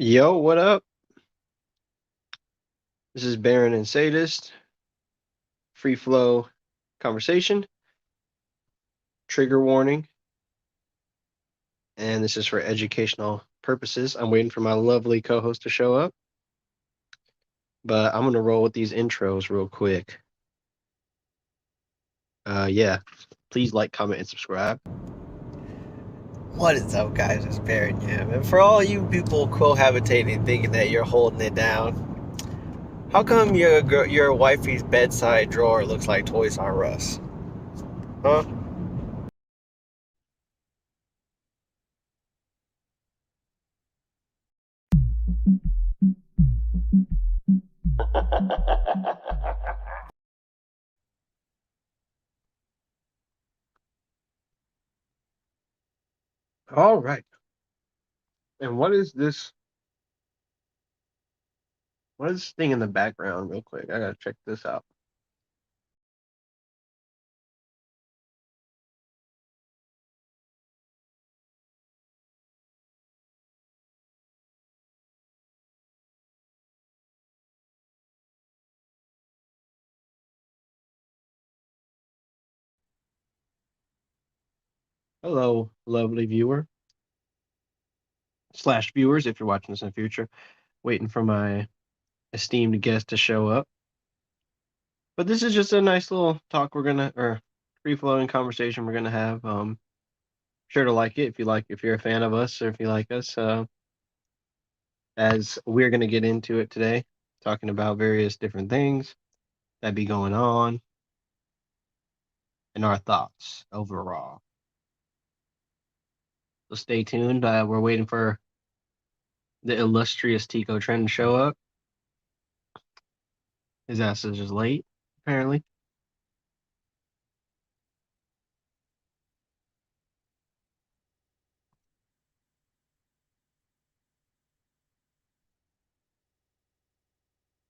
Yo, what up? This is Baron and Sadist. Free flow conversation. Trigger warning. And this is for educational purposes. I'm waiting for my lovely co-host to show up, but I'm gonna roll with these intros real quick. Yeah. Please like, comment, and subscribe. What is up, guys? It's Baron Yam. And for all you people cohabitating thinking that you're holding it down, how come your wifey's bedside drawer looks like Toys R Us? Huh? All right. And what is this? What is this thing in the background, real quick? I gotta check this out. Hello, lovely viewer slash viewers, if you're watching this in the future. Waiting for my esteemed guest to show up. But this is just a nice little talk or free flowing conversation we're gonna have. Sure to like it if you're a fan of us or if you like us. As we're gonna get into it today, talking about various different things that be going on and our thoughts overall. So stay tuned. We're waiting for the illustrious Tico Trend to show up. His ass is just late, apparently.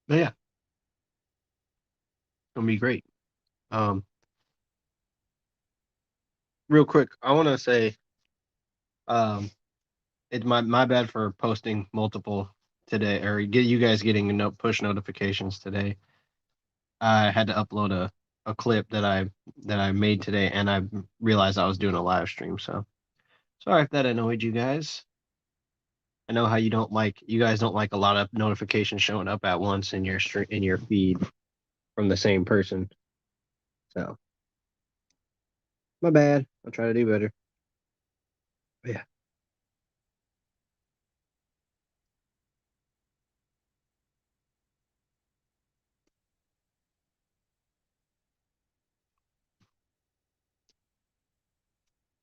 But yeah, it's gonna be great. Um, Real quick, I want to say, um, it's my bad for posting multiple today or get you guys getting push notifications today. I had to upload a clip that I made today, and I realized I was doing a live stream. So sorry if that annoyed you guys. I know how you guys don't like a lot of notifications showing up at once in your in your feed from the same person. So my bad. I'll try to do better. But yeah.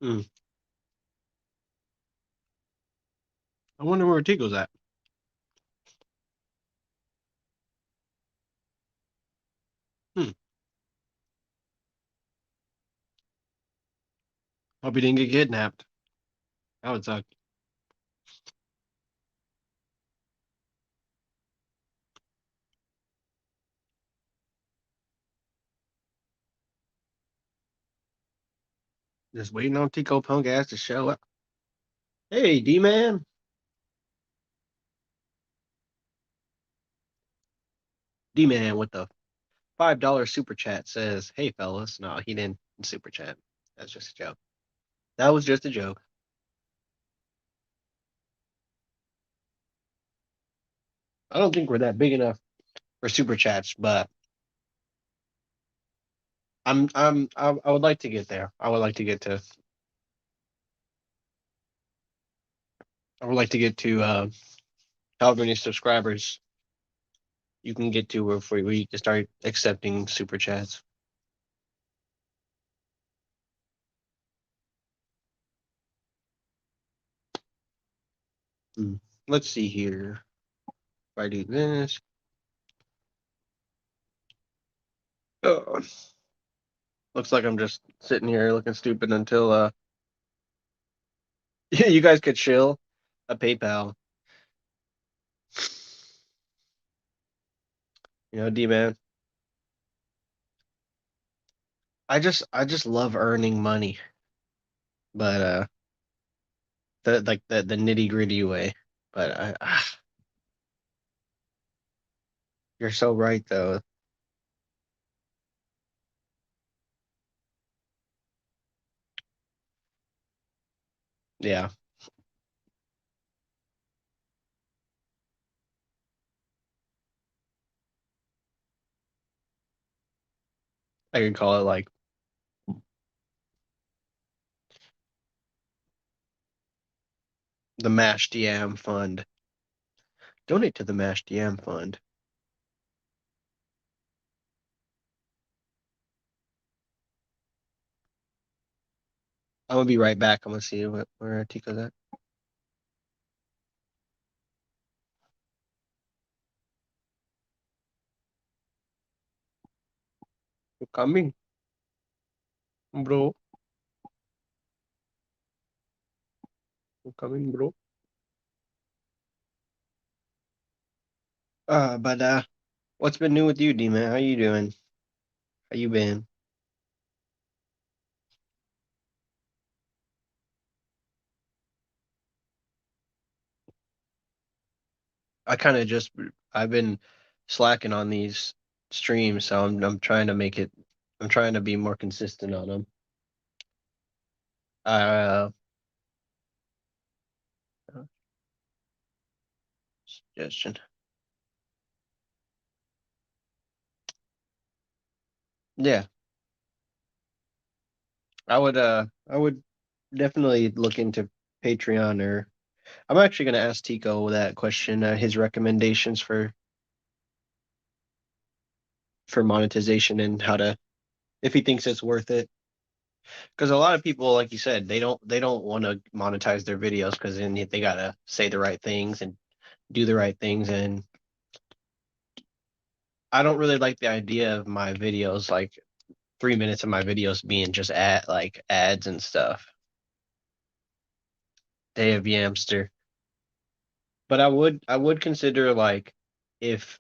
Hmm. I wonder where Tico's at. Hmm. Hope he didn't get kidnapped. That would suck. Just waiting on Tico punk ass to show up. Hey, D man. D man with the $5 super chat says, "Hey fellas." No, he didn't super chat. That's just a joke. That was just a joke. I don't think we're that big enough for super chats, but I would like to get there. I would like to get to however many subscribers you can get to before we can start accepting super chats. Hmm. Let's see here. If I do this, oh, looks like I'm just sitting here looking stupid until you guys could chill a PayPal. D man. I just love earning money, but the nitty gritty way. But you're so right though. Yeah, I could call it like the Mashed Yam Fund. Donate to the Mashed Yam Fund. I'm gonna be right back. I'm gonna see where Tico's at. You coming, bro? You coming, bro? But what's been new with you, D-Man? How you doing? How you been? I kind of just I've been slacking on these streams, so I'm trying to make it. I'm trying to be more consistent on them. Uh, Suggestion. Yeah, I would definitely look into Patreon or I'm actually gonna ask Tico that question, his recommendations for monetization and how to if he thinks it's worth it. Because a lot of people, like you said, they don't want to monetize their videos because then they gotta say the right things and do the right things, and I don't really like the idea of my videos, like 3 minutes of my videos being just like ads and stuff. Day of Yamster. But I would consider like if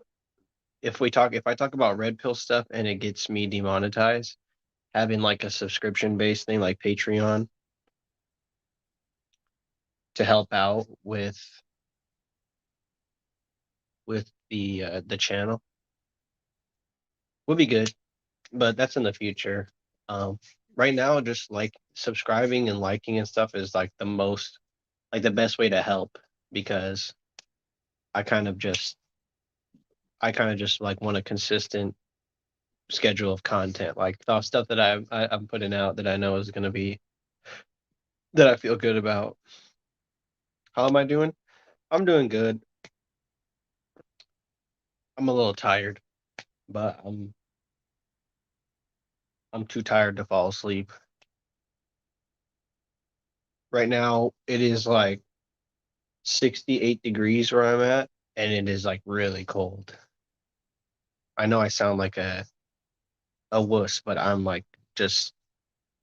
if I talk about red pill stuff and it gets me demonetized, having like a subscription based thing like Patreon to help out with the channel would be good. But that's in the future. Right now, just like subscribing and liking and stuff is like the best way to help because I kind of just I kind of just like want a consistent schedule of content, like the stuff that I'm putting out that I know is going to be that I feel good about. How am I doing? I'm doing good. I'm a little tired, but I'm too tired to fall asleep. Right now, it is like 68 degrees where I'm at, and it is like really cold. I know I sound like a wuss, but I'm like just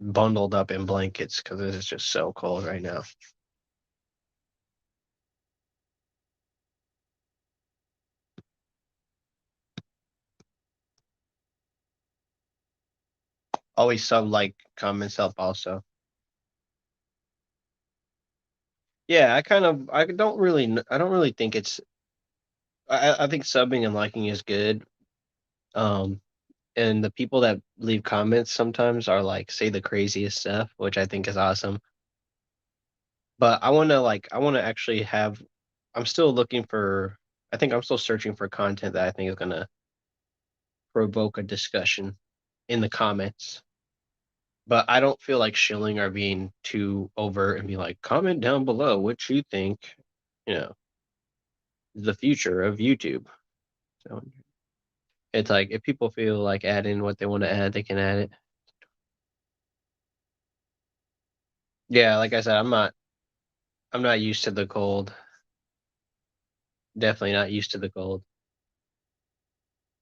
bundled up in blankets because it is just so cold right now. Always sub like comments help also. Yeah, I don't really think I think subbing and liking is good. Um, and the people that leave comments sometimes are like say the craziest stuff, which I think is awesome. But I want to actually have I'm still looking for I think I'm still searching for content that I think is gonna provoke a discussion in the comments. But I don't feel like shilling or being too overt and be like, comment down below what you think, you know, the future of YouTube. So it's like if people feel like adding what they want to add, they can add it. Yeah, like I said, I'm not used to the cold. Definitely not used to the cold.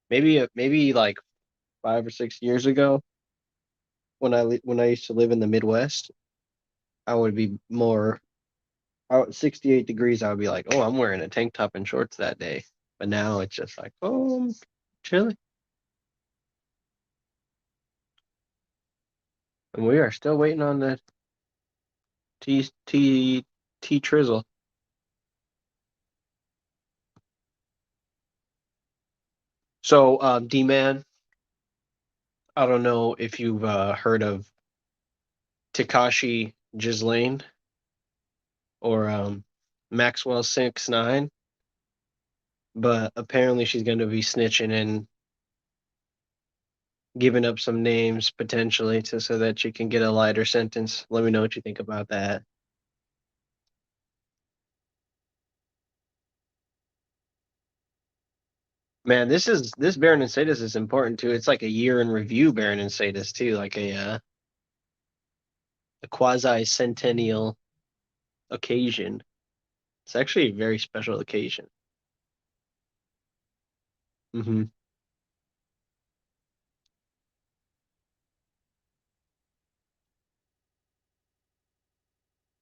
Maybe like 5 or 6 years ago when I used to live in the Midwest, I would be more out 68 degrees. I would be like, oh, I'm wearing a tank top and shorts that day. But now it's just like, oh, I'm chilly. And we are still waiting on the T T T Trizzle. So, D-Man, I don't know if you've heard of Takashi Ghislaine or Maxwell 6ix9ine, but apparently she's going to be snitching and giving up some names potentially to so that she can get a lighter sentence. Let me know what you think about that. Man, this Baron and Sadis is important too. It's like a year in review Baron and Sadis too, like a quasi centennial occasion. It's actually a very special occasion. Hmm.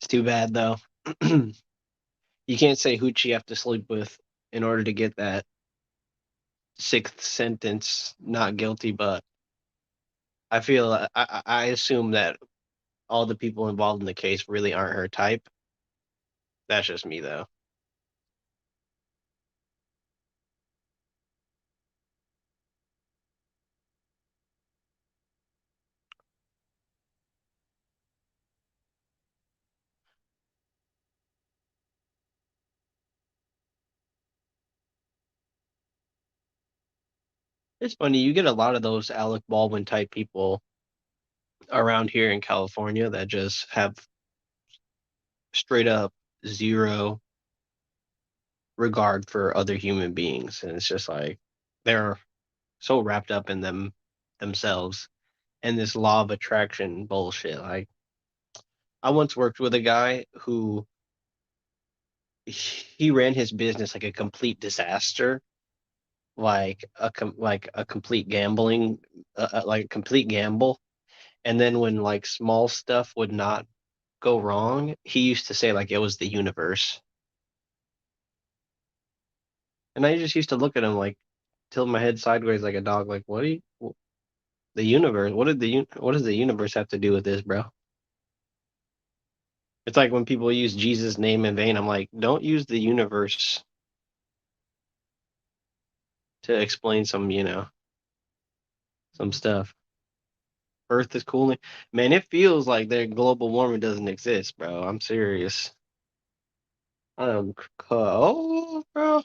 It's too bad though. You can't say hooch you have to sleep with in order to get that sixth sentence not guilty, but I feel I assume that all the people involved in the case really aren't her type. That's just me though. It's funny, you get a lot of those Alec Baldwin type people around here in California that just have straight up zero regard for other human beings. And it's just like they're so wrapped up in themselves and this law of attraction bullshit. Like I once worked with a guy who he ran his business like a complete disaster, like a complete gambling, like a complete gamble. And then when like small stuff would not go wrong, he used to say like it was the universe. And I just used to look at him like tilt my head sideways like a dog, like what do you the universe? What does the universe have to do with this, bro? It's like when people use Jesus' name in vain. I'm like, don't use the universe to explain some stuff. Earth is cooling. Man, it feels like their global warming doesn't exist, bro. I'm serious. I'm cold, bro.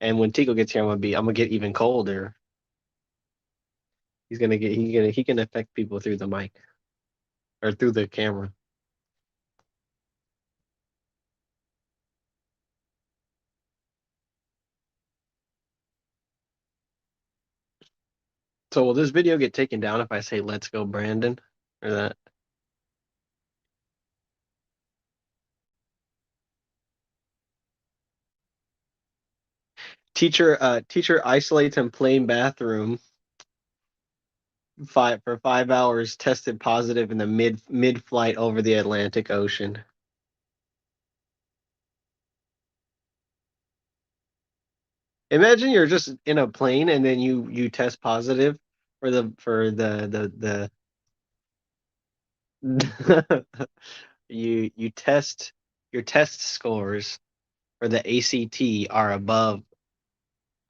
And when Tico gets here, I'm gonna get even colder. He can affect people through the mic or through the camera. So will this video get taken down if I say let's go Brandon or that? Teacher isolates in plain bathroom 5 hours, tested positive in the mid flight over the Atlantic Ocean. Imagine you're just in a plane and then you test positive for the you test your test scores for the ACT are above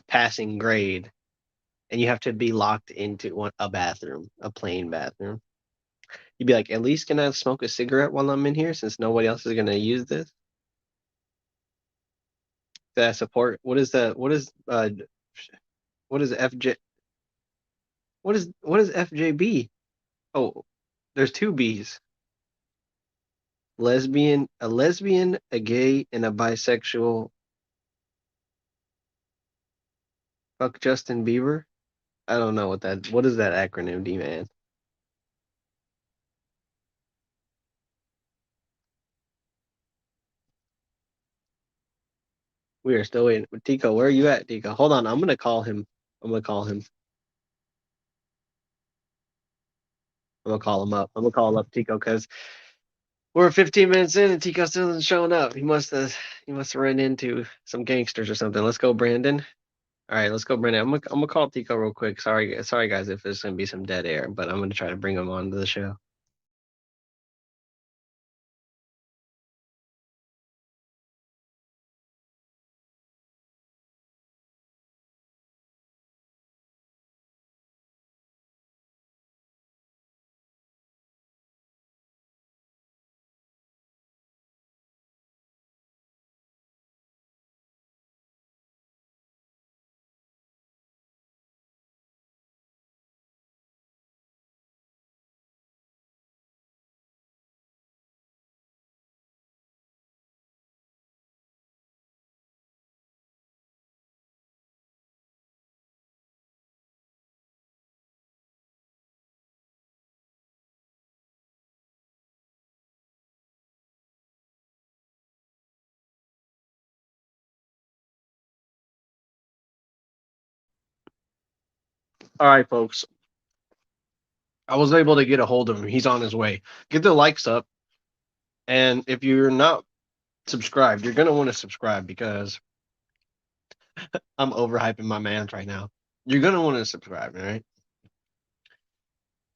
passing grade and you have to be locked into a bathroom, a plane bathroom. You'd be like, at least can I smoke a cigarette while I'm in here since nobody else is gonna use this? That support. What is FJ? What is FJB? Oh, there's two B's. A lesbian, a gay, and a bisexual. Fuck Justin Bieber. I don't know what is that acronym, D man? We are still waiting. Tico, where are you at, Tico? Hold on, I'm gonna call him. I'm gonna call him. I'm gonna call him up. I'm gonna call up Tico because we're 15 minutes in and Tico still isn't showing up. He must have run into some gangsters or something. Let's go, Brandon. All right, let's go, Brandon. I'm gonna call Tico real quick. Sorry guys if there's gonna be some dead air, but I'm gonna try to bring him on to the show. All right, folks. I was able to get a hold of him. He's on his way. Get the likes up, and if you're not subscribed, you're gonna want to subscribe because I'm overhyping my man's right now. You're gonna want to subscribe, all right?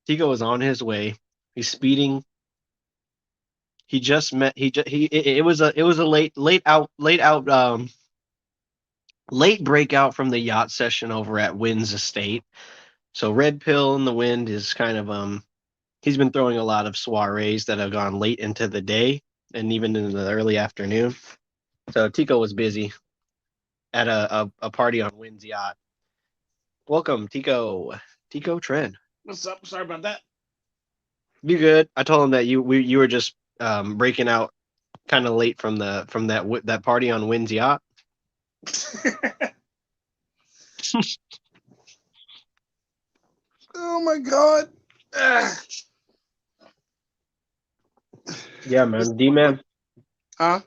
Tico is on his way. He's speeding. He just met. It was a late breakout from the yacht session over at Wynn's estate. So Red Pill in the Wind is kind of he's been throwing a lot of soirees that have gone late into the day and even into the early afternoon. So Tico was busy at a party on Wynn's yacht. Welcome, Tico. Tico Trend. What's up? Sorry about that. You good? I told him that you were just breaking out kind of late from that party on Wynn's yacht. Oh my god. Yeah, man. D man. Huh?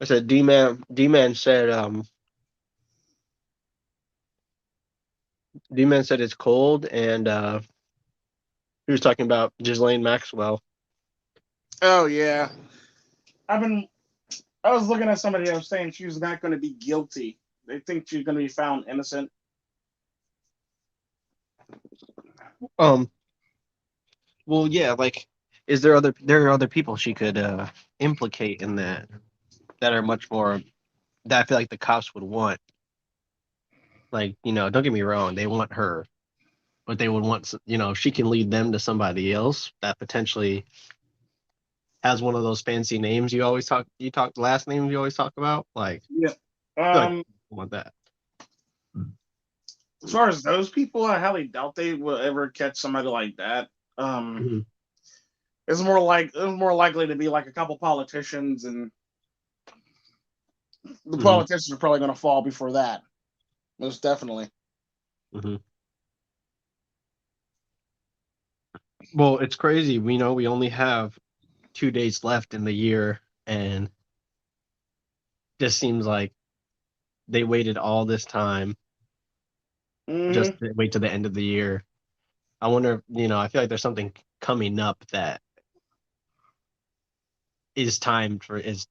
I said D man. D man said D-Man said it's cold, and he was talking about Ghislaine Maxwell. Oh yeah. I've been. I was looking at somebody that was saying she was not going to be guilty. They think she's going to be found innocent. Um, well, yeah, like, there are other people she could implicate in that are much more that I feel like the cops would want. Like, don't get me wrong, they want her, but they would want, she can lead them to somebody else that potentially has one of those fancy names you talk last names you always talk about. Like, Yeah. I feel like Um. I want that. As far as those people, I highly doubt they will ever catch somebody like that. Um. Mhm. It's more likely to be like a couple politicians, and the Mhm. politicians are probably going to fall before that. Most definitely. Mhm. Well, it's crazy. We only have 2 days left in the year, and just seems like they waited all this time just Hmm. to wait to the end of the year. I wonder, I feel like there's something coming up that is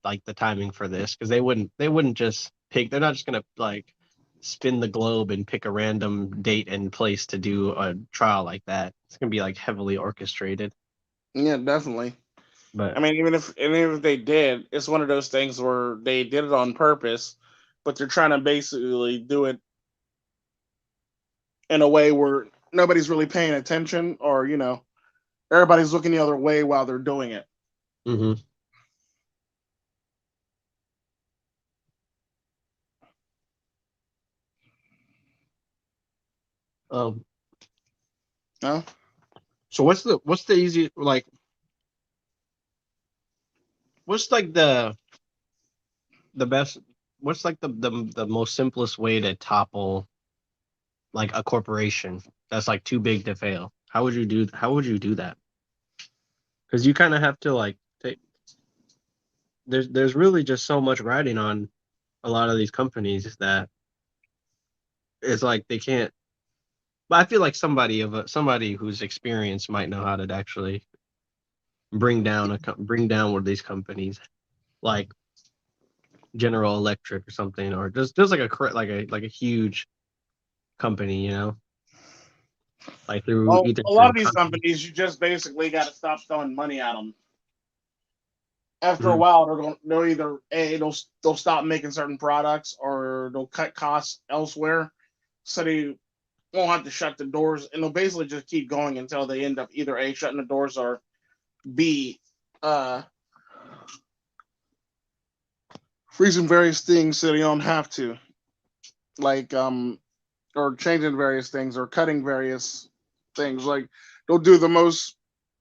like the timing for this because they wouldn't just pick. They're not just gonna like spin the globe and pick a random date and place to do a trial like that. It's gonna be like heavily orchestrated. Yeah, definitely. I But mean, even if they did, it's one of those things where they did it on purpose, but they're trying to basically do it in a way where nobody's really paying attention, or everybody's looking the other way while they're doing it. hmm um, No. so what's the easy like what's like the best what's like the most simplest way to topple like a corporation that's like too big to fail? How would you do that? Because you kind of have to like take there's really just so much riding on a lot of these companies that it's like they can't. But I feel like somebody who's experienced might know how to actually bring down one of these companies like General Electric or something, or just like a huge company, like through Well, either a lot through of these content. companies, you just basically got to stop throwing money at them. After a Mhm, while, they'll either they'll stop making certain products, or they'll cut costs elsewhere, so they won't have to shut the doors, and they'll basically just keep going until they end up either A, shutting the doors, or B, uh, freezing various things so they don't have to, like or changing various things, or cutting various things. Like they'll do the most,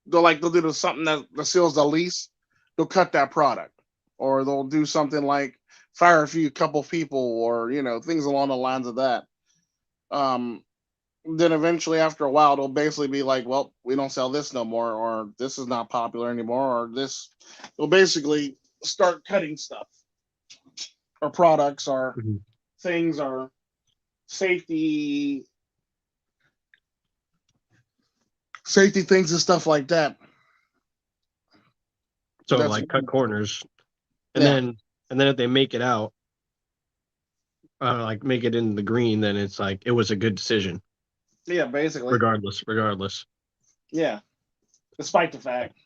they'll do something that sells the least. They'll cut that product, or they'll do something like fire a couple people, or things along the lines of that. Um, then eventually, after a while, they'll basically be like, "Well, we don't sell this no more, or this is not popular anymore, or this." They'll basically start cutting stuff, or products, or mhm, things, or safety safety things and stuff like that. So That's like cut corners, and yeah, then if they make it out, like make it in the green, then it's like it was a good decision, yeah, basically, regardless. yeah. Despite the fact,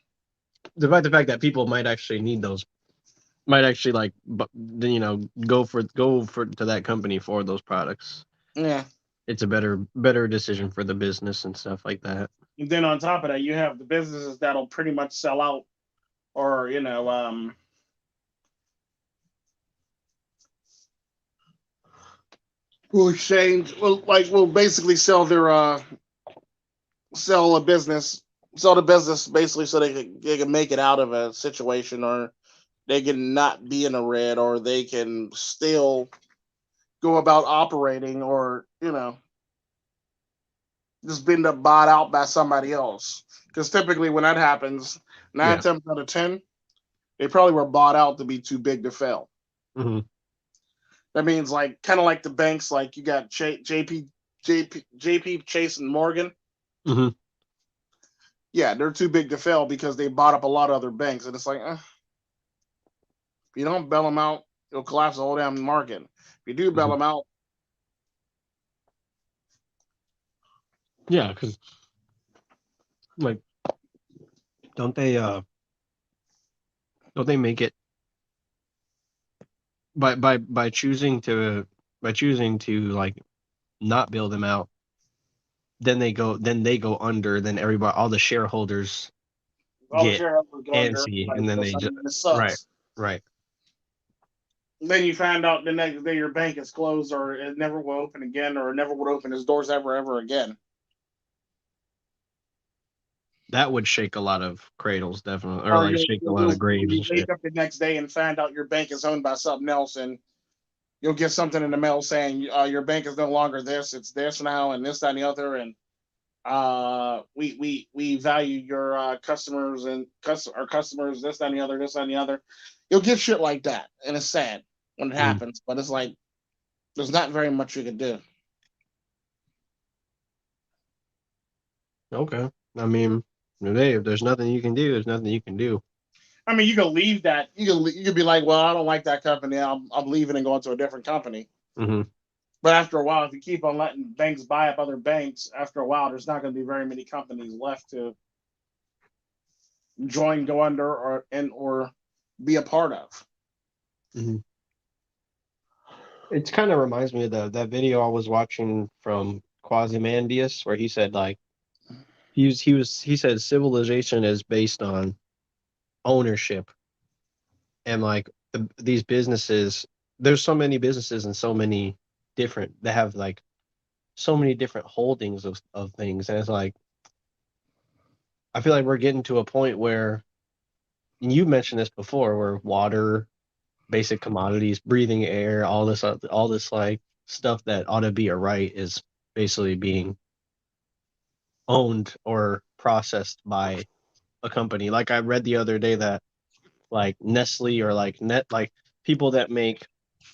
Despite the fact that people might actually need those, might actually like, go for to that company for those products. yeah. It's a better decision for the business and stuff like that. And then on top of that, you have the businesses that'll pretty much sell out, or will exchange, will basically sell a business, sell the business basically so they can make it out of a situation, or they can not be in a red, or they can still go about operating, or just been bought out by somebody else. Because typically when that happens, nine Yeah. times out of 10, they probably were bought out to be too big to fail. Hmm. That means like kind of like the banks, like you got JP Chase and Morgan. Hmm. Yeah, they're too big to fail because they bought up a lot of other banks, and it's like, if you don't bail them out, it'll collapse the whole damn market. If you do bail Hmm. them out, Yeah, because like, don't they make it by choosing to like not bail them out, then they go under, then everybody, all the shareholders all the get shareholders go under, antsy, like and then they just something that right, sucks. right. Then you find out the next day your bank is closed, or it never will open again, or it never would open its doors ever again. That would shake a lot of cradles, definitely, or Or like shake a lot of graves you'll and wake shit. up the next day and find out your bank is owned by something else, and you'll get something in the mail saying your bank is no longer this; it's this now, and this, that, and the other, and we value your customers and our customers, this, that, and the other, this, that, and the other. You'll get shit like that, and it's sad when it Mm, happens, but it's like there's not very much you can do. okay. I mean, hey, if there's nothing you can do, there's nothing you can do. I mean, you can leave that. You can be like, well, I don't like that company. I'm leaving and going to a different company. Hmm. But after a while, if you keep on letting banks buy up other banks, after a while, there's not going to be very many companies left to join, go under, or be a part of. Hmm. It kind of reminds me of that video I was watching from Quasimandius, where he said like he said civilization is based on ownership, and like these businesses, there's so many businesses and so many different, they have like so many different holdings of things, and it's like I feel like we're getting to a point where, and you mentioned this before, where water, basic commodities, breathing air, all this like stuff that ought to be a right is basically being owned or processed by a company. Like I read the other day that like Nestle or like people that make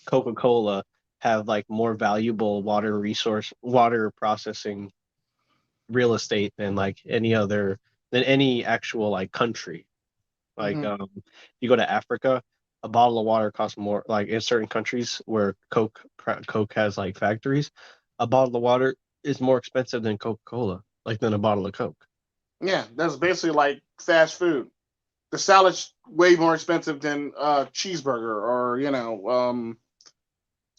Coca-Cola have like more valuable water processing real estate than like than any actual like country. Like Mm-hmm. you go to Africa, a bottle of water costs more, like in certain countries where Coke has like factories, a bottle of water is more expensive than Coca-Cola, like than a bottle of Coke. Yeah, that's basically like fast food. The salad's way more expensive than cheeseburger, or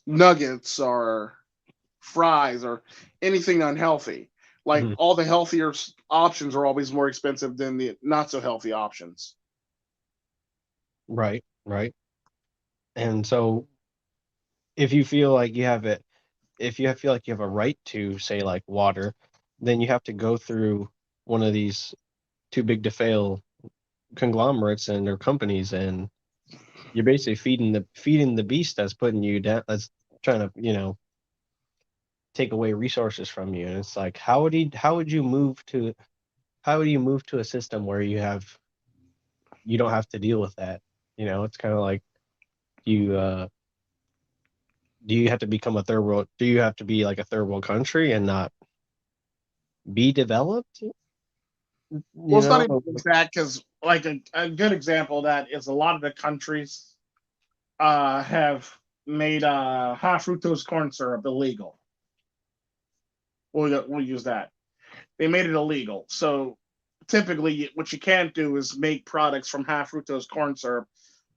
nuggets, or fries, or anything unhealthy. Like Mhm. all the healthier options are always more expensive than the not so healthy options. Right, right. And so if you feel like you have it, if you feel like you have a right to say like water, then you have to go through one of these too big to fail conglomerates and their companies, and you're basically feeding the beast that's putting you down, that's trying to take away resources from you. And it's like how would you move to a system where you don't have to deal with that. It's kind of like, you do you have to become a third world, do you have to be like a third world country and not be developed? Well, You it's not know, even just that because, like, a good example of that is a lot of the countries have made high fructose corn syrup illegal. We'll use that. They made it illegal. So typically, what you can't do is make products from high fructose corn syrup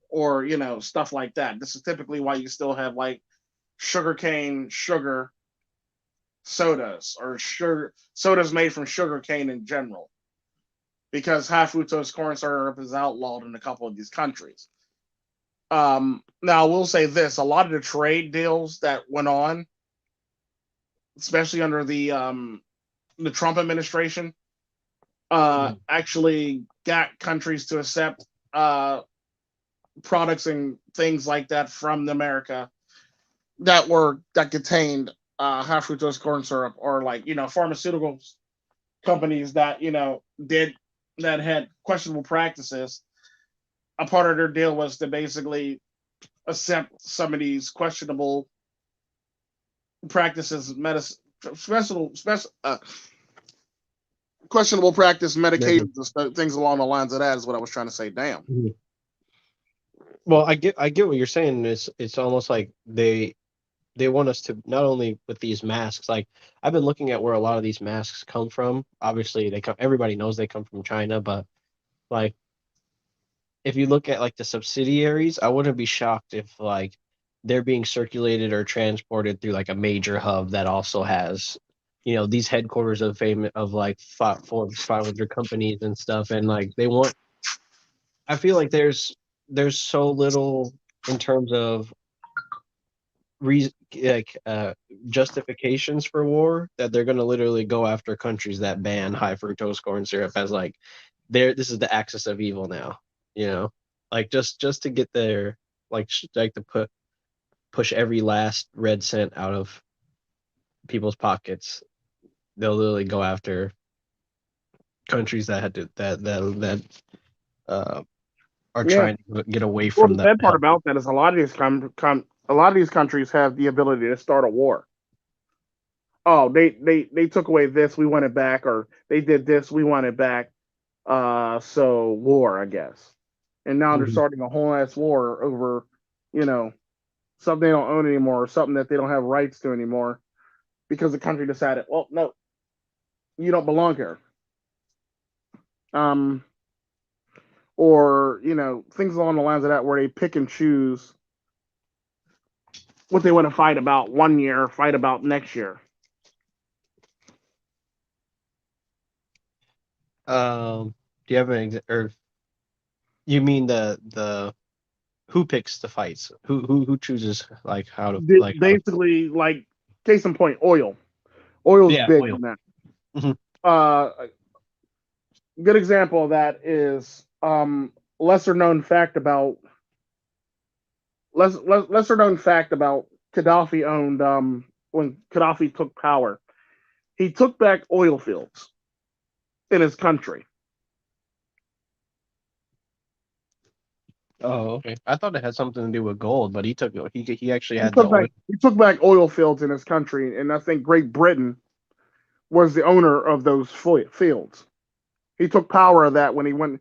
or stuff like that. This is typically why you still have like sugarcane sugar sodas or sugar sodas made from sugarcane in general because high fructose corn syrup is outlawed in a couple of these countries. Now, I will say this: a lot of the trade deals that went on, especially under the Trump administration, actually got countries to accept products and things like that from America that contained high fructose corn syrup, or like pharmaceuticals companies that did that had questionable practices. A part of their deal was to basically accept some of these questionable practices, medicine, special questionable practice maybe. medications and things along the lines of that is what I was trying to say. Damn. Mhm. Well, I get what you're saying. It's almost like they want us to not only with these masks. Like I've been looking at where a lot of these masks come from. Obviously, they come. Everybody knows they come from China, but like if you look at like the subsidiaries, I wouldn't be shocked if like they're being circulated or transported through like a major hub that also has, these headquarters of fame of like Forbes 500 companies and stuff, and like they want. I feel like there's so little in terms of reason like justifications for war that they're going to literally go after countries that ban high fructose corn syrup as like this is the axis of evil now, you know like just to get their like to push every last red cent out of people's pockets. They'll literally go after countries that had to that uh are Yeah. trying to get away Well, from the that bad part help. about that is a lot of these countries have the ability to start a war. Oh, they took away this, we want it back, or they did this, we want it back. So war, I guess. And now they're Mhm. starting a whole ass war over, you know, something they don't own anymore, or something that they don't have rights to anymore, because the country decided, well, no, you don't belong here. Um, or things along the lines of that, where they pick and choose what they want to fight about one year, fight about next year. Do you have or you mean the who picks the fights? Who chooses like how to how to. Basically, like, case in point, oil. Oil's Yeah, big oil. in that. Mhm. A good example of that is lesser known fact about lesser known fact about Gaddafi owned when Gaddafi took power. He took back oil fields in his country. Oh, okay. I thought it had something to do with gold, but he actually He had the took oil. back he took back oil fields in his country, and I think Great Britain was the owner of those fields. He took power of that when he went.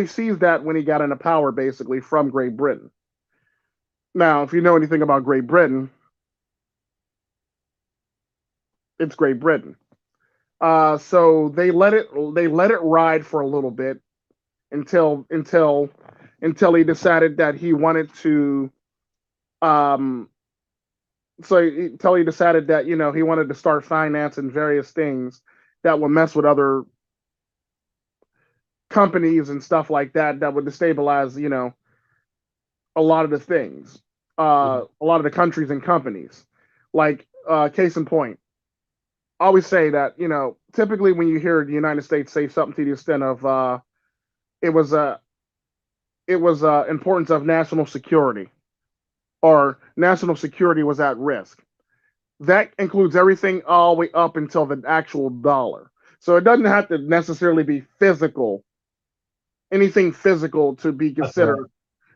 Seized that when he got into power, basically from Great Britain. Now, if you know anything about Great Britain, it's Great Britain. So they let it ride for a little bit until he decided that he wanted to. Um, until he decided that he wanted to start financing various things that would mess with other companies and stuff like that, that would destabilize a lot of the things, Mhm. a lot of the countries and companies. Like, case in point, I always say that typically when you hear the United States say something to the extent of it was importance of national security, or national security was at risk. That includes everything all the way up until the actual dollar. So it doesn't have to necessarily be anything physical to be A threat. considered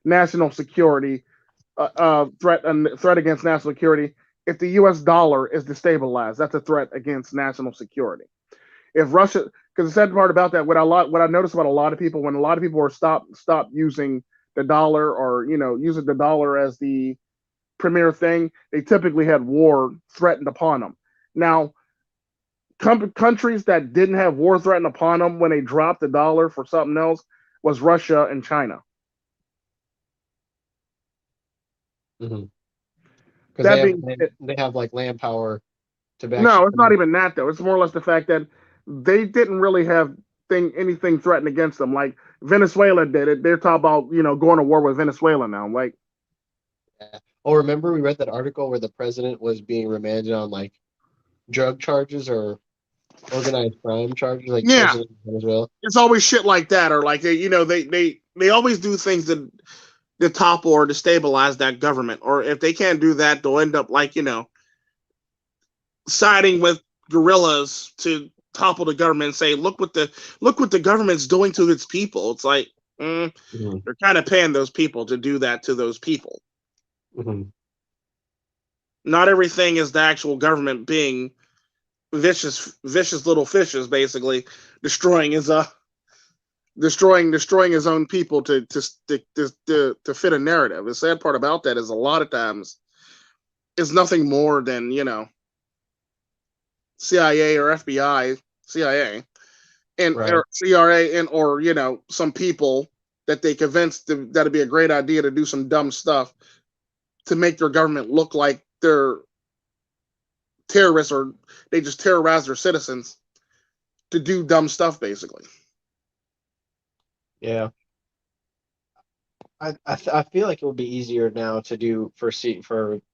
national security, threat against national security. If the U.S. dollar is destabilized, that's a threat against national security. if Russia, because the sad part about that, what I noticed about a lot of people, when a lot of people are stop using the dollar, or using the dollar as the premier thing, they typically had war threatened upon them. Now, countries that didn't have war threatened upon them when they dropped the dollar for something else was Russia and China. Because That being they have like land power to no, actually. it's not even that though. It's more or less the fact that they didn't really have anything threatened against them. Like Venezuela did it. They're talking about going to war with Venezuela now. Like, Yeah. Oh, remember we read that article where the president was being remanded on like drug charges or organized crime charges, like yeah, president of Venezuela. it's always shit like that, or like they always do things to topple or destabilize that government. Or if they can't do that, they'll end up like siding with guerrillas to topple the government and say, look what the government's doing to its people. It's like they're kind of paying those people to do that to those people. Not everything is the actual government being vicious little fishes, basically destroying his own people to fit a narrative. The sad part about that is a lot of times it's nothing more than CIA or FBI, CIA, and Right. or CRA, and or some people that they convinced that'd be a great idea to do some dumb stuff to make their government look like they're terrorists, or they just terrorize their citizens to do dumb stuff, basically. Yeah. I feel like it would be easier now to do for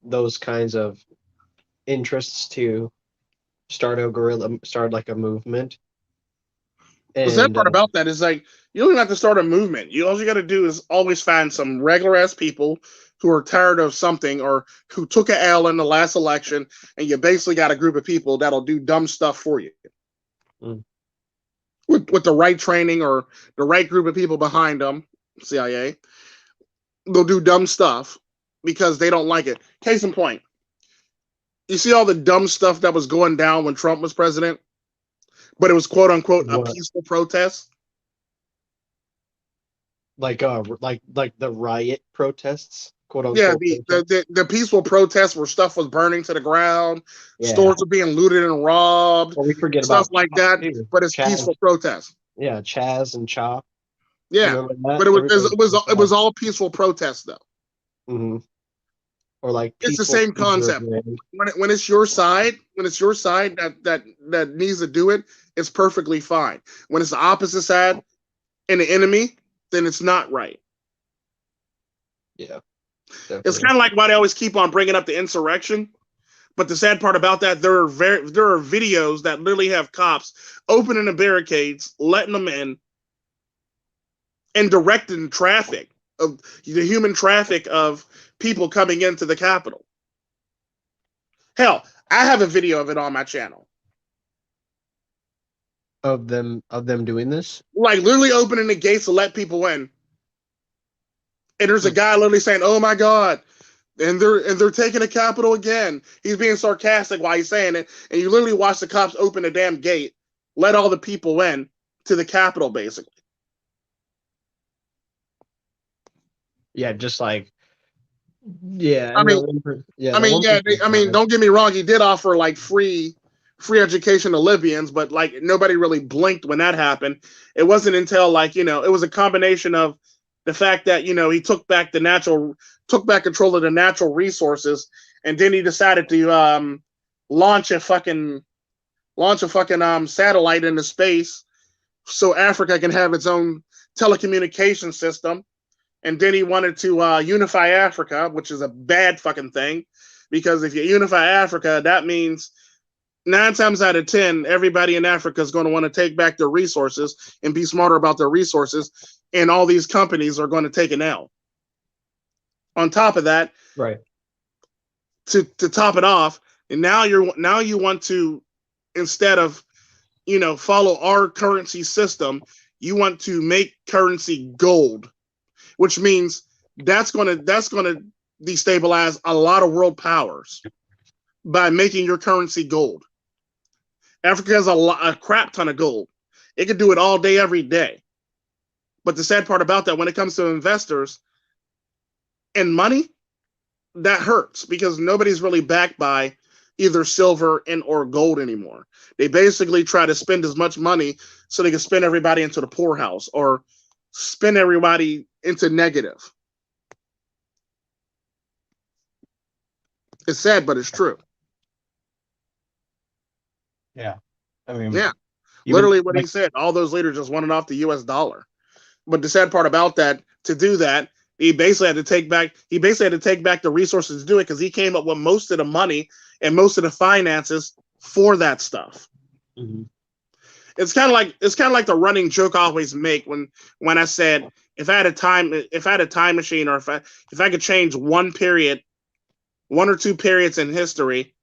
those kinds of interests to start like a movement. The sad And part about that is like you don't even have to start a movement. All you got to do is always find some regular ass people who are tired of something, or who took an L in the last election, and you basically got a group of people that'll do dumb stuff for you. With the right training or the right group of people behind them, CIA, they'll do dumb stuff because they don't like it. Case in point, you see all the dumb stuff that was going down when Trump was president, but it was quote unquote a peaceful protest. Like the riot protests, quote Yeah, unquote. the peaceful protests where stuff was burning to the ground, stores were being looted and robbed, well, we forget stuff about like that. too. But it's peaceful protest. Yeah, Chaz and Chop. Yeah, but it was all peaceful protest though. Mm-hmm. Or like it's the same concept. When it's your side, that needs to do it, it's perfectly fine. When it's the opposite side and the enemy, then it's not right. Yeah, definitely. It's kind of like why they always keep on bringing up the insurrection. But the sad part about that, there are videos that literally have cops opening the barricades, letting them in, and directing traffic of the human traffic of people coming into the Capitol. Hell, I have a video of it on my channel. Of them doing this? Like literally opening the gates to let people in. And there's a guy literally saying, "Oh my God." And they're taking the Capitol again. He's being sarcastic while he's saying it. And you literally watch the cops open the damn gate, let all the people in to the Capitol, basically. Yeah, just like, yeah. I mean, don't get me wrong. He did offer like free education to Libyans, but like nobody really blinked when that happened. It wasn't until like, it was a combination of the fact that, he took back control of the natural resources, and then he decided to launch a fucking satellite into space so Africa can have its own telecommunication system. And then he wanted to unify Africa, which is a bad fucking thing, because if you unify Africa, that means 9 times out of 10, everybody in Africa is going to want to take back their resources and be smarter about their resources, and all these companies are going to take an L. On top of that, right, to top it off, and now you want to, instead of follow our currency system, you want to make currency gold, which means that's going to destabilize a lot of world powers by making your currency gold. Africa has a crap ton of gold. It could do it all day, every day. But the sad part about that, when it comes to investors and money, that hurts because nobody's really backed by either silver and or gold anymore. They basically try to spend as much money so they can spend everybody into the poorhouse or spend everybody into negative. It's sad, but it's true. Yeah. I mean, Yeah, even literally what he like, said. All those leaders just wanted off the U.S. dollar. But the sad part about that, to do that, he basically had to take back. He basically had to take back the resources to do it because he came up with most of the money and most of the finances for that stuff. mm-hmm. It's kind of like the running joke I always make when I said if I had a time machine, or if I could change one period, one or two periods in history,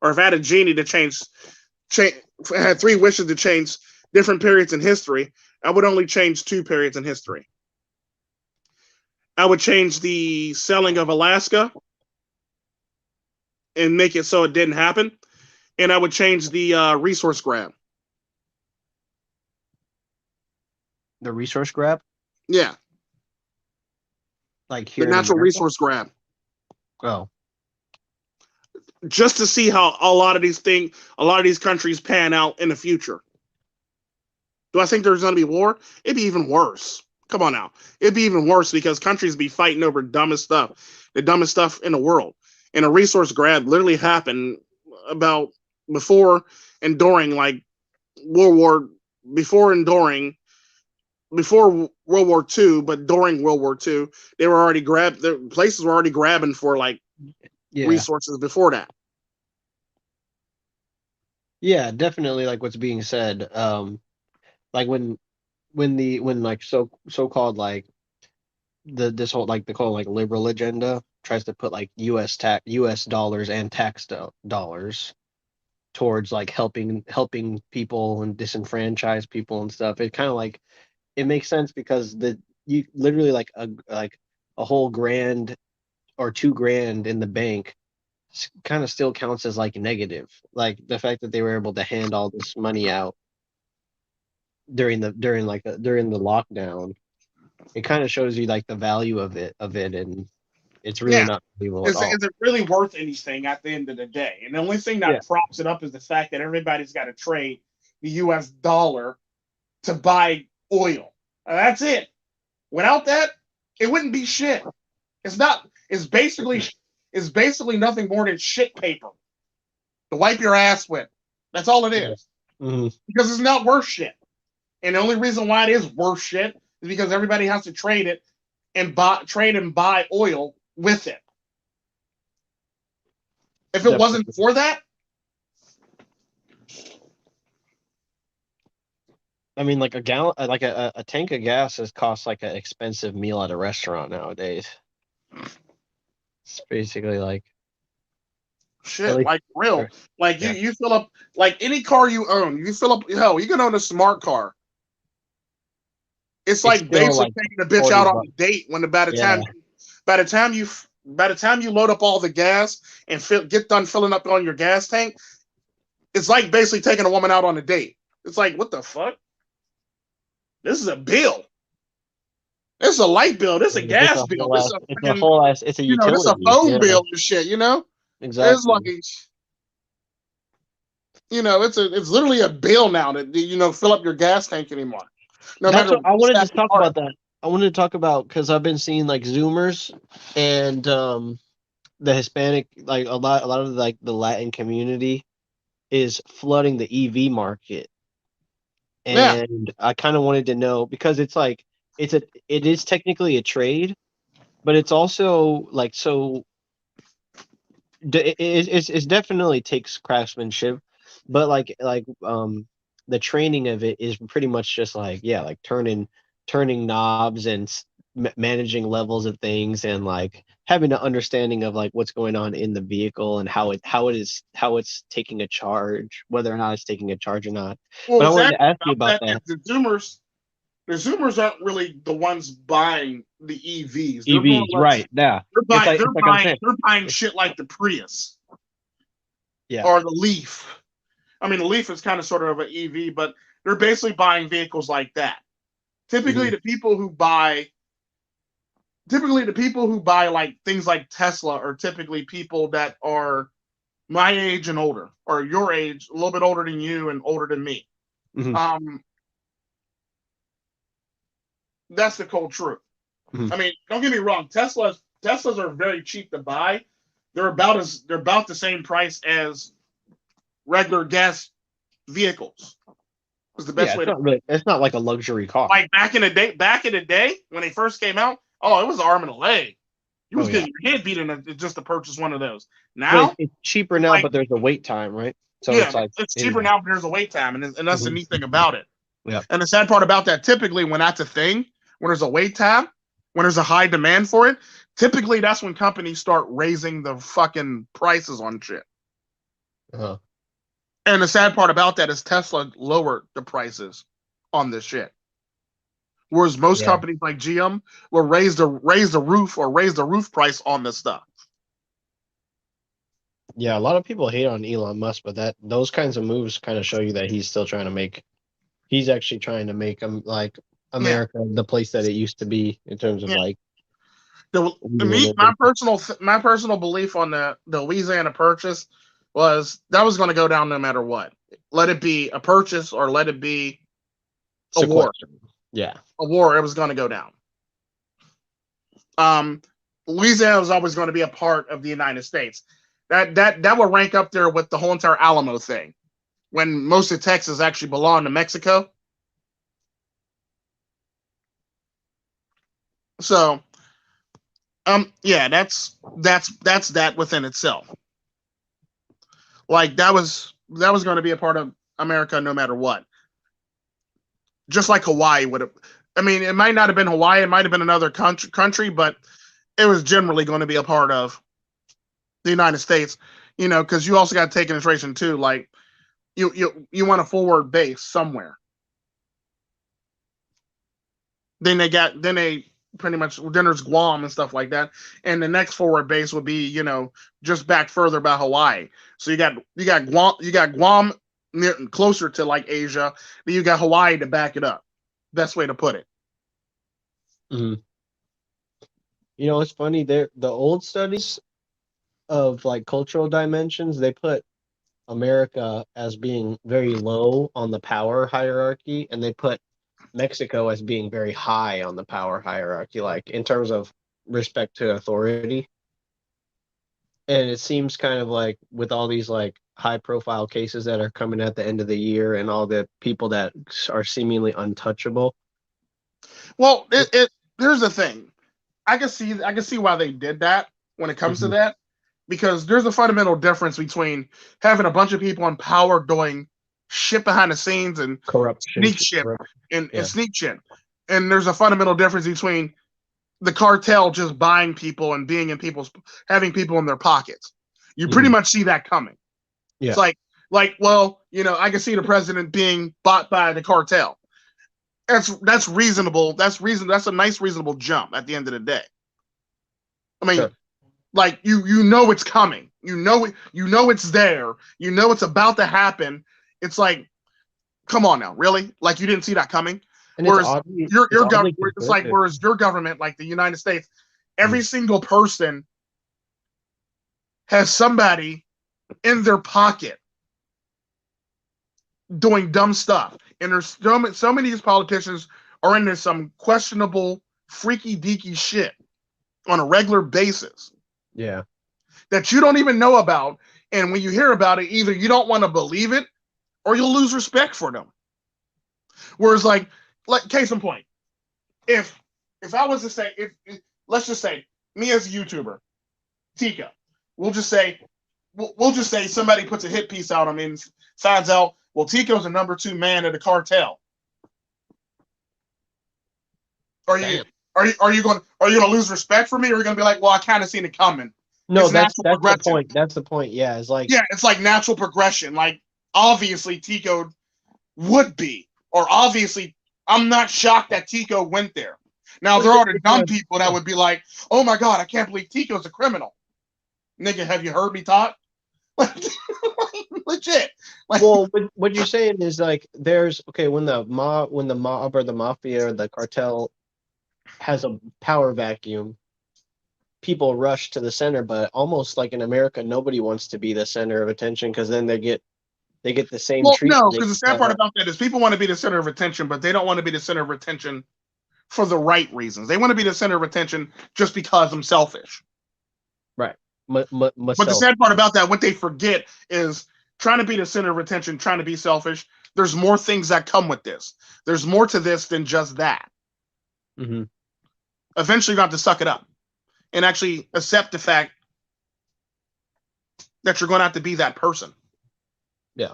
or if I had a genie to change I had three wishes to change different periods in history, I would only change two periods in history. I would change the selling of Alaska and make it so it didn't happen, and I would change the resource grab. the resource grab, Yeah, like the here in natural America. resource grab. Oh, Just to see how a lot of these countries pan out in the future. Do I think there's going to be war? It'd be even worse. Come on now. It'd be even worse because countries be fighting over the dumbest stuff in the world. And a resource grab literally happened about before and during like World War before and during before World War II, but during World War II, they were already the places were already grabbing for like yeah, resources before that. yeah, definitely. Like what's being said, like when like so called like this whole like the called like liberal agenda tries to put like U.S. dollars and dollars towards like helping people and disenfranchised people and stuff. It kind of like it makes sense because the you literally like a whole grand or 2 grand in the bank kind of still counts as like negative. Like the fact that they were able to hand all this money out during the lockdown, it kind of shows you like the value of it, and it's really Yeah. not valuable at all. Is it really worth anything at the end of the day? And the only thing Yeah, that props it up is the fact that everybody's got to trade the US dollar to buy oil. That's it. Without that, it wouldn't be shit. It's not. It's basically nothing more than shit paper to wipe your ass with. That's all it yeah. is. Hmm. Because it's not worth shit. And the only reason why it is worth shit is because everybody has to trade it and buy oil with it. If it wasn't Definitely. for that, I mean, like a gallon, like a tank of gas has cost like an expensive meal at a restaurant nowadays. It's basically like at shit, least like real. Like yeah, you fill up like any car you own, you fill up hell, you can own a smart car. It's it's like still basically like taking a bitch 40 out on bucks. a date when Yeah, by the time you by the time you load up all the gas and get done filling up on your gas tank, it's like basically taking a woman out on a date. It's like, what the fuck? This is a bill. This is a light bill. This is a it's gas a bill. whole This ass, is a it's a fucking, whole ass, it's a this is a utility. phone Yeah, bill and shit, It's like, exactly. it's literally a bill now to, fill up your gas tank anymore. No That's matter what I what wanted to stack you talk are. about that. I wanted to talk about because I've been seeing like Zoomers and the Hispanic, like a lot of like the Latin community is flooding the EV market, Yeah. and I kind of wanted to know because it's like it is technically a trade, but it's also like so it's definitely takes craftsmanship, but the training of it is pretty much just like yeah, like turning knobs and managing levels of things and like having an understanding of like what's going on in the vehicle and how it's taking a charge, whether or not it's taking a charge or not. Well, But the I wanted sad to ask you about about that is that. the Zoomers aren't really the ones buying the EVs. They're more EVs, or less right? Yeah, it's like I'm saying. they're buying It's, shit like the Prius yeah, or the Leaf. I mean, the Leaf is kind of sort of an EV, but they're basically buying vehicles like that. Typically, Mhm. the people who buy like things like Tesla are typically people that are my age and older, or your age, a little bit older than you and older than me. Mhm. Um, that's the cold truth. Mhm. I mean, don't get me wrong. Teslas are very cheap to buy. They're about the same price as regular gas vehicles. Is the best Yeah, way it's to not really. It's not like a luxury car. like back in the day when they first came out. Oh, it was an arm and a leg. You Oh was yeah, getting your head beaten just to purchase one of those. but Now, it's cheaper now. like But there's a wait time, right? So yeah, it's like, it's cheaper yeah. now, but there's a wait time, and that's the Mhm. neat thing about it. Yeah. And the sad part about that, typically when that's a thing, when there's a wait time, when there's a high demand for it, typically that's when companies start raising the fucking prices on shit. Uh-huh. And the sad part about that is Tesla lowered the prices on this shit. Whereas most Yeah. companies like GM will raise the roof price on this stuff. Yeah, a lot of people hate on Elon Musk, but those kinds of moves kind of show you that he's still trying to make. He's actually trying to make like Yeah, America the place that it used to be in terms of yeah. like Me, realism. my personal belief on the Louisiana Purchase was that was going to go down no matter what. Let it be a purchase or let it be a war. Sequester. Yeah. A war, it was going to go down. Um, Louisiana was always going to be a part of the United States. That would rank up there with the whole entire Alamo thing, when most of Texas actually belonged to Mexico. So, yeah, that's that within itself. Like that was going to be a part of America no matter what. Just like Hawaii would have. I mean, it might not have been Hawaii. It might have been another country, but it was generally going to be a part of the United States. You know, because you also got to take into consideration too, like you want a forward base somewhere. Then they pretty much then there's Guam and stuff like that, and the next forward base would be just back further by Hawaii. So you got Guam near, closer to like Asia. Then you got Hawaii to back it up. Best way to put it. Mhm. It's funny. The old studies of like cultural dimensions, they put America as being very low on the power hierarchy, and they put Mexico as being very high on the power hierarchy, like in terms of respect to authority. And it seems kind of like with all these like high profile cases that are coming at the end of the year and all the people that are seemingly untouchable. Well, it here's the thing. I can see why they did that when it comes to Mhm. that, because there's a fundamental difference between having a bunch of people in power doing shit behind the scenes and Corruption. sneak shit Corrupt. and Yeah. sneak shit. And there's a fundamental difference between the cartel just buying people and being in people's having people in their pockets. You pretty Mhm. much see that coming. It's Yeah. well, I can see the president being bought by the cartel. That's reasonable. That's a nice reasonable jump at the end of the day. I mean, Sure. like you know it's coming. You know it's there. You know it's about to happen. It's like, come on now, really? Like you didn't see that coming? And Whereas it's oddly it's like conservative. whereas your government, like the United States, every Mhm. single person has somebody in their pocket doing dumb stuff. And there's so many of these politicians are into some questionable, freaky deaky shit on a regular basis Yeah. that you don't even know about. And when you hear about it, either you don't want to believe it or you'll lose respect for them. Whereas, like case in point, if I was to say, if let's just say me as a YouTuber, Tika, we'll just say we'll just say somebody puts a hit piece out on me and finds out, well, Tico's the number two man of the cartel. Are you Damn. are you gonna lose respect for me, or are you gonna be like, well, I kind of seen it coming? No, It's that's natural that's the progression. point. That's the point. Yeah, it's like Yeah, it's like natural progression. Like obviously Tico would be, or obviously I'm not shocked that Tico went there. Now but there are the it's dumb people that would be like, oh my god, I can't believe Tico's a criminal. Nigga, have you heard me talk? Legit. Like, Well, what you're saying is like there's okay when the mob or the mafia or the cartel has a power vacuum, people rush to the center, but almost like in America, nobody wants to be the center of attention because then they get the same well, no, treatment they because the get sad part about that is people want to be the center of attention, but they don't want to be the center of attention for the right reasons. They want to be the center of attention just because I'm selfish. right. But the Myself. sad part about that, what they forget is trying to be the center of attention, trying to be selfish. There's more things that come with this. There's more to this than just that. Hmm. Eventually, you have to suck it up and actually accept the fact that you're going to have to be that person. Yeah.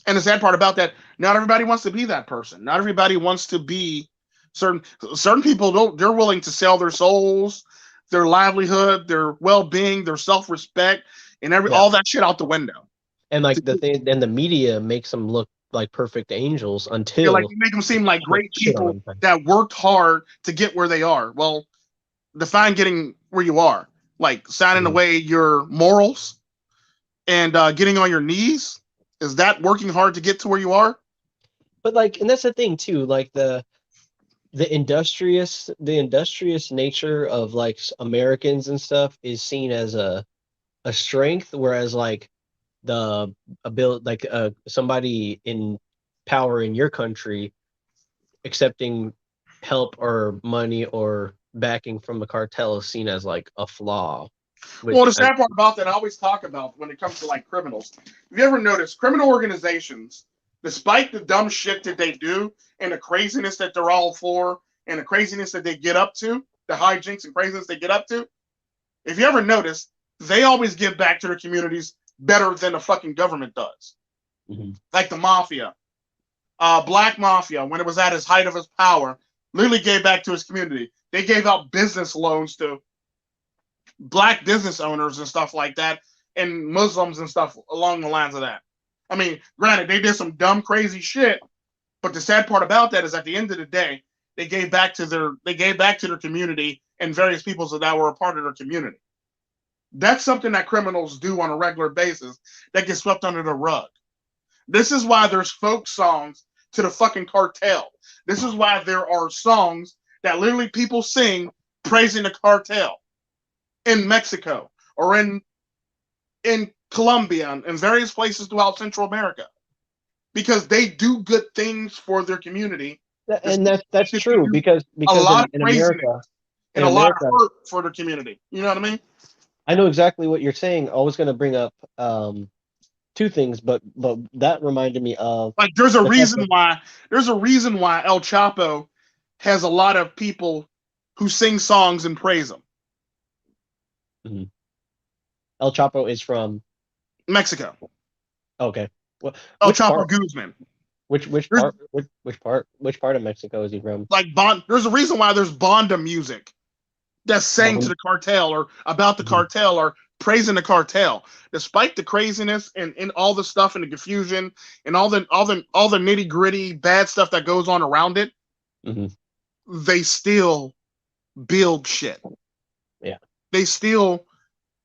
And the sad part about that, not everybody wants to be that person. Not everybody wants to be certain people don't they're willing to sell their souls, their livelihood, their well-being, their self-respect, and Yeah. all that shit out the window. And like the thing, and the media makes them look like perfect angels Yeah, like until you make them seem like great shit on people them. that worked hard to get where they are. Well, define getting where you are. Like signing Mhm. away your morals and getting on your knees. Is that working hard to get to where you are? But like, and that's the thing too, like the industrious nature of like Americans and stuff is seen as a strength, whereas like the ability, like somebody in power in your country accepting help or money or backing from a cartel is seen as like a flaw, Well, which the sad part about that, I always talk about when it comes to like criminals. Have you ever noticed criminal organizations, despite the dumb shit that they do and the craziness that they're all for and the craziness that they get up to, the hijinks and craziness they get up to, if you ever notice, they always give back to their communities better than the fucking government does. Mhm. Like the mafia, Black Mafia, when it was at its height of its power, literally gave back to its community. They gave out business loans to Black business owners and stuff like that, and Muslims and stuff along the lines of that. I mean, granted, they did some dumb, crazy shit, but the sad part about that is at the end of the day, they gave back to their community and various peoples that were a part of their community. That's something that criminals do on a regular basis that gets swept under the rug. This is why there's folk songs to the fucking cartel. This is why there are songs that literally people sing praising the cartel in Mexico or in Colombia and various places throughout Central America because they do good things for their community. And that's They true do because a lot in, of in craziness America and in a lot of America hurt for their community. You know what I mean? I know exactly what you're saying. I was going to bring up two things, but that reminded me of Like there's a the fact reason why El Chapo has a lot of people who sing songs and praise him. Mhm. El Chapo is from Mexico. okay. Well, El which Chapo part? Guzman. Which There's part? Which part of Mexico is he from? like Bond. There's a reason why there's Bonda music that's sang to Bond. the cartel or about the Mhm. cartel or praising the cartel, despite the craziness and all the stuff and the confusion and all the nitty gritty bad stuff that goes on around it. Mhm. They still build shit. Yeah. They still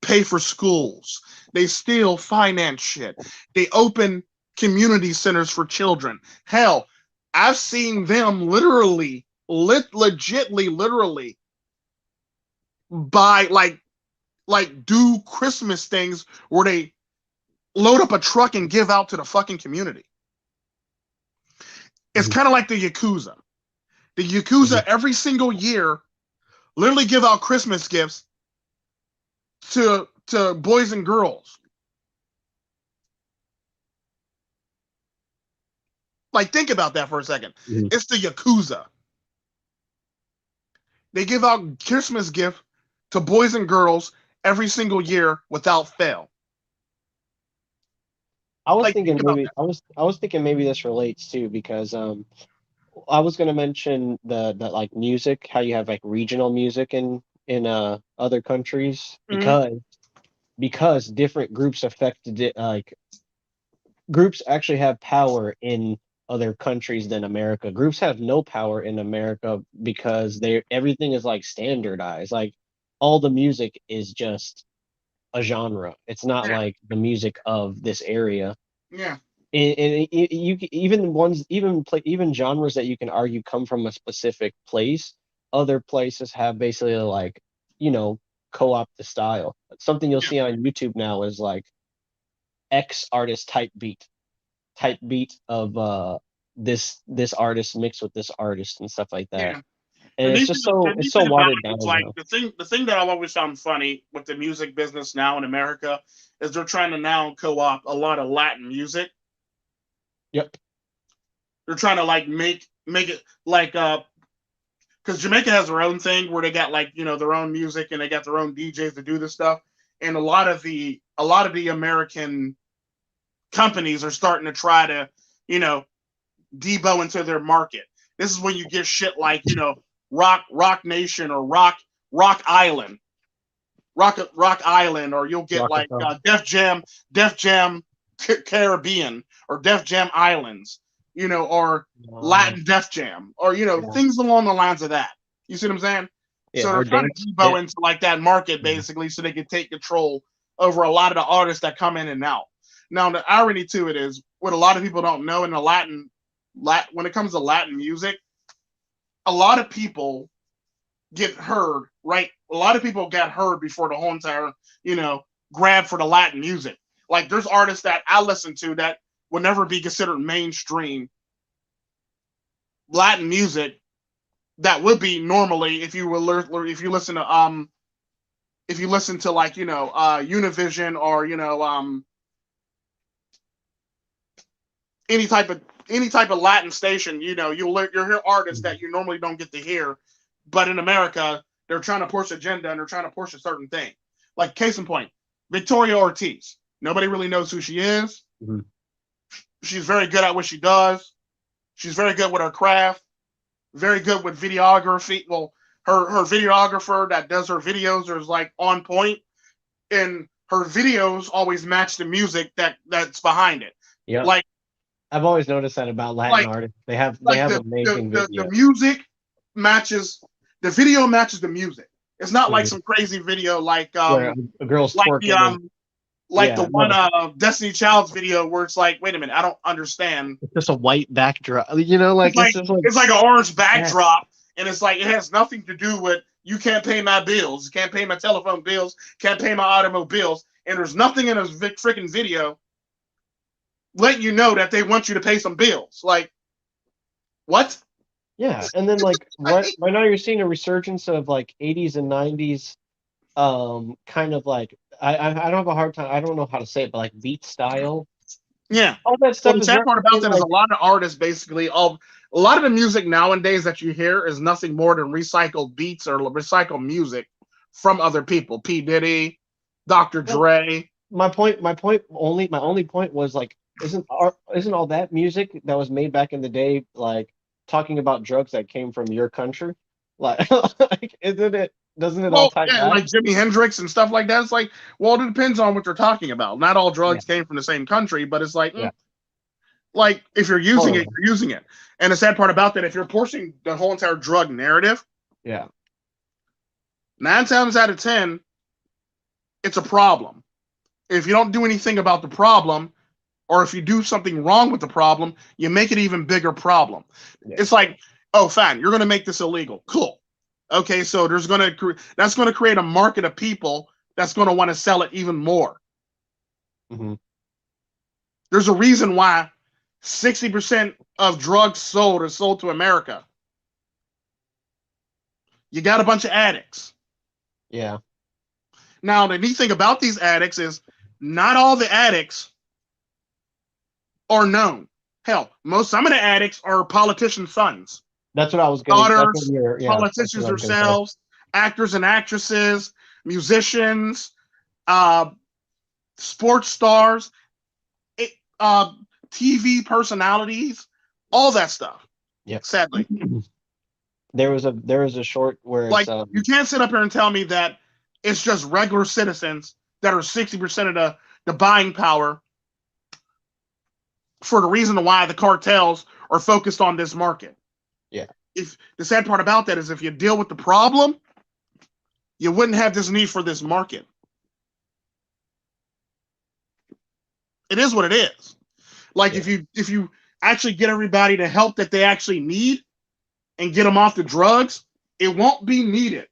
pay for schools. They still finance shit. They open community centers for children. Hell, I've seen them literally buy like do Christmas things where they load up a truck and give out to the fucking community. It's Mhm. kind of like the Yakuza. The Mhm. Yakuza every single year literally give out Christmas gifts to boys and girls. Like think about that for a second. Mhm. It's the Yakuza. They give out Christmas gift to boys and girls every single year without fail. I was Like think thinking about maybe that. this relates too because I was gonna mention the like music, how you have like regional music in other countries Mm-hmm. because different groups affected it like groups actually have power in other countries than America. Groups have no power in America because they everything is like standardized. Like all the music is just a genre. It's not Yeah. like the music of this area. Yeah. And even ones even genres that you can argue come from a specific place, other places have basically like, co-opt the style. Something you'll Yeah. see on YouTube now is like X artist type beat of this artist mixed with this artist and stuff like that. Yeah. And it's just The so neat it's so thing about watered it down is like now. the thing that I've always found funny with the music business now in America is they're trying to now co-opt a lot of Latin music. Yep. They're trying to like make it like because Jamaica has their own thing where they got like their own music and they got their own DJs to do this stuff, and a lot of the American companies are starting to try to you know debo into their market. This is when you get shit like Rock Nation or Rock Island, Rock Island, or you'll get like Rockefeller. Def Jam Caribbean or Def Jam Islands, or Uh, Latin Def Jam, or yeah. things along the lines of that. You see what I'm saying? Yeah. So they're Or trying dance. to debo into like that market basically, so they can take control over a lot of the artists that come in and out. Now the irony to it is what a lot of people don't know in the when it comes to Latin music, a lot of people get heard, right? A lot of people got heard before the whole entire, grab for the Latin music. Like there's artists that I listen to that will never be considered mainstream Latin music that would be normally if you listen to like Univision or any type of Latin station, you'll hear artists Mhm. that you normally don't get to hear, but in America they're trying to push agenda and they're trying to push a certain thing. Like case in point, Victoria Ortiz. Nobody really knows who she is. Mhm. She's very good at what she does. She's very good with her craft. Very good with videography. Well, her videographer that does her videos is like on point, and her videos always match the music that's behind it. Yep. Like I've always noticed that about Latin like artists. They like have the amazing the, the video. music matches the video matches the music. It's not like Mhm. some crazy video Where a girl's like the twerking and like the yeah, one no, Destiny Child's video where it's like, wait a minute, I don't understand. it's just a white backdrop. Like it's just like It's like an orange yeah, backdrop, and it's like it has nothing to do with you can't pay my bills, you can't pay my telephone bills, can't pay my automobiles, and there's nothing in a freaking video letting you know that they want you to pay some bills. Like what? yeah. And then like right now you're seeing a resurgence of like 80s and 90s kind of like I don't have a hard time. I don't know how to say it, but like beat style. Yeah. All that Well, stuff the is sad part about replicated that is a like lot of artists basically all a lot of the music nowadays that you hear is nothing more than recycled beats or recycled music from other people. P. Diddy, Dr. well, Dre. my only point was like isn't all that music that was made back in the day like talking about drugs that came from your country? Like, like isn't it doesn't it all Well, tie yeah, back? like Jimi Hendrix and stuff like that. It's like, well, it depends on what you're talking about. Not all Yeah, drugs came from the same country, but it's like, yeah, like if you're using it, totally. you're using it. And the sad part about that, if you're pushing the whole entire drug narrative, Yeah. 9 times out of 10, it's a problem. If you don't do anything about the problem, or if you do something wrong with the problem, you make it even bigger problem. Yeah. It's like, oh, fine, you're going to make this illegal. Cool. Okay, so that's going to create a market of people that's going to want to sell it even more. Hmm. There's a reason why 60% of drugs sold are sold to America. You got a bunch of addicts. Yeah. Now, the neat thing about these addicts is not all the addicts are known. Hell, some of the addicts are politicians' sons, That's what daughters, that's politicians what I was gonna say. themselves, actors and actresses, musicians, uh, sports stars, it, uh, TV personalities, all that stuff. Yeah. Sadly, There was a short where it's like you can't sit up here and tell me that it's just regular citizens that are 60% of the buying power for the reason why the cartels are focused on this market. yeah. If the sad part about that is if you deal with the problem, you wouldn't have this need for this market. It is what it is. Like Yeah. if you actually get everybody the help that they actually need and get them off the drugs, it won't be needed.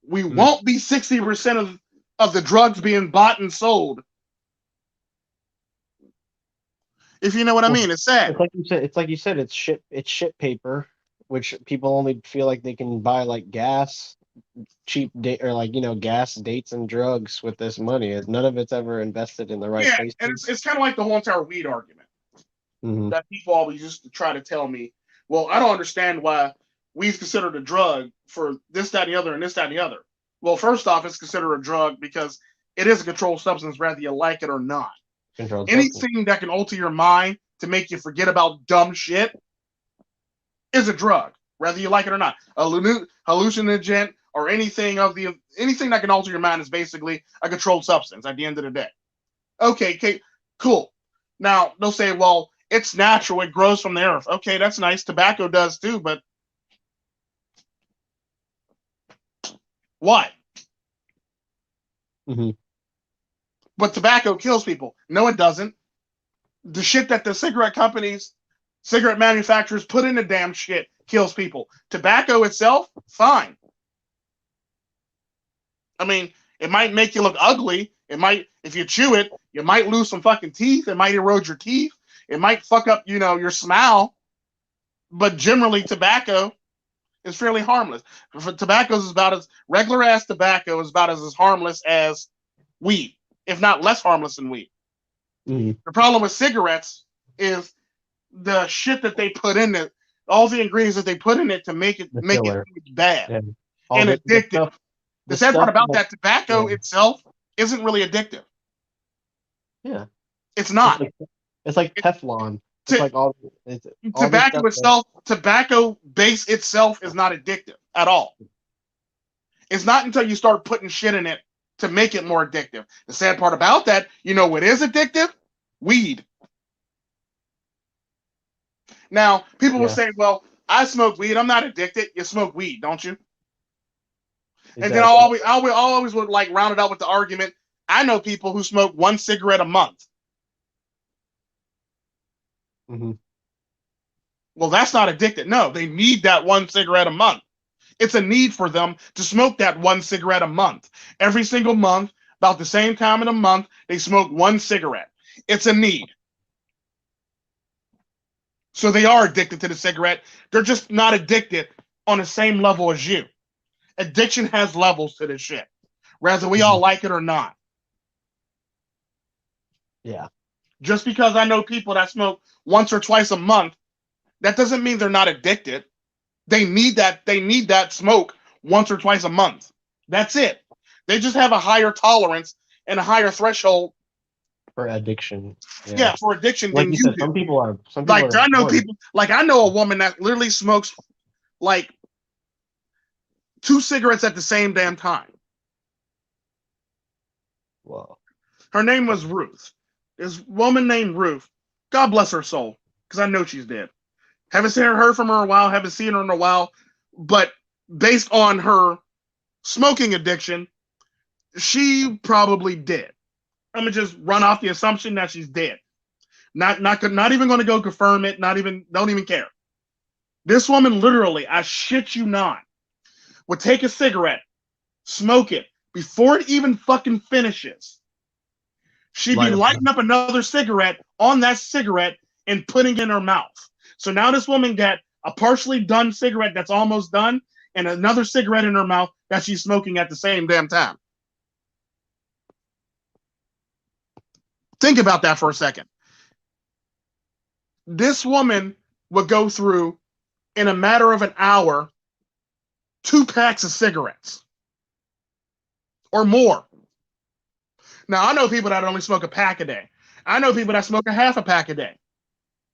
We won't be 60% of the drugs being bought and sold. If you know what I Well, mean, it's sad. it's like you said. It's like you said. It's shit paper, which people only feel like they can buy like gas, cheap date or like gas, dates, and drugs with this money. None of it's ever invested in the right Yeah, and places. it's kind of like the whole entire weed argument Hmm. that people always used to try to tell me. Well, I don't understand why weed's considered a drug for this, that, and the other, and this, that, and the other. Well, first off, it's considered a drug because it is a controlled substance, whether you like it or not. Controlled substance. Anything that can alter your mind to make you forget about dumb shit is a drug, whether you like it or not. A hallucinogen or anything that can alter your mind is basically a controlled substance at the end of the day. Okay, cool. Now they'll say, well, it's natural, it grows from the earth. Okay, that's nice. Tobacco does too, but what? Hmm. But tobacco kills people. No, it doesn't. The shit that the cigarette manufacturers put in the damn shit kills people. Tobacco itself, fine. I mean, it might make you look ugly. It might, if you chew it, you might lose some fucking teeth. It might erode your teeth. It might fuck up, your smile. But generally, tobacco is fairly harmless. Tobacco is about as regular ass tobacco is about as harmless as weed, if not less harmless than weed. Hmm. The problem with cigarettes is the shit that they put in it, all the ingredients that they put in it to make it The filler. bad Yeah. All and the addictive. stuff. The The sad part stuff. about that, tobacco Yeah. itself isn't really addictive. Yeah. It's It's not. like Teflon. It's T- like all this tobacco stuff. itself, tobacco base itself is not addictive at all. It's not until you start putting shit in it to make it more addictive. The sad part about that, what is addictive? Weed. Now, people will Yeah. say, well, I smoke weed. I'm not addicted. You smoke weed, don't you? And then Exactly. I always would like round it out with the argument. I know people who smoke one cigarette a month. Hmm. Well, that's not addicted. No, they need that one cigarette a month. It's a need for them to smoke that one cigarette a month. Every single month, about the same time in a month, they smoke one cigarette. It's a need. So they are addicted to the cigarette. They're just not addicted on the same level as you. Addiction has levels to this shit, whether we all like it or not. Yeah. Just because I know people that smoke once or twice a month, that doesn't mean they're not addicted. They need that smoke once or twice a month. That's it. They just have a higher tolerance and a higher threshold. For addiction. Yeah, Yeah. for addiction Like than you you said, do. some people are I know born. people, like I know a woman that literally smokes like 2 cigarettes at the same damn time. Well, Her name was Ruth. This woman named Ruth. God bless her soul, because I know she's dead. Haven't seen her, heard from her in a while. Haven't seen her in a while. But based on her smoking addiction, she probably dead. I'm gonna just run off the assumption that she's dead. Not even gonna go confirm it. Don't even care. This woman literally, I shit you not, would take a cigarette, smoke it before it even fucking finishes. She'd be light up. lighting up another cigarette on that cigarette and putting it in her mouth. So now this woman got a partially done cigarette that's almost done and another cigarette in her mouth that she's smoking at the same damn time. Think about that for a second. This woman would go through, in a matter of an hour, 2 packs of cigarettes or more. Now, I know people that only smoke a pack a day. I know people that smoke a half a pack a day.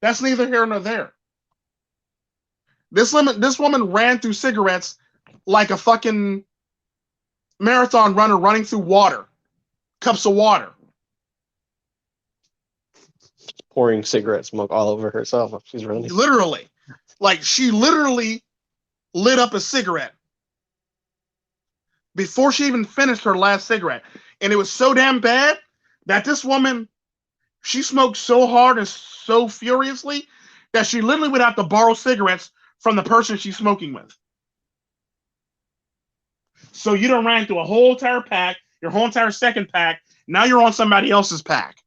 That's neither here nor there. This woman ran through cigarettes like a fucking marathon runner running through water, cups of water. Pouring cigarette smoke all over herself while she's running. Literally. Like, she literally lit up a cigarette before she even finished her last cigarette. And it was so damn bad that this woman She smoked so hard and so furiously that she literally would have to borrow cigarettes from the person she's smoking with. So you done ran through a whole entire pack, your whole entire second pack. Now you're on somebody else's pack.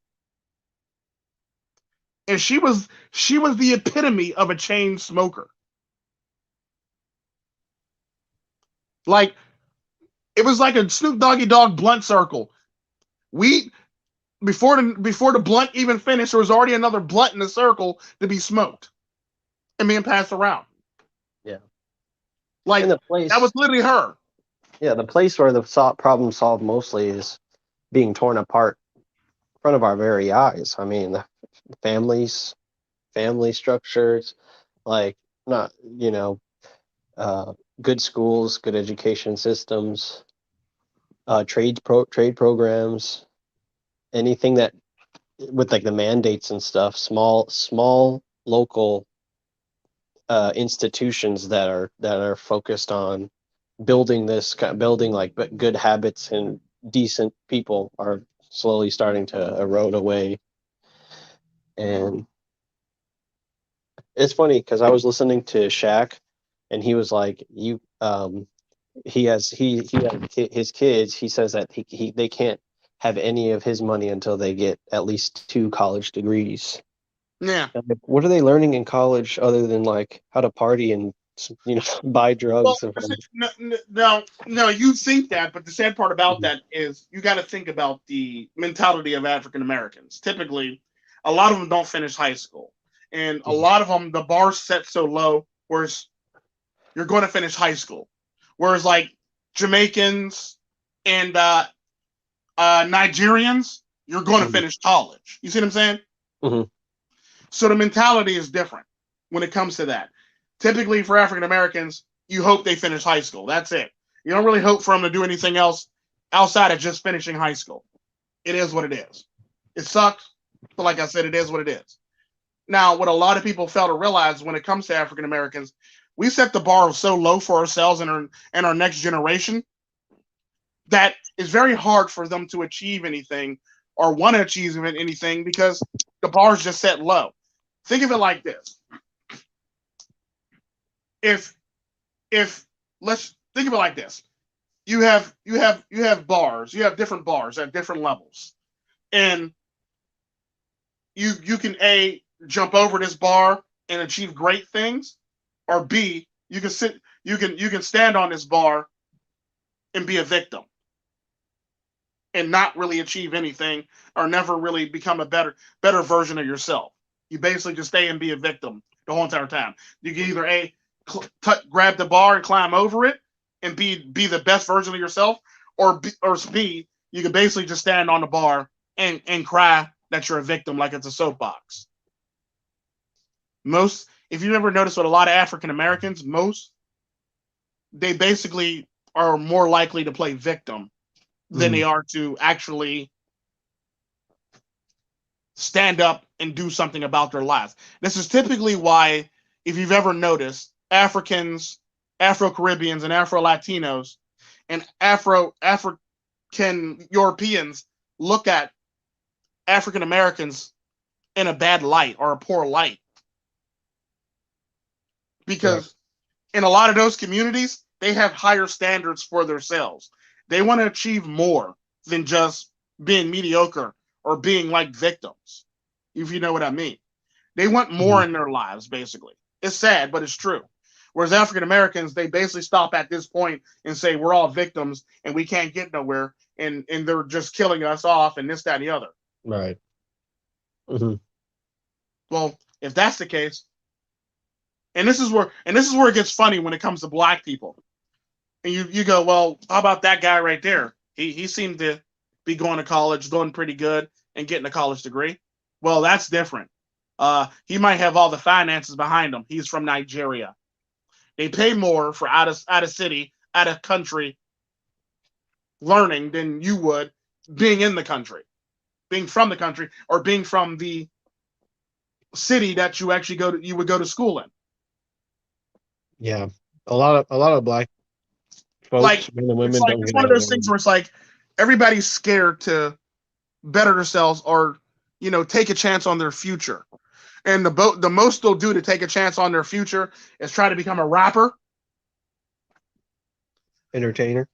And she was the epitome of a chain smoker. Like it was like a Snoop Doggy Dogg blunt circle. We before the blunt even finished, there was already another blunt in the circle to be smoked and being passed around. Yeah. Like And that was literally her. the place where the problem solved mostly is being torn apart in front of our very eyes. I mean, the families, family structures, like not, good schools, good education systems, trade programs, anything that with like the mandates and stuff, small local institutions that are focused on building like good habits and decent people are slowly starting to erode away. And it's funny because I was listening to Shaq, and he was like, "You, he has his kids. He says that they can't have any of his money until they get at least 2 college degrees. Yeah. I'm like, what are they learning in college other than like how to party and buy Well, drugs? And no, you think that, but the sad part about that is you got to think about the mentality of African Americans. Typically, a lot of them don't finish high school, and a lot of them the bar's set so low, whereas you're going to finish high school, whereas like Jamaicans and Nigerians, you're going to finish college. You see what I'm saying? Mm-hmm. So the mentality is different when it comes to that. Typically, for African Americans, you hope they finish high school. That's it. You don't really hope for them to do anything else outside of just finishing high school. It is what it is. It sucks, but like I said, it is what it is. Now, what a lot of people fail to realize when it comes to African Americans, we set the bar so low for ourselves and our next generation that it's very hard for them to achieve anything or want to achieve anything because the bar is just set low. Think of it like this: if if let's think of it like this, you have bars, you have different bars at different levels, and you can a jump over this bar and achieve great things, or b you can stand on this bar and be a victim and not really achieve anything or never really become a better version of yourself. You basically just stay and be a victim the whole entire time. You can either grab the bar and climb over it and be the best version of yourself, or B, you can basically just stand on the bar and cry that you're a victim like it's a soapbox. Most, if you ever notice with a lot of African Americans, they basically are more likely to play victim than they are to actually stand up and do something about their lives. This is typically why, if you've ever noticed, Africans, Afro Caribbeans, and Afro Latinos and African Europeans look at African Americans in a bad light or a poor light. Because in a lot of those communities, they have higher standards for themselves. They want to achieve more than just being mediocre or being like victims, if you know what I mean. They want more in their lives, basically. It's sad, but it's true. Whereas African Americans, they basically stop at this point and say, we're all victims and we can't get nowhere. And they're just killing us off and this, that, and the other. Right. Mm-hmm. Well, if that's the case, and this is where it gets funny when it comes to black people. And you go, well, how about that guy right there? He seemed to be going to college, doing pretty good, and getting a college degree. Well, that's different. He might have all the finances behind him. He's from Nigeria. They pay more for out of city, out of country learning than you would being in the country, being from the country, or being from the city that you actually would go to school in. Yeah, a lot of black folks, Like men and women, don't it's get one of out of those things where it's like everybody's scared to better themselves or take a chance on their future. And the most they'll do to take a chance on their future is try to become a rapper, Entertainer.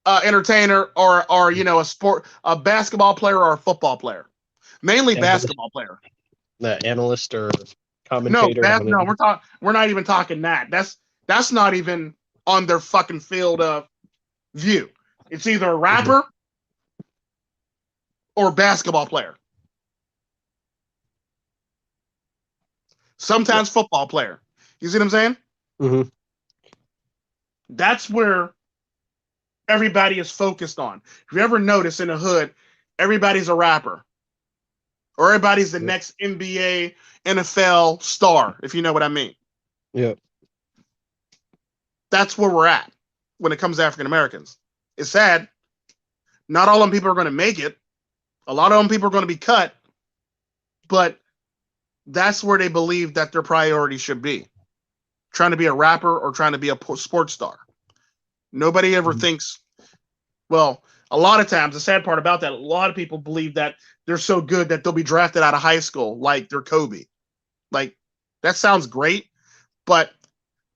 entertainer, or a basketball player or a football player. Mainly Analyst, basketball player. the analyst or No, commentator on no, it. we're not even talking that. That's not even on their fucking field of view. It's either a Mhm. rapper or basketball player. Yeah. Sometimes football player. You see what I'm saying? Hmm. That's where everybody is focused on. If you ever notice in the hood, everybody's a rapper. Or everybody's the next NBA, NFL star, if you know what I mean. Yeah. That's where we're at when it comes to African Americans. It's sad. Not all of them people are going to make it. A lot of them people are going to be cut, but that's where they believe that their priority should be. Trying to be a rapper or trying to be a sports star. Nobody ever Mhm. thinks, well, a lot of times, the sad part about that, a lot of people believe that they're so good that they'll be drafted out of high school like they're Kobe. Like, that sounds great, but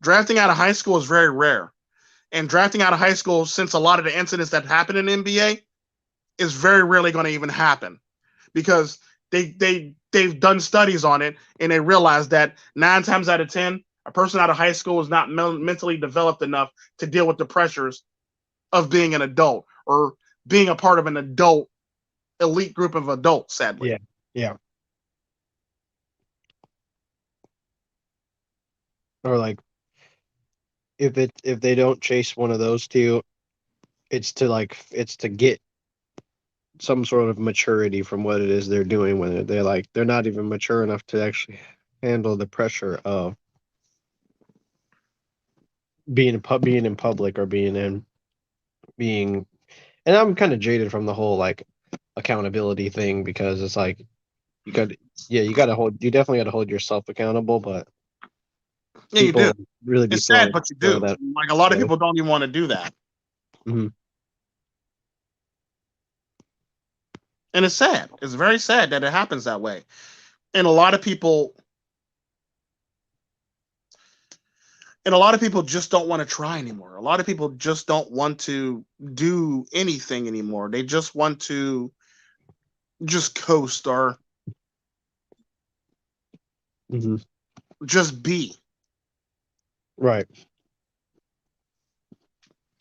drafting out of high school is very rare. And drafting out of high school, since a lot of the incidents that happen in the NBA, is very rarely going to even happen because they've done studies on it and they realize that 9 times out of 10, a person out of high school is not mentally developed enough to deal with the pressures of being an adult or being a part of an adult elite group of adults. Sadly, Yeah. Yeah. Or like if they don't chase one of those two, it's to get some sort of maturity from what it is they're doing when they're not even mature enough to actually handle the pressure of being in public or being and I'm kind of jaded from the whole like accountability thing because it's like you got you definitely got to hold yourself accountable, but yeah, you do. people really be It's sad, throwing but you throw do. that Like a lot of away. people don't even want to do that, Hmm. and it's sad. It's very sad that it happens that way. And a lot of people just don't want to try anymore. A lot of people just don't want to do anything anymore. They just want to just coast or Hmm. just be. Right.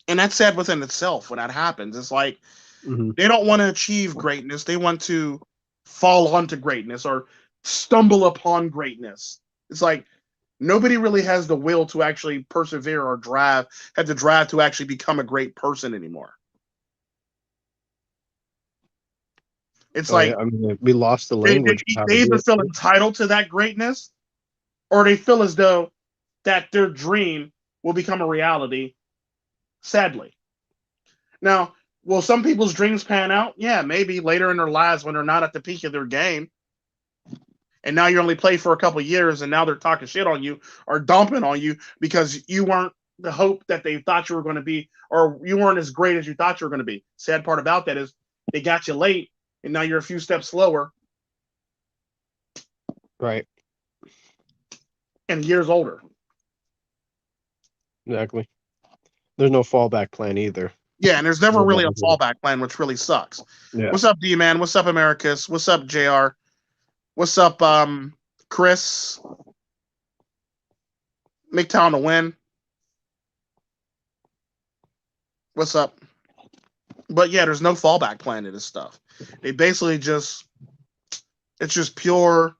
And that's sad within itself when that happens. It's like Hmm. they don't want to achieve greatness. They want to fall onto greatness or stumble upon greatness. It's like nobody really has the will to actually persevere or have the drive to actually become a great person anymore. It's Oh yeah, like I mean we lost the they, they, language of how to they do either feel it. entitled to that greatness or they feel as though that their dream will become a reality, sadly. Now, will some people's dreams pan out? Yeah, maybe later in their lives when they're not at the peak of their game, and now you only play for a couple of years, and now they're talking shit on you or dumping on you because you weren't the hope that they thought you were going to be, or you weren't as great as you thought you were going to be. Sad part about that is they got you late, and now you're a few steps slower Right. and years older. Exactly. There's no fallback plan either. Yeah, and there's never really a Yeah. fallback plan, which really sucks. Yeah. What's up, D man? What's up, Americus? What's up, JR? What's up, Chris? MGTOWN to win. What's up? But yeah, there's no fallback plan to this stuff. They basically just it's just pure.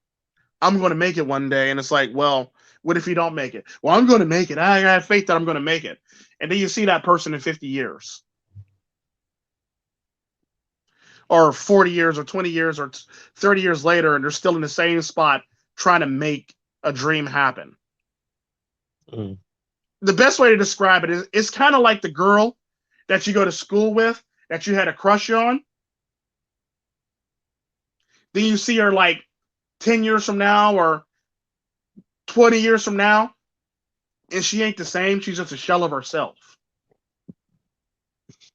I'm going to make it one day, and it's like, well, what if you don't make it? Well, I'm going to make it. I have faith that I'm going to make it, and then you see that person in 50 years, or 40 years, or 20 years, or 30 years later, and they're still in the same spot trying to make a dream happen. Mm. The best way to describe it is it's kind of like the girl that you go to school with that you had a crush on. Then you see her like 10 years from now or 20 years from now, and she ain't the same. She's just a shell of herself.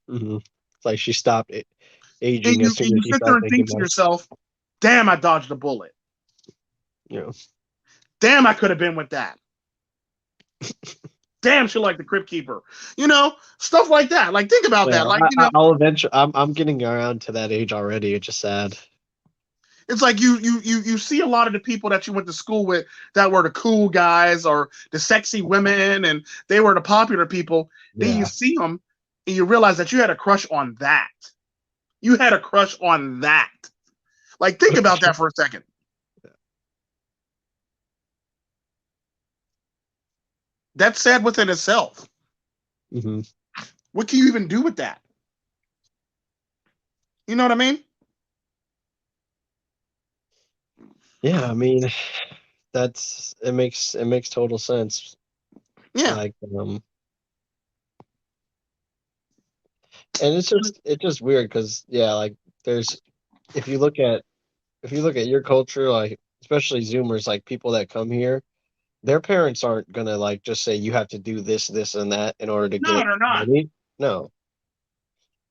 Hmm. It's like she stopped And aging you as soon and as you she sit there started and thinking think to about it. yourself, Damn, I dodged a bullet. Yeah. Damn, I could have been with that. Damn, she like the Crypt Keeper. You know, stuff like that. Like, think about that. Yeah, Like, you know, I'll eventually. I'm getting around to that age already. It's just sad. it's like you see a lot of the people that you went to school with that were the cool guys or the sexy women, and they were the popular people. Then you Yeah. see them, and you realize that you had a crush on that. You had a crush on that. Like, think about that for a second. That's sad within itself. Hmm. What can you even do with that? You know what I mean? Yeah, I mean, it makes total sense. Yeah. Like, and it's just weird because yeah, like there's if you look at your culture, like especially Zoomers, like people that come here, their parents aren't gonna like just say you have to do this, this, and that in order to No, get they're not. money. No,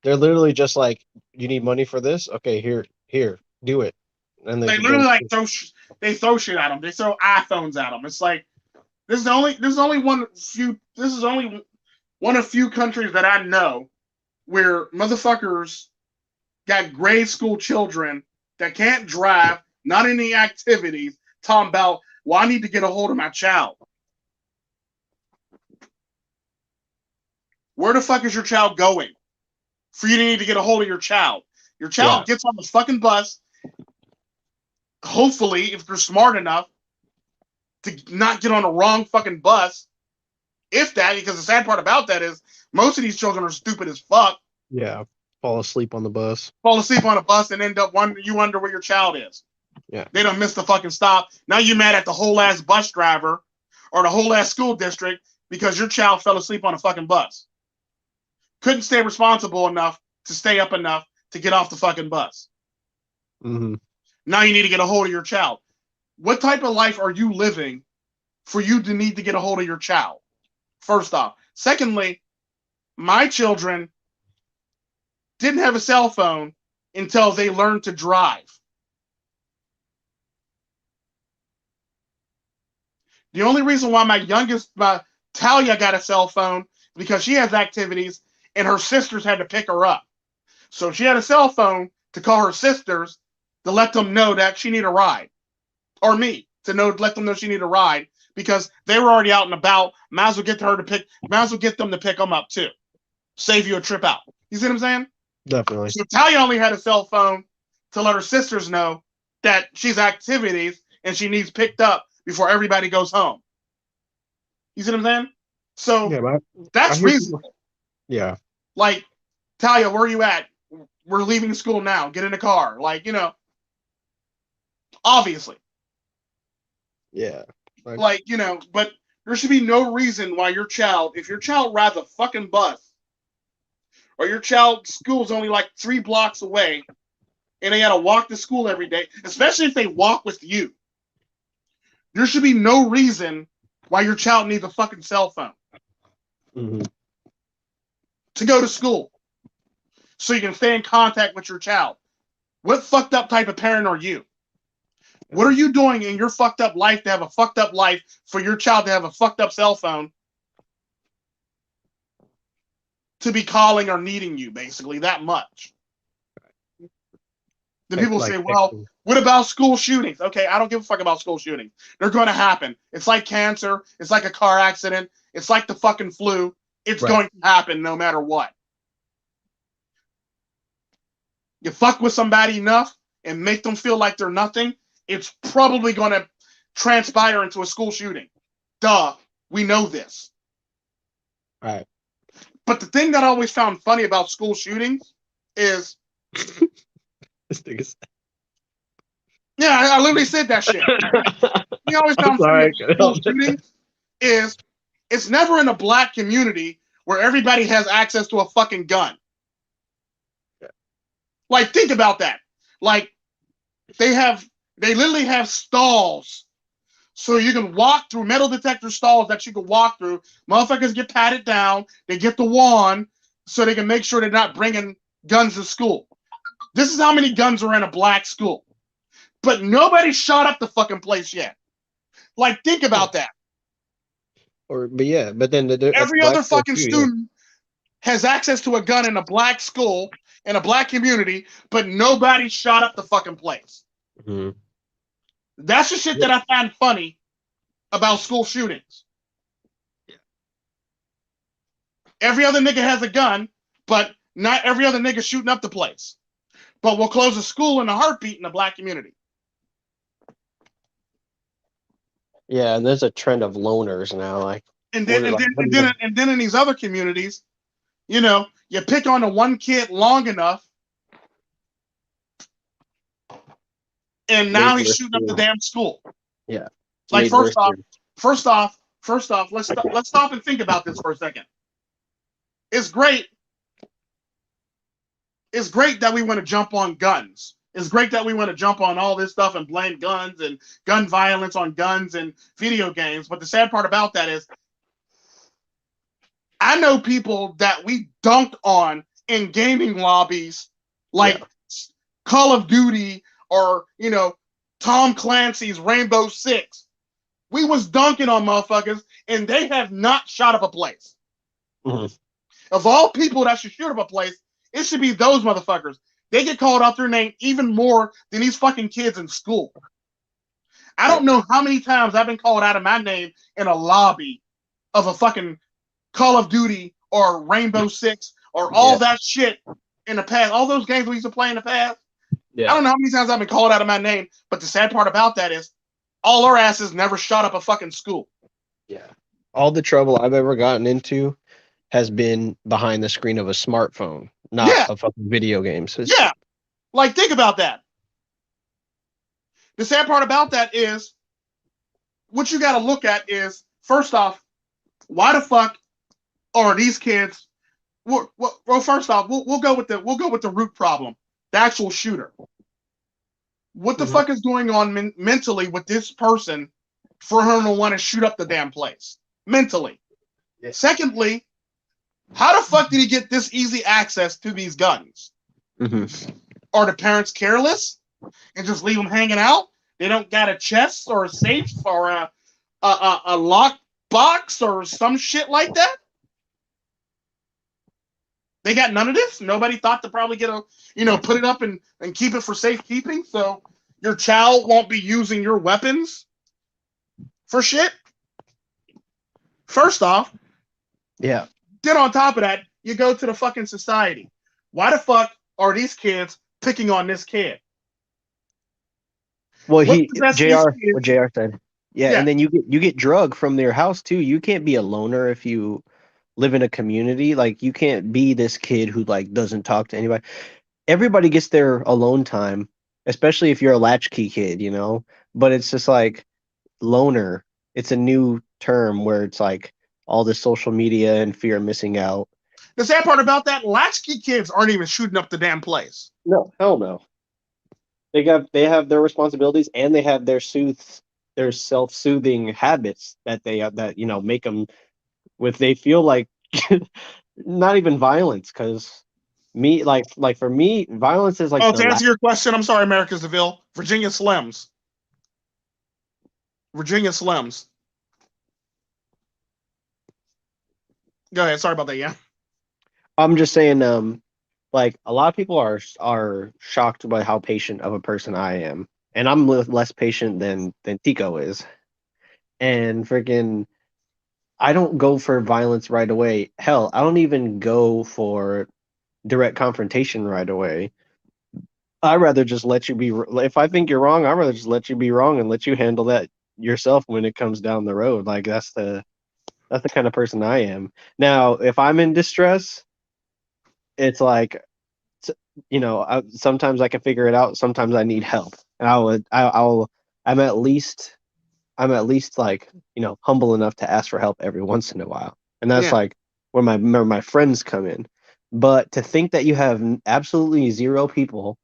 they're literally just like, you need money for this? Okay, here, do it, and They literally like throw shit at them. They throw iPhones at them. It's like this is only one of few countries that I know where motherfuckers got grade school children that can't drive, not any activities, talking about, well, I need to get a hold of my child. Where the fuck is your child going for you to need to get a hold of your child? Your child Yeah, gets on the fucking bus, hopefully, if they're smart enough to not get on the wrong fucking bus, if that, because the sad part about that is most of these children are stupid as fuck. yeah, fall asleep on the bus. Fall asleep on a bus and end up you wonder where your child is. Yeah, They don't miss the fucking stop. Now you mad at the whole ass bus driver or the whole ass school district because your child fell asleep on a fucking bus. Couldn't stay responsible enough to stay up enough to get off the fucking bus. hmm Now you need to get a hold of your child. What type of life are you living for you to need to get a hold of your child? First off. Secondly, my children didn't have a cell phone until they learned to drive. The only reason why Talia got a cell phone because she has activities and her sisters had to pick her up. So she had a cell phone to call her sisters to let them know that she need a ride. Or me to let them know she need a ride because they were already out and about. Might as well get them to pick them up too. Save you a trip out. You see what I'm saying? definitely. So Talia only had a cell phone to let her sisters know that she's activities and she needs picked up before everybody goes home. You see what I'm saying? So Yeah, but I that's hear people. reasonable. Yeah, Like, Talia, where are you at? We're leaving school now. Get in the car. Like, obviously. yeah, Like, but there should be no reason why if your child rides a fucking bus, or your child's school's only like 3 blocks away, and they gotta walk to school every day, especially if they walk with you, there should be no reason why your child needs a fucking cell phone hmm to go to school so you can stay in contact with your child. What fucked up type of parent are you? What are you doing in your fucked up life to have a fucked up life for your child to have a fucked up cell phone to be calling or needing you, basically, that much? Then people like say, well, what about school shootings? Okay, I don't give a fuck about school shootings. They're going to happen. It's like cancer. It's like a car accident. It's like the fucking flu. It's right. going to happen no matter what. You fuck with somebody enough and make them feel like they're nothing, it's probably going to transpire into a school shooting. Duh, we know this. Right. But the thing that I always found funny about school shootings is, This thing is. yeah, I literally said that shit. We always I'm found funny sorry. about school shootings is it's never in a black community where everybody has access to a fucking gun. Like, think about that. Like, they literally have stalls so you can walk through metal detector stalls that you can walk through. Motherfuckers get patted down. They get the wand so they can make sure they're not bringing guns to school. This is how many guns are in a black school. but nobody shot up the fucking place yet. Like, think about that. But then Every black other schools fucking too, yeah. student has access to a gun in a black school, in a black community, but nobody shot up the fucking place. Mm-hmm. That's the shit that I find funny about school shootings. Every other nigga has a gun, but not every other nigga shooting up the place. But we'll close a school in a heartbeat in the black community. Yeah, and there's a trend of loners now. Like, And then in these other communities, you know, you pick on the one kid long enough, and now he's shooting up the damn school. Yeah. Like, first off, let's stop and think about this for a second. It's great. It's great that we want to jump on guns. It's great that we want to jump on all this stuff and blame guns and gun violence on guns and video games. But the sad part about that is, I know people that we dunked on in gaming lobbies, like Call of Duty or, you know, Tom Clancy's Rainbow Six. We was dunking on motherfuckers, and they have not shot up a place. Mm-hmm. Of all people that should shoot up a place, it should be those motherfuckers. They get called out their name even more than these fucking kids in school. I don't know how many times I've been called out of my name in a lobby of a fucking Call of Duty or Rainbow Six or all that shit in the past. All those games we used to play in the past. Yeah. I don't know how many times I've been called out of my name, but the sad part about that is all our asses never shot up a fucking school. Yeah. All the trouble I've ever gotten into has been behind the screen of a smartphone, not a fucking video game. So like, think about that. The sad part about that is, what you got to look at is, first off, why the fuck are these kids? Well, first off, we'll go with the root problem, the actual shooter. What the fuck is going on mentally with this person for her to want to shoot up the damn place mentally? Yeah. Secondly, how the fuck did he get this easy access to these guns? Mm-hmm. Are the parents careless and just leave them hanging out? They don't got a chest or a safe or a lock box or some shit like that? They got none of this? Nobody thought to probably get put it up and keep it for safekeeping so your child won't be using your weapons for shit? First off, yeah. Then on top of that, you go to the fucking society. Why the fuck are these kids picking on this kid? Well, what JR said. Yeah, and then you get drugged from their house too. You can't be a loner if you live in a community. Like, you can't be this kid who like doesn't talk to anybody. Everybody gets their alone time, especially if you're a latchkey kid, you know. But it's just like loner. It's a new term where it's like all the social media and fear of missing out. The sad part about that, latchkey kids aren't even shooting up the damn place. No, hell no. They have their responsibilities, and they have their self-soothing habits that make them they feel like not even violence, because for me, violence is like. Oh, to answer your question, I'm sorry, America's DeVille. Virginia Slims. Go ahead. Sorry about that. Yeah. I'm just saying, like, a lot of people are shocked by how patient of a person I am, and I'm less patient than Tico is. And freaking, I don't go for violence right away. Hell, I don't even go for direct confrontation right away. I'd rather just let you be. If I think you're wrong, I'd rather just let you be wrong and let you handle that yourself when it comes down the road. Like, that's the kind of person I am. Now, if I'm in distress, it's like, sometimes I can figure it out. Sometimes I need help, and I'm at least like, humble enough to ask for help every once in a while, and that's like where my friends come in. But to think that you have absolutely zero people,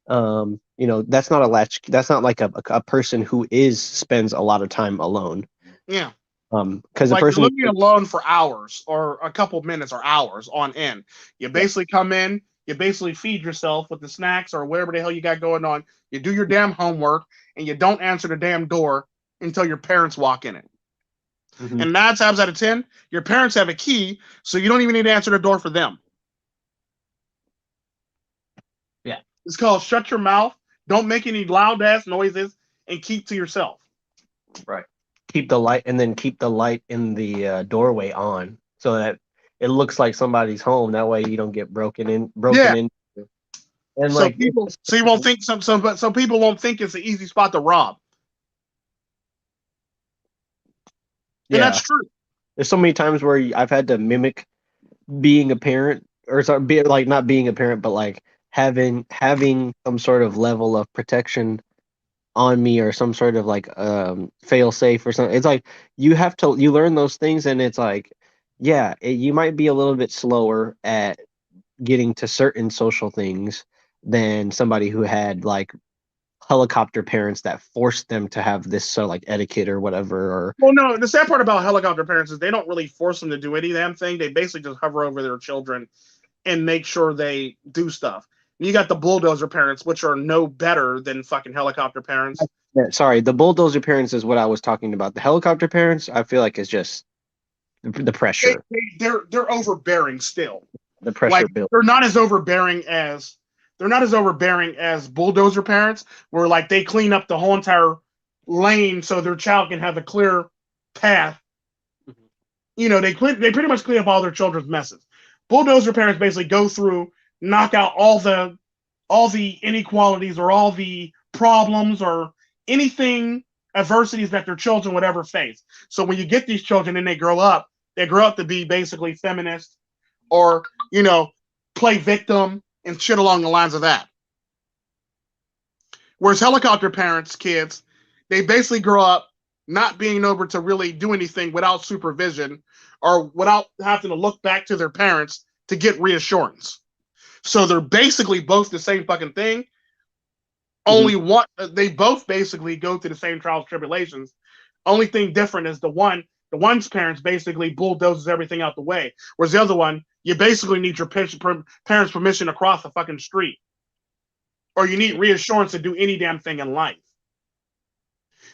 that's not that's not like a person who spends a lot of time alone. Yeah. Because like, the person living alone for hours or a couple minutes or hours on end. You basically come in, You basically feed yourself with the snacks or whatever the hell you got going on. You do your damn homework, and you don't answer the damn door until your parents walk in it. Mm-hmm. And 9 times out of 10, your parents have a key, so you don't even need to answer the door for them. Yeah. It's called shut your mouth, don't make any loud ass noises, and keep to yourself. Right. Keep the light, and then keep the light in the doorway on so that it looks like somebody's home. That way you don't get broken in. Yeah. And So like, people, so you won't think so people won't think it's an easy spot to rob. And yeah, that's true. there's so many times where I've had to mimic being a parent, or sorry, be like not being a parent, but like having some sort of level of protection on me, or some sort of like fail safe or something. It's like you learn those things, and it's like, yeah, you might be a little bit slower at getting to certain social things than somebody who had like helicopter parents that forced them to have this sort of like etiquette or whatever. Or Well, no, the sad part about helicopter parents is they don't really force them to do any damn thing. They basically just hover over their children and make sure they do stuff. And you got the bulldozer parents, which are no better than fucking helicopter parents. sorry, the bulldozer parents is what I was talking about. The helicopter parents, I feel like, is just the pressure, They're overbearing still. the pressure Like built. they're not as overbearing as bulldozer parents, where like they clean up the whole entire lane so their child can have a clear path. You know, they pretty much clean up all their children's messes. Bulldozer parents basically go through, knock out all the inequalities or all the problems or anything adversities that their children would ever face. So when you get these children and they grow up to be basically feminist or, you know, play victim and shit along the lines of that. Whereas helicopter parents, kids, they basically grow up not being able to really do anything without supervision or without having to look back to their parents to get reassurance. So they're basically both the same fucking thing. Only one, they both basically go through the same trials and tribulations. Only thing different is the one's parents basically bulldozes everything out the way, whereas the other one, you basically need your parents' permission to cross the fucking street, or you need reassurance to do any damn thing in life.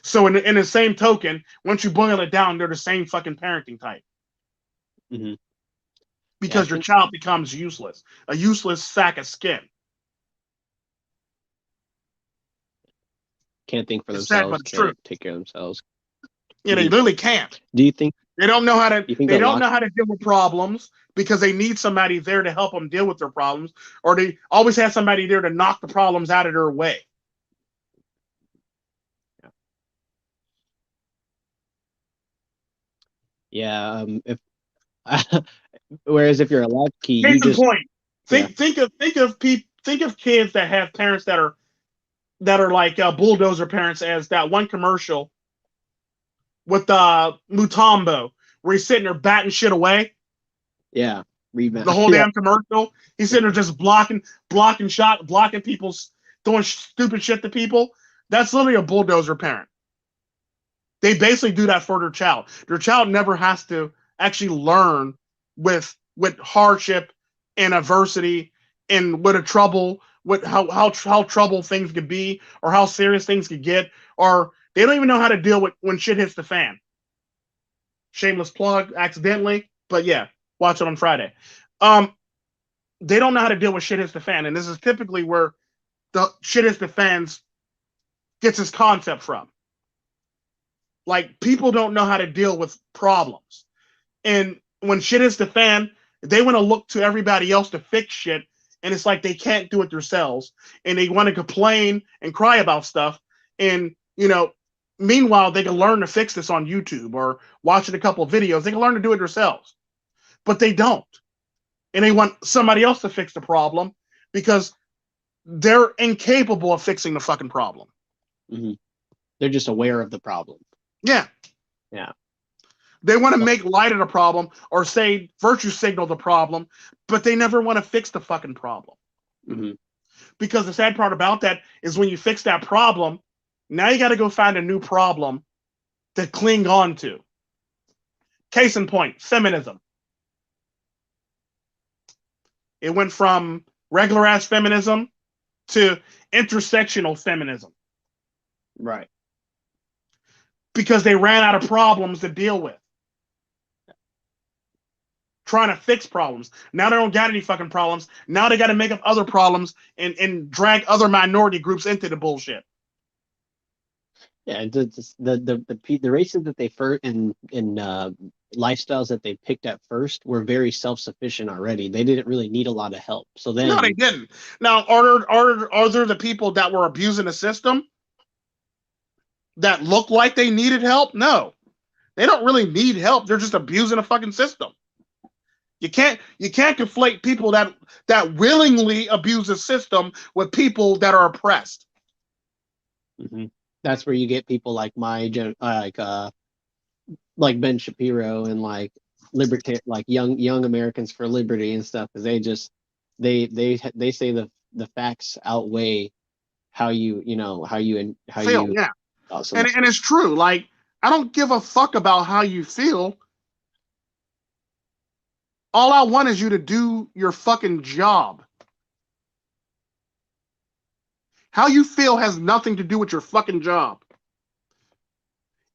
So in the same token, once you boil it down, they're the same fucking parenting type. Mm-hmm. Because your child becomes useless, a useless sack of skin. Can't think for It's sad, themselves, but it's true. can't take care of themselves. Yeah, they literally can't. Do you think They don't know how to? you think They that don't know how to deal with problems because they need somebody there to help them deal with their problems, or they always have somebody there to knock the problems out of their way. Yeah, if whereas if you're a latchkey, you Case in just point, think of kids that have parents that are like bulldozer parents, as that one commercial with Mutombo where he's sitting there batting shit away. yeah, rebound. The whole Yeah. damn commercial. He's sitting there just blocking people, doing stupid shit to people. That's literally a bulldozer parent. They basically do that for their child. Their child never has to actually learn with hardship and adversity and with a trouble, with how trouble things could be, or how serious things could get, or they don't even know how to deal with when shit hits the fan. Shameless plug, accidentally, but yeah, watch it on Friday. They don't know how to deal with shit hits the fan, and this is typically where the shit hits the fans gets its concept from. Like, people don't know how to deal with problems, and when shit hits the fan, they want to look to everybody else to fix shit, and it's like they can't do it themselves, and they want to complain and cry about stuff, and meanwhile they can learn to fix this on YouTube or watching a couple of videos. They can learn to do it themselves, but they don't. And they want somebody else to fix the problem because they're incapable of fixing the fucking problem. Mm-hmm. They're just aware of the problem. Yeah. Yeah. They want to make light of the problem or say virtue signal the problem, but they never want to fix the fucking problem. Mm-hmm. Because the sad part about that is when you fix that problem, now you got to go find a new problem to cling on to. Case in point, feminism. It went from regular ass feminism to intersectional feminism Right. because they ran out of problems to deal with. Trying to fix problems. Now they don't got any fucking problems. Now they got to make up other problems and drag other minority groups into the bullshit. Yeah, the races that they first and lifestyles that they picked at first were very self-sufficient already. They didn't really need a lot of help. So No, they then, didn't. Now, are there the people that were abusing the system that look like they needed help? No, they don't really need help. They're just abusing the fucking system. You can't conflate people that willingly abuse the system with people that are oppressed. mhm, that's where you get people like like Ben Shapiro and like like young Americans for liberty and stuff, because they say the facts outweigh how Feel, you yeah, awesome. and it's true. Like, I don't give a fuck about how you feel. All I want is you to do your fucking job. How you feel has nothing to do with your fucking job.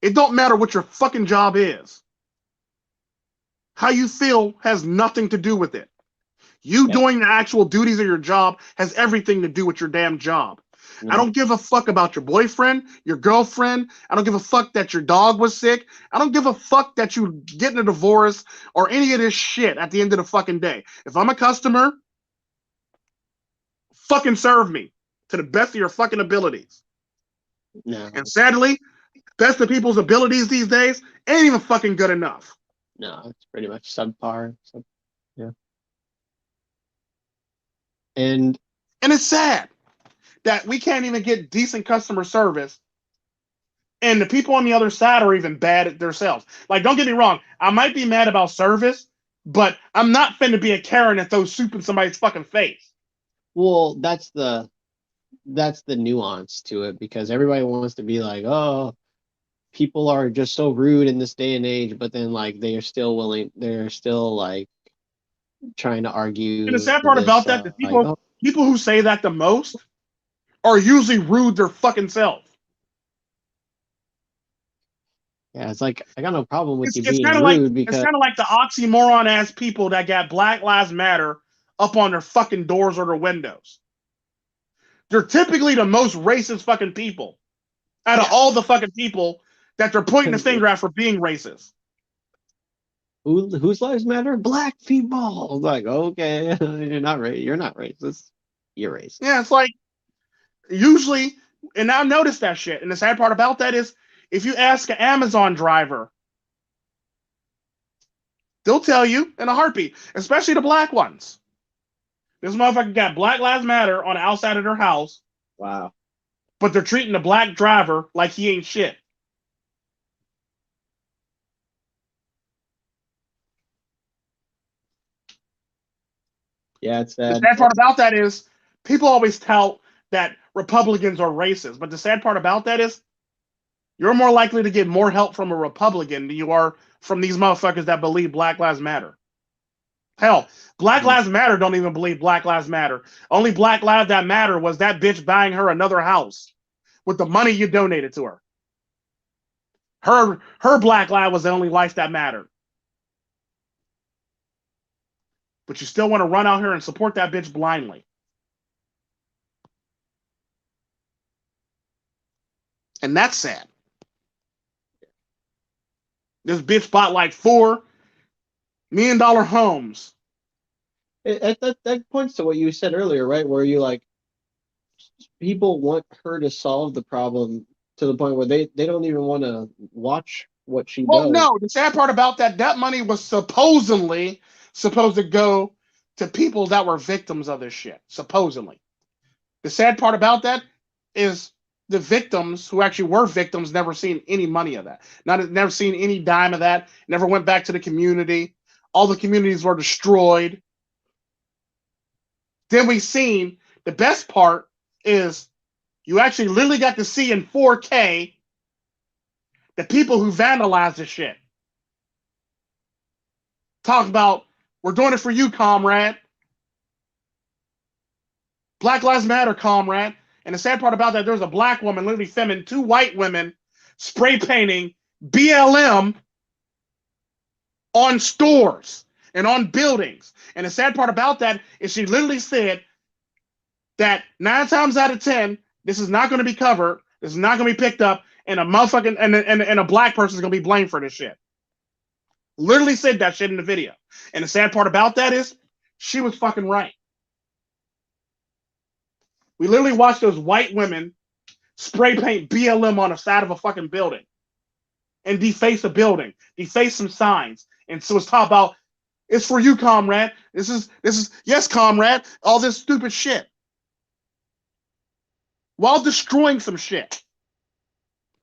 It don't matter what your fucking job is. How you feel has nothing to do with it. You Yep. doing the actual duties of your job has everything to do with your damn job. I Mhm. don't give a fuck about your boyfriend, your girlfriend. I don't give a fuck that your dog was sick. I don't give a fuck that you getting a divorce or any of this shit at the end of the fucking day. If I'm a customer, fucking serve me to the best of your fucking abilities. No, And sadly, best of people's abilities these days ain't even fucking good enough. no, it's pretty much subpar. Yeah. And And it's sad that we can't even get decent customer service. And the people on the other side are even bad at themselves. Like, don't get me wrong, I might be mad about service, but I'm not finna be a Karen that throws soup in somebody's fucking face. well, that's the nuance to it, because everybody wants to be like, oh, people are just so rude in this day and age, but then like they're still like trying to And the argue sad part this about that, the like, people oh people who say that the most are usually rude their fucking self. yeah, it's like I got no problem with It's you it's being kind of like rude it's because kind of like the oxymoron ass people that got Black Lives Matter up on their fucking doors or their windows. They're typically the most racist fucking people out of yeah, all the fucking people that they're pointing the because finger at for being racist. whose lives matter? Black people. Like, okay, you're not racist. You're racist. Yeah, it's like usually, and I've noticed that shit. And the sad part about that is, if you ask an Amazon driver, they'll tell you in a heartbeat, especially the black ones. This motherfucker got Black Lives Matter on the outside of their house, Wow. but they're treating the black driver like he ain't shit. Yeah, it's The sad. sad part about that is people always tout that Republicans are racist, but the sad part about that is you're more likely to get more help from a Republican than you are from these motherfuckers that believe Black Lives Matter. Hell, Black Mhm. Lives Matter don't even believe Black Lives Matter. Only Black Lives that matter was that bitch buying her another house with the money you donated to her. Her Black life was the only life that mattered. But you still want to run out here and support that bitch blindly. And that's sad. This bitch bought like $4 million homes. That points to what you said earlier, right? Where you like people want her to solve the problem to the point where they don't even want to watch what she Well, does. no, the sad part about that money was supposedly supposed to go to people that were victims of this shit. Supposedly. The sad part about that is the victims who actually were victims never seen any money of that. Never seen any dime of that. Never went back to the community. All the communities were destroyed. Then we seen the best part is you actually literally got to see in 4K the people who vandalized this shit. Talk about we're doing it for you, comrade. Black Lives Matter, comrade. And the sad part about that, there was a black woman literally filming two white women spray painting BLM on stores and on buildings. And the sad part about that is she literally said that 9 times out of 10, this is not going to be covered, this is not going to be picked up, and a motherfucking and a black person is going to be blamed for this shit. Literally said that shit in the video. And the sad part about that is she was fucking right. We literally watched those white women spray paint BLM on the side of a fucking building and deface a building, deface some signs. And so it's talk about it's for you, comrade. This is yes, comrade. All this stupid shit while destroying some shit.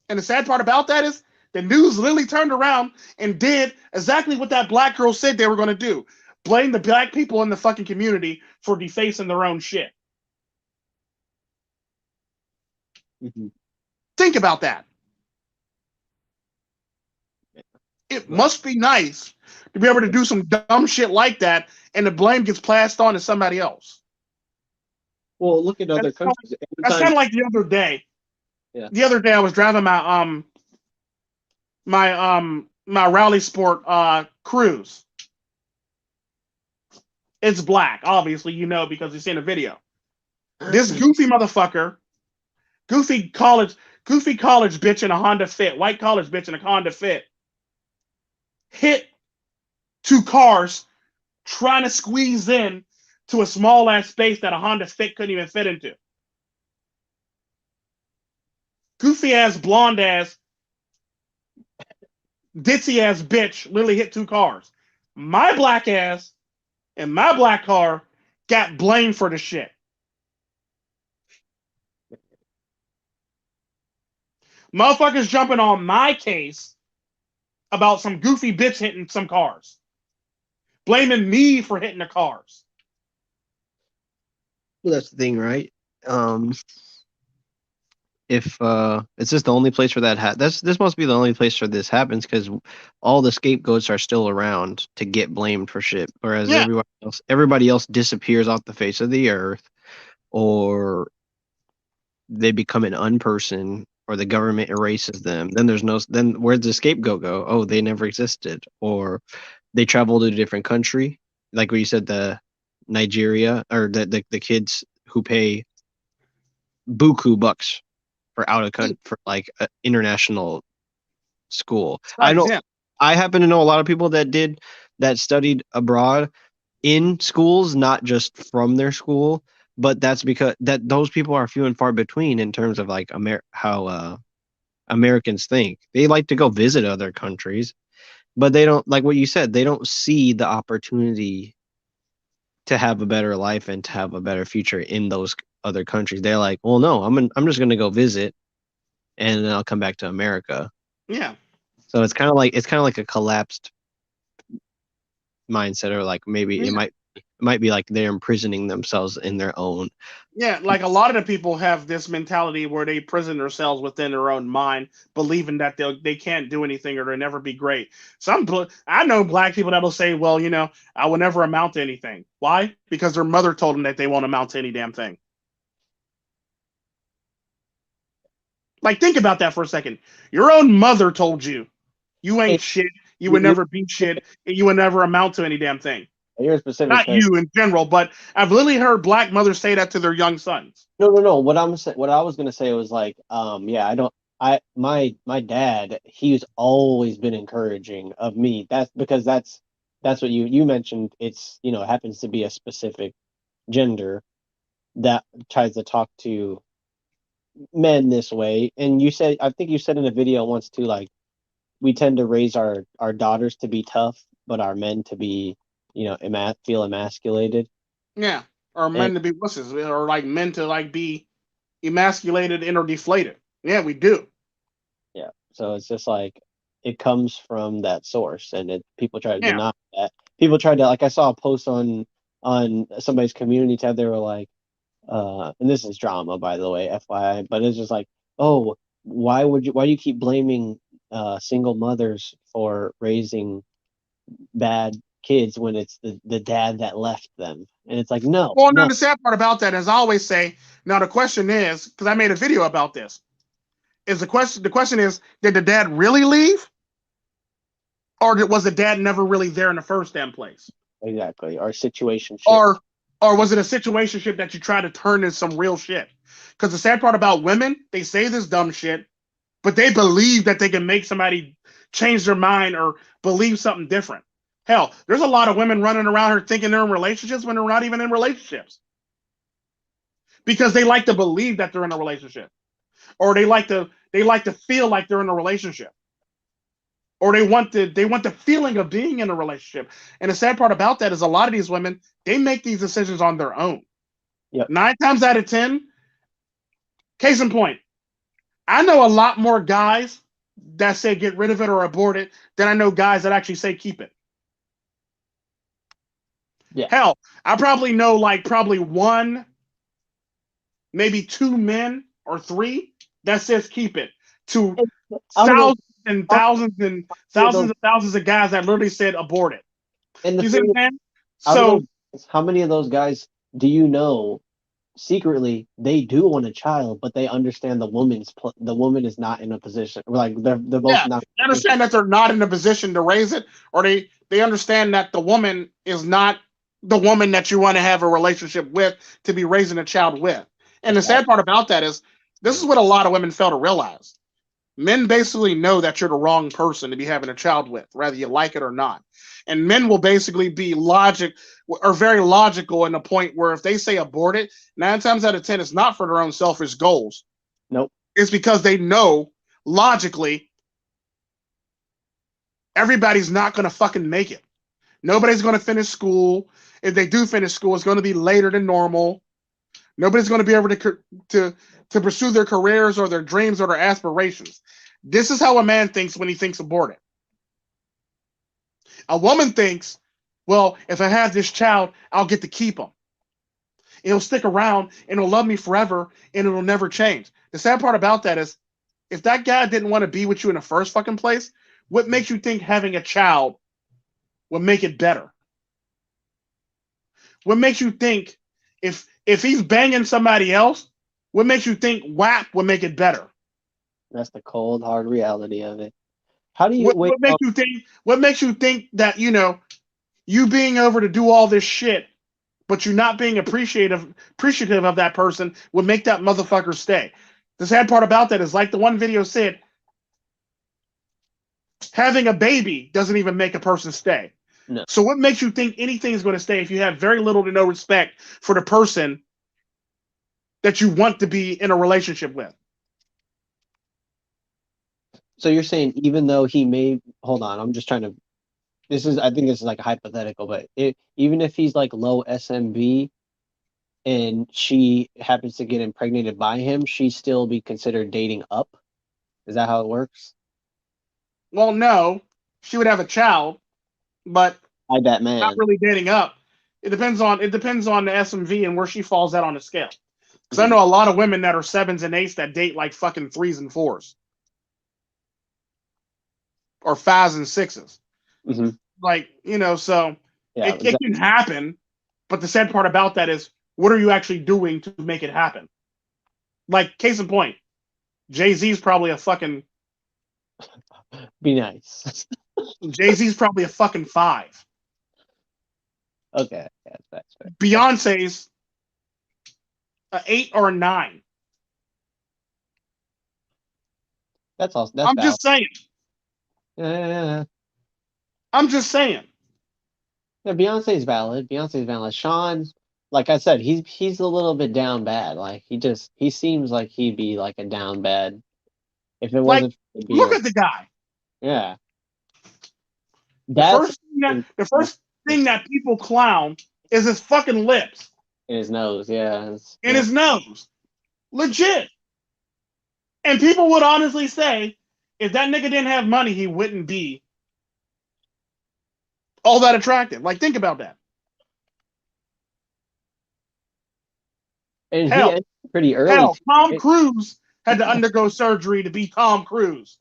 And the sad part about that is the news literally turned around and did exactly what that black girl said they were going to do: blame the black people in the fucking community for defacing their own shit. Mm-hmm. Think about that. It must be nice to be able to do some dumb shit like that, and the blame gets passed on to somebody else. Well, look at other countries. That's kind of like the other day. Yeah. The other day I was driving my rally sport cruise. It's black, obviously, you know, because you've seen the video. This goofy motherfucker, goofy college bitch in a Honda Fit, white college bitch in a Honda Fit, hit two cars trying to squeeze in to a small ass space that a Honda Fit couldn't even fit into. Goofy ass, blonde ass, ditzy ass bitch literally hit two cars. My black ass and my black car got blamed for the shit. Motherfuckers jumping on my case about some goofy bitch hitting some cars, blaming me for hitting the cars. Well, that's the thing, right? If it's just the only place where this must be the only place where this happens, because all the scapegoats are still around to get blamed for shit, whereas Yeah. everybody else disappears off the face of the earth, or they become an unperson, or the government erases them. Then where'd the scapegoat go? Oh, they never existed, or they travel to a different country, like what you said, the Nigeria, or the kids who pay buku bucks for out of country, for like international school. I happen to know a lot of people that studied abroad in schools, not just from their school, but that's because those people are few and far between in terms of like how Americans think. They like to go visit other countries, but they don't, like what you said, they don't see the opportunity to have a better life and to have a better future in those other countries. They're like, well, no, I'm just gonna go visit, and then I'll come back to America. Yeah. So it's kind of like a collapsed mindset, or like maybe it might be like they're imprisoning themselves in their own. Yeah, like a lot of the people have this mentality where they prison themselves within their own mind, believing that they can't do anything or they'll never be great. I know black people that'll say, well, you know, I will never amount to anything. Why? Because their mother told them that they won't amount to any damn thing. Like, think about that for a second. Your own mother told you you ain't shit, you would never be shit, and you would never amount to any damn thing. You're specific. Not you in general, but I've literally heard black mothers say that to their young sons. No. What I was gonna say was like, yeah, my dad, he's always been encouraging of me. That's because that's what you mentioned. It's, it happens to be a specific gender that tries to talk to men this way. And I think you said in a video once too, like, we tend to raise our daughters to be tough, but our men to be, feel emasculated. Yeah, or men to be wusses, or like men to like be emasculated and or deflated. Yeah, we do. Yeah, so it's just like it comes from that source, and people try to deny that. People try to, like, I saw a post on somebody's community tab. They were like, and this is drama, by the way, FYI, but it's just like, oh, why do you keep blaming single mothers for raising bad kids when it's the dad that left them, and it's like no, Well, no, no, the sad part about that is I always say, now the question is, because I made a video about this, is the question is, did the dad really leave? Or was the dad never really there in the first damn place? exactly. Our situation ship. Or was it a situationship that you try to turn into some real shit? Because the sad part about women, they say this dumb shit, but they believe that they can make somebody change their mind or believe something different. Hell, there's a lot of women running around here thinking they're in relationships when they're not even in relationships. Because they like to believe that they're in a relationship. Or they like to feel like they're in a relationship. Or they want the feeling of being in a relationship. And the sad part about that is a lot of these women, they make these decisions on their own. Yep. 9 times out of 10, case in point, I know a lot more guys that say get rid of it or abort it than I know guys that actually say keep it. Yeah. Hell, I probably know probably one, maybe 2 men or 3 that says keep it to Out of those, thousands and how thousands and many of those, thousands and thousands of guys that literally said abort it. and the You see thing what is, I'm saying? out of So those, how many of those guys do you know secretly they do want a child, but they understand the woman is not in a position, like they're both yeah, not. they understand that they're not in a position to raise it, or they understand that the woman is not the woman that you want to have a relationship with to be raising a child with. And the sad part about that is this is what a lot of women fail to realize. Men basically know that you're the wrong person to be having a child with, whether you like it or not. And men will basically be very logical in the point where if they say abort it, 9 times out of 10, it's not for their own selfish goals. Nope. It's because they know logically everybody's not going to fucking make it. Nobody's going to finish school. If they do finish school, it's going to be later than normal. Nobody's going to be able to pursue their careers or their dreams or their aspirations. This is how a man thinks when he thinks abort it. A woman thinks, well, if I have this child, I'll get to keep him. He'll stick around and he'll love me forever and it'll never change. The sad part about that is if that guy didn't want to be with you in the first fucking place, what makes you think having a child will make it better? What makes you think if he's banging somebody else, what makes you think WAP will make it better? That's the cold hard reality of it. How do you What, wait? what makes you think? What makes you think that you being over to do all this shit, but you not being appreciative of that person would make that motherfucker stay? The sad part about that is, like the one video said, having a baby doesn't even make a person stay. No. So what makes you think anything is going to stay if you have very little to no respect for the person that you want to be in a relationship with? So you're saying even though he may hold on, I'm just trying to. I think this is like a hypothetical, but even if he's like low SMB and she happens to get impregnated by him, she still be considered dating up. Is that how it works? Well, no, she would have a child, but I bet, not man. really dating up. It depends on the SMV and where she falls out on the scale. Because I know a lot of women that are 7s and 8s that date like fucking 3s and 4s, or 5s and 6s. Mm-hmm. Like, so Yeah, it can happen. But the sad part about that is, what are you actually doing to make it happen? Like, case in point, Jay-Z's probably a fucking be nice. Jay-Z's probably a fucking 5. Okay, yeah, that's fair. Beyonce's an 8 or a 9. That's all. That's I'm valid. just saying. Yeah. I'm just saying. Yeah, Beyonce's valid. Beyonce's valid. Sean, like I said, he's a little bit down bad. Like he seems like he'd be like a down bad if it Like, wasn't for the look beard. at the guy. Yeah. The first thing that people clown is his fucking lips in his nose, yeah. and his nose. Legit. And people would honestly say, if that nigga didn't have money, he wouldn't be all that attractive. Like, think about that. And he Hell, ended pretty early. Tom Cruise had to undergo surgery to be Tom Cruise.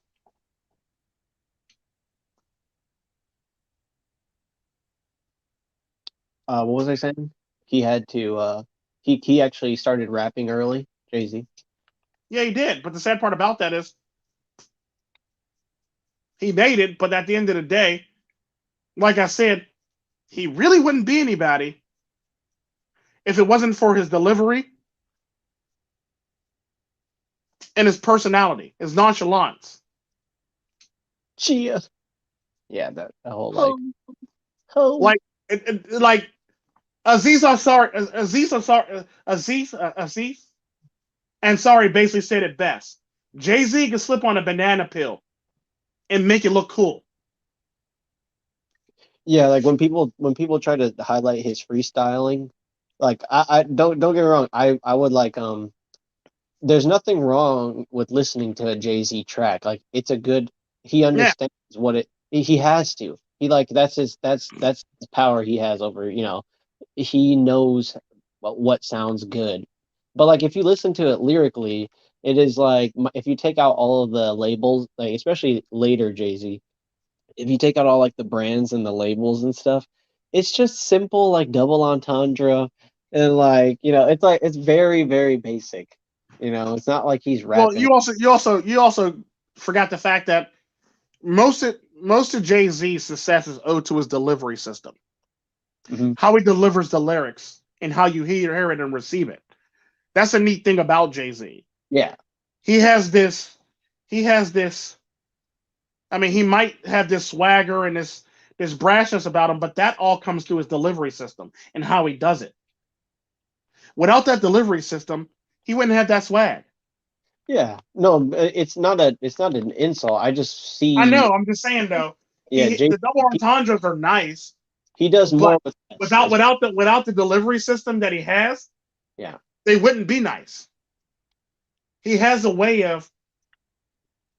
What was I saying? He had to. He actually started rapping early. Jay-Z. Yeah, he did. But the sad part about that is he made it. But at the end of the day, like I said, he really wouldn't be anybody if it wasn't for his delivery and his personality, his nonchalance. Chia. Yeah, that whole like, Oh. oh, Like, like Aziz Ansari, Aziz Ansari basically said it best. Jay Z can slip on a banana peel and make it look cool. yeah. Like when people try to highlight his freestyling, like I don't get me wrong. I would like there's nothing wrong with listening to a Jay-Z track. Like it's a good he Yeah. understands what he has to. He like that's the power he has over, he knows what sounds good. But like if you listen to it lyrically, it is like if you take out all of the labels, like especially later Jay-Z, if you take out all like the brands and the labels and stuff, it's just simple like double entendre and like, it's like it's very, very basic. It's not like he's Well, rapping. you also forgot the fact that most of Jay Z's success is owed to his delivery system, Mhm. how he delivers the lyrics, and how you hear it and receive it. That's a neat thing about Jay Z. Yeah. He has this. He has this. I mean, he might have this swagger and this brashness about him, but that all comes through his delivery system and how he does it. Without that delivery system, he wouldn't have that swag. Yeah. No, it's not an insult. I just I see, know. I'm just saying though, yeah, the double he, entendres are nice, he does but more with less. without the delivery system that he has, Yeah. they wouldn't be nice. He has a way of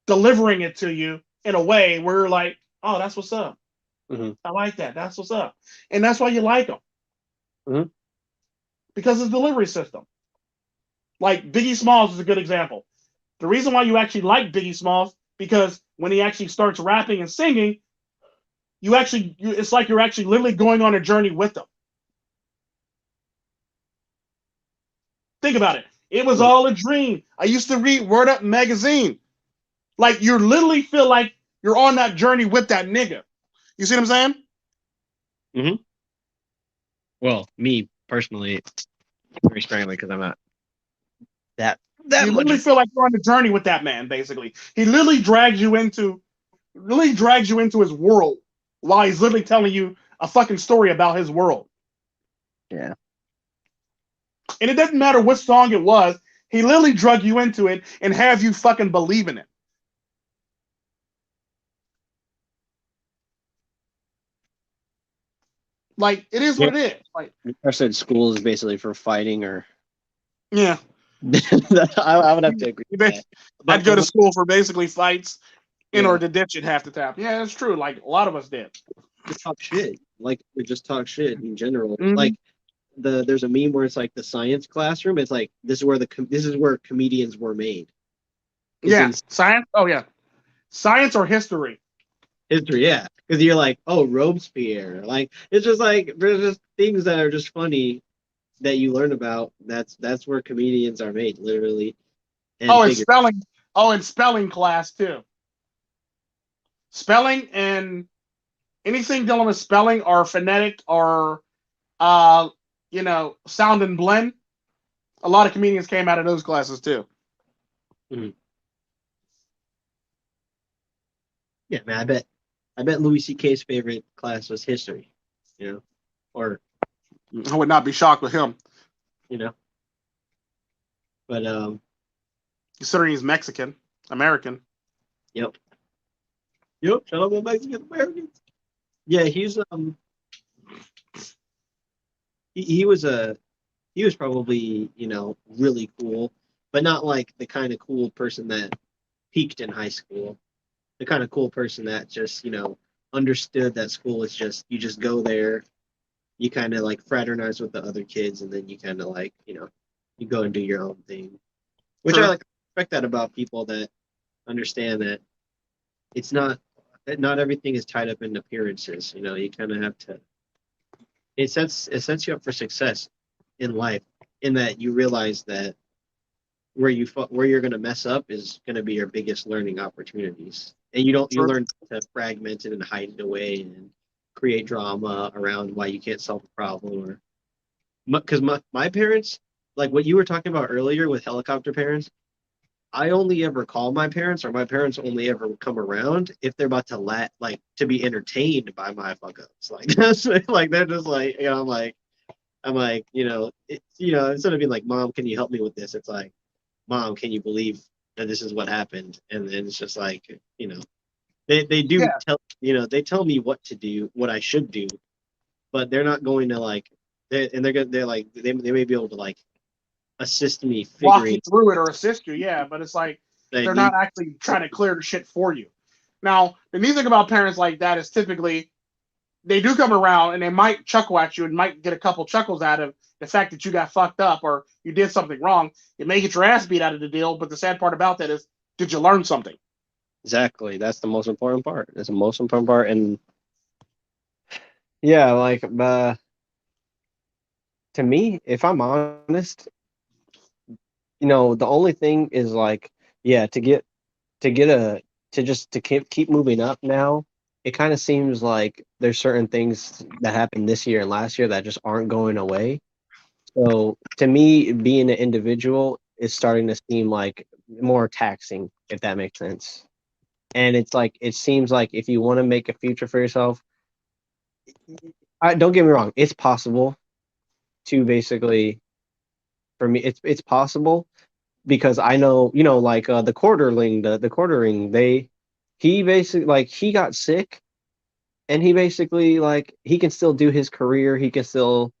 delivering it to you in a way where you're like, oh, that's what's up. Hmm. I like that. That's what's up, and that's why you like him Hmm. because his delivery system. Like Biggie Smalls is a good example. The reason why you actually like Biggie Smalls because when he actually starts rapping and singing, it's like you're actually literally going on a journey with them. Think about it. It was Hmm. all a dream. I used to read Word Up magazine. Like you literally feel like you're on that journey with that nigga. You see what I'm saying? Hmm. Well, me personally, very sparingly because I'm not that that You much. literally feel like you're on the journey with that man. Basically, he literally drags you into his world while he's literally telling you a fucking story about his world. Yeah. And it doesn't matter what song it was. He literally drug you into it and have you fucking believe in it. Like it is Yeah. what it is. Like I said school is basically for fighting or yeah, I would have to agree with that. I'd But go to when, school for basically fights in yeah, order to ditch it half the time. Yeah, that's true. Like a lot of us did. just talk shit. Like we just talk shit in general. Mm-hmm. Like there's a meme where it's like the science classroom. It's like this is where comedians were made. Is Yeah, in science. Oh yeah, science or history. history, yeah. Because you're like, oh, Robespierre. Like it's just like there's just things that are just funny that you learn about. That's where comedians are made, literally and Oh, and figure. spelling. Oh, and spelling class too. Spelling and anything dealing with spelling or phonetic or uh, sound and blend. A lot of comedians came out of those classes too. Mhm. Yeah, man. I bet Louis C.K.'s favorite class was history. You know, or I would not be shocked with him, you know, but considering he's Mexican American. yep. Yep, shout out to Mexican Americans. Yeah, he was probably, really cool, but not like the kind of cool person that peaked in high school. The kind of cool person that just, understood that school is just you just go there, you kind of like fraternize with the other kids, and then you kind of like, you go and do your own thing. Which I True. like respect that about people that understand that it's not that not everything is tied up in appearances. You kind of have to it sets you up for success in life, in that you realize that where you're going to mess up is going to be your biggest learning opportunities, and you True. learn to fragment it and hide it away and create drama around why you can't solve a problem. Or because my parents, like what you were talking about earlier with helicopter parents, I only ever call my parents, or my parents only ever come around if they're about to like to be entertained by my fuck ups. Like that's like they're just like, I'm like, instead of being like, Mom, can you help me with this? It's like, Mom, can you believe that this is what happened? And then it's just like, they do Yeah. they tell me what to do, what I should do, but they're not going to like, they're like, they may be able to like assist me Walk you figuring through it or assist you, yeah, but it's like that I they're not need. actually trying to clear the shit for you. Now, the neat thing about parents like that is typically they do come around and they might chuckle at you and might get a couple chuckles out of the fact that you got fucked up or you did something wrong. You may get your ass beat out of the deal, but the sad part about that is, did you learn something? Exactly. That's the most important part. That's the most important part. And yeah, like, to me, if I'm honest, the only thing is like, yeah, to get a to just to keep moving up now. It kind of seems like there's certain things that happened this year and last year that just aren't going away. So to me, being an individual is starting to seem like more taxing, if that makes sense. And it's like it seems like if you want to make a future for yourself, don't get me wrong, it's possible to basically, for me, it's possible because I know, like the quartering, he basically like he got sick, and he basically like he can still do his career, he can still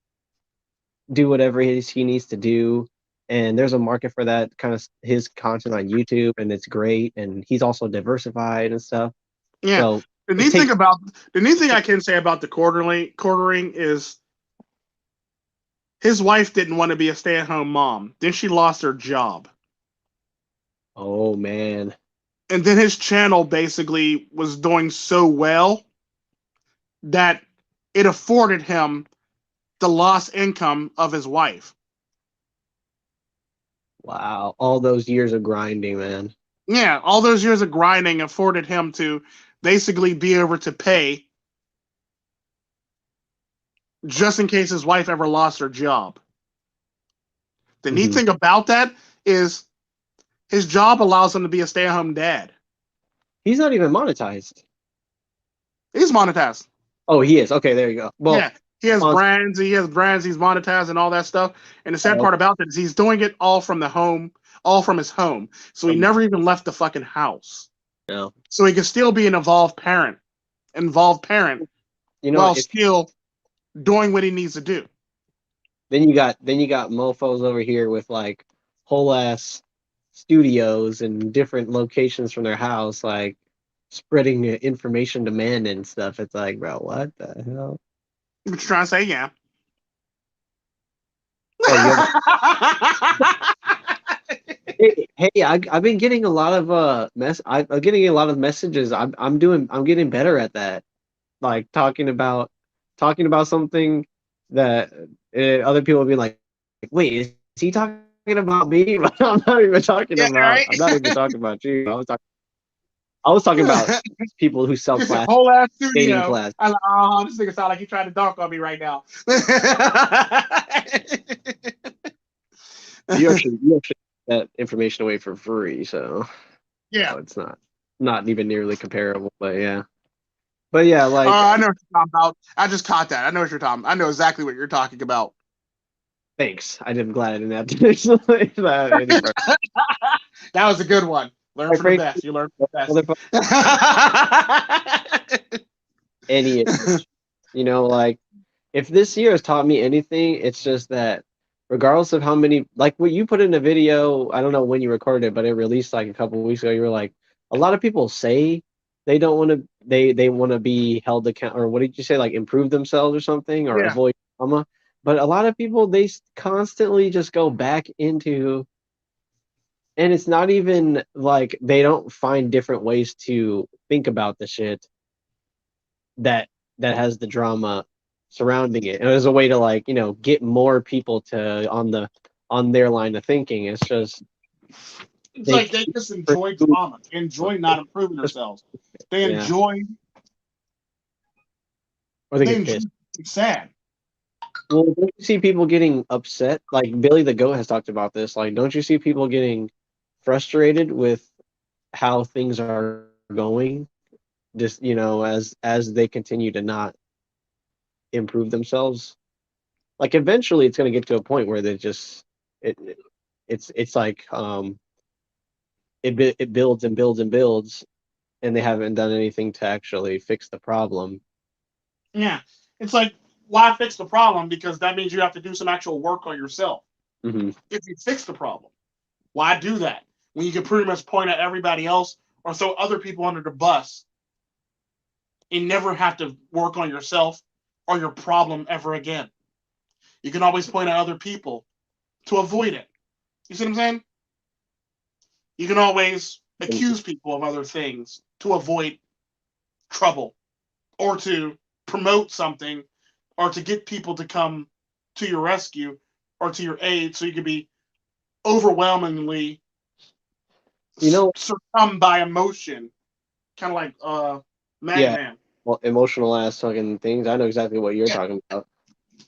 do whatever he needs to do, and there's a market for that kind of his content on YouTube, and it's great, and he's also diversified and stuff. Yeah. So The it neat thing takes. about the neat thing I can say about the quartering is his wife didn't want to be a stay-at-home mom. Then she lost her job. Oh man. And then his channel basically was doing so well that it afforded him the lost income of his wife. Wow, all those years of grinding, man. Yeah, all those years of grinding afforded him to basically be able to pay just in case his wife ever lost her job. The neat Hmm. thing about that is his job allows him to be a stay-at-home dad. He's not even monetized. He's monetized. Oh, he is. Okay, there you go. Well, Yeah, he has on. brands. He has brands. He's monetized and all that stuff. And the sad Oh, part about that is he's doing it all from the home, all from his home. So he okay. never even left the fucking house. No. So he can still be an involved parent, while If still doing what he needs to do. then you got mofos over here with like whole ass studios and different locations from their house, like spreading information to men and stuff. It's like, bro, what the hell? What you trying to say? Yeah. Oh, you have. Hey, I've been getting a lot of I'm getting a lot of messages. I'm getting better at that. Like talking about something that other people will be like, wait, is he talking about me? But Yeah, right. I'm not even talking about you. I was talking about people who sell It's a class, whole ass dating studio. class. I'm like, this nigga sound like he trying to dunk on me right now. You actually get that information away for free, so Yeah. it's not even nearly comparable. But yeah, like, I know what you're talking about. I just caught that. I know what you're talking. I know exactly what you're talking about. thanks. I'm glad I didn't have to explain that any further. That was a good one. Learn Quite from the frankly, best. You learn from the motherfucker, best. any like, if this year has taught me anything, it's just that regardless of how many, like what you put in a video, I don't know when you recorded it, but it released like a couple of weeks ago. You were like, a lot of people say they don't want to, they want to be held account, or what did you say, like improve themselves or something, or Yeah. avoid trauma. But a lot of people, they constantly just go back into, and it's not even like they don't find different ways to think about the shit that has the drama. surrounding it, and as a way to like get more people to on their line of thinking. It's just It's they like they just enjoy drama, enjoy not improving just themselves. They yeah, enjoy or they they get enjoy pissed. being sad. Well, don't you see people getting upset? Like Billy the Goat has talked about this. Like, don't you see people getting frustrated with how things are going? Just as they continue to not improve themselves. Like eventually, it's going to get to a point where they just it it's like it builds and builds and builds, and they haven't done anything to actually fix the problem. Yeah. It's like, why fix the problem? Because that means you have to do some actual work on yourself. Hmm. If you fix the problem, why do that? When you can pretty much point at everybody else or throw other people under the bus and never have to work on yourself or your problem ever again. You can always point at other people to avoid it. You see what I'm saying? You can always accuse people of other things to avoid trouble or to promote something or to get people to come to your rescue or to your aid so you can be overwhelmingly You know, succumbed by emotion, kind of like yeah, Madman. well, emotional ass fucking things. I know exactly what you're Yeah, talking about.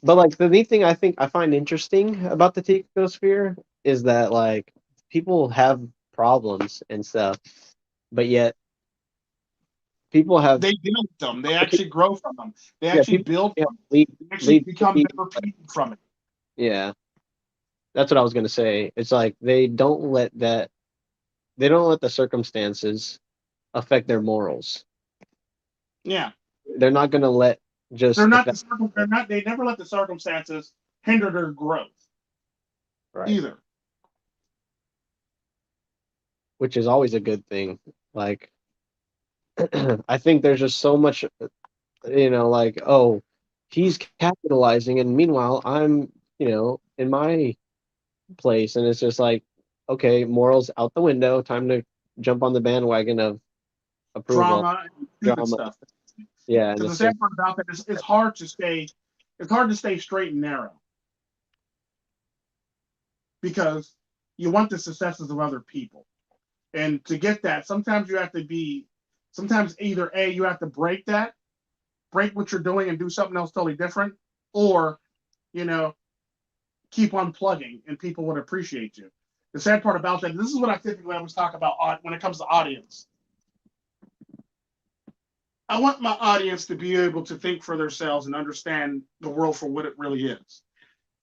But like the neat thing I find interesting about the Ticosphere is that like people have problems and stuff, but yet people have they deal with them. They actually grow from them. They yeah, actually people build yeah, from them. lead They actually lead become lead better people from it. yeah. That's what I was gonna say. It's like they don't let the circumstances affect their morals. Yeah, They're not gonna let just the fact they're not. They never let the circumstances hinder their growth right, either. which is always a good thing. Like I think there's just so much, like, oh, he's capitalizing, and meanwhile, I'm, in my place, and it's just like, okay, morals out the window, time to jump on the bandwagon of approval, Drama and stupid drama. stuff. Yeah, and Because the it's just, sad part about that is it's hard to stay. It's hard to stay straight and narrow because you want the successes of other people. And to get that, sometimes you have to be, sometimes either A, you have to break what you're doing and do something else totally different, or, you know, keep on plugging and people would appreciate you. The sad part about that, this is what I typically always talk about when it comes to audience. I want my audience to be able to think for themselves and understand the world for what it really is.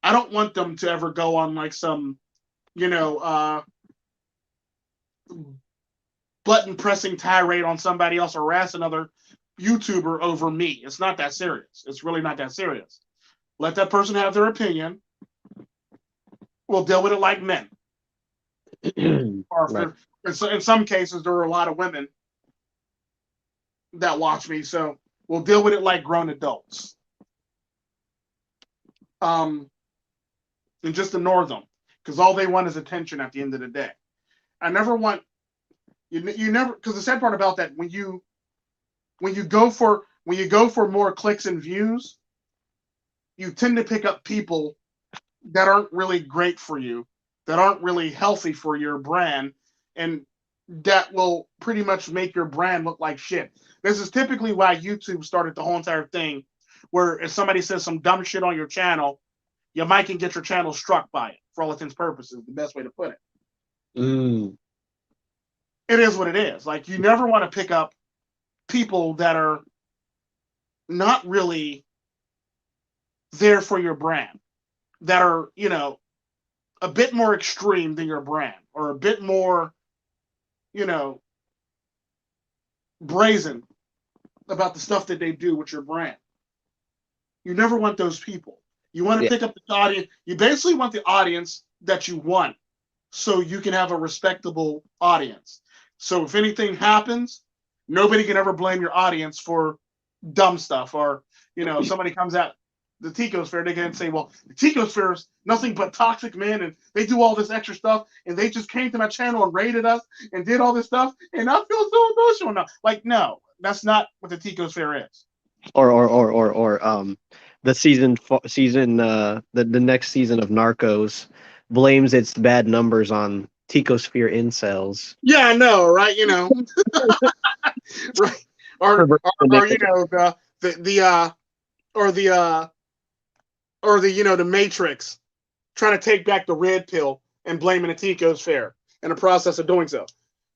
I don't want them to ever go on like some, you know, button pressing tirade on somebody else, harass another YouTuber over me. It's not that serious. It's really not that serious. Let that person have their opinion. We'll deal with it like men. Or right. in some cases, there are a lot of women that watch me, so we'll deal with it like grown adults. Um, and just ignore them because all they want is attention at the end of the day. I never want you never because the sad part about that when you go for more clicks and views, you tend to pick up people that aren't really great for you, that aren't really healthy for your brand, and that will pretty much make your brand look like shit. This is typically why YouTube started the whole entire thing, where if somebody says some dumb shit on your channel, you might can get your channel struck by it, for all intents and purposes, the best way to put it. Mm, It is what it is. Like, you never want to pick up people that are not really there for your brand, that are, a bit more extreme than your brand, or a bit more, you know, brazen about the stuff that they do with your brand. You never want those people. You want to yeah. pick up the audience. You basically want the audience that you want so you can have a respectable audience. So if anything happens, nobody can ever blame your audience for dumb stuff. Or, somebody comes out the Ticosphere, they can say, well, the Ticosphere is nothing but toxic men and they do all this extra stuff and they just came to my channel and raided us and did all this stuff and I feel so emotional now. Like, no, that's not what the Ticosphere is. Or the next season of Narcos blames its bad numbers on Ticosphere incels. Yeah, I know, right? You know, right? Or you know the or the or the the Matrix trying to take back the red pill and blaming the Tico's fair in the process of doing so.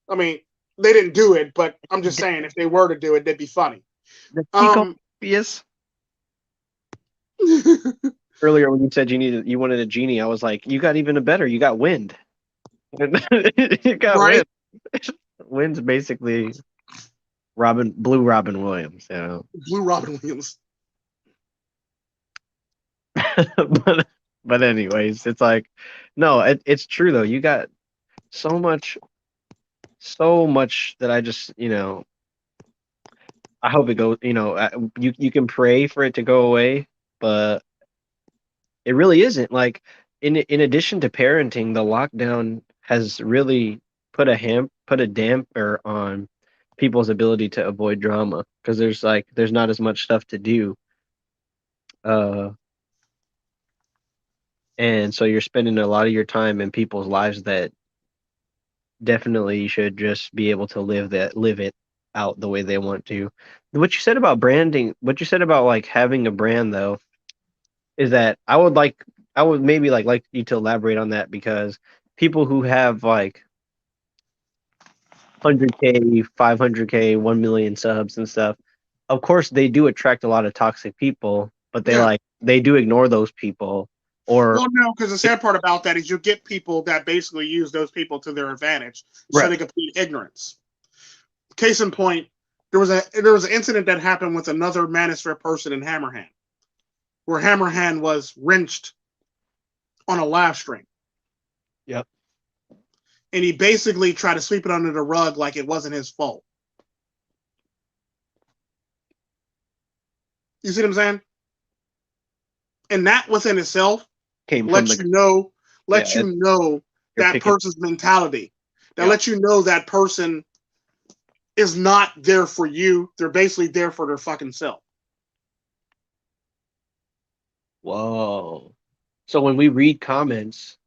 I mean, they didn't do it, but I'm just saying if they were to do it, that'd be funny. The Um, Ticosphere. Earlier when you said you wanted a genie, I was like, you got even a better. You got wind. You got right? wind. Wind's basically Blue Robin Williams, you know. Blue Robin Williams. but but anyways, it's like, no, it's true though. You got so much that I just, I hope it goes, you can pray for it to go away, but it really isn't. Like in addition to parenting, the lockdown has really put a damper on people's ability to avoid drama because there's not as much stuff to do. Uh and so you're spending a lot of your time in people's lives that definitely should just be able to live it out the way they want to. What you said about branding, what you said about like having a brand though, is that I would maybe like you to elaborate on that because people who have like 100K, 500K, 1 million subs and stuff, of course they do attract a lot of toxic people, but Yeah. they do ignore those people or Well, no, because the sad part about that is you get people that basically use those people to their advantage, right. showing complete ignorance. Case in point, there was an incident that happened with another Manosphere person in Hammerhand, where Hammerhand was wrenched on a live stream. Yep. And he basically tried to sweep it under the rug like it wasn't his fault. You see what I'm saying? And that within itself lets you know that picking. person's mentality. That Yep. lets you know that person is not there for you. They're basically there for their fucking self. Whoa. So when we read comments,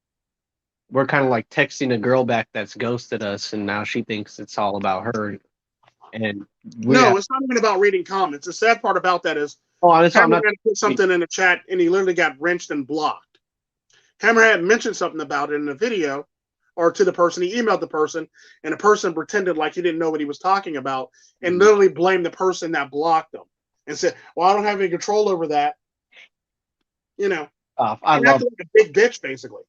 we're kind of like texting a girl back that's ghosted us, and now she thinks it's all about her. And no, it's not even about reading comments. The sad part about that is Hammerhead put something in the chat and he literally got wrenched and blocked. Hammerhead mentioned something about it in the video or to the person. He emailed the person and the person pretended like he didn't know what he was talking about and literally blamed the person that blocked him and said, well, I don't have any control over that. You know, I love like a big bitch, basically.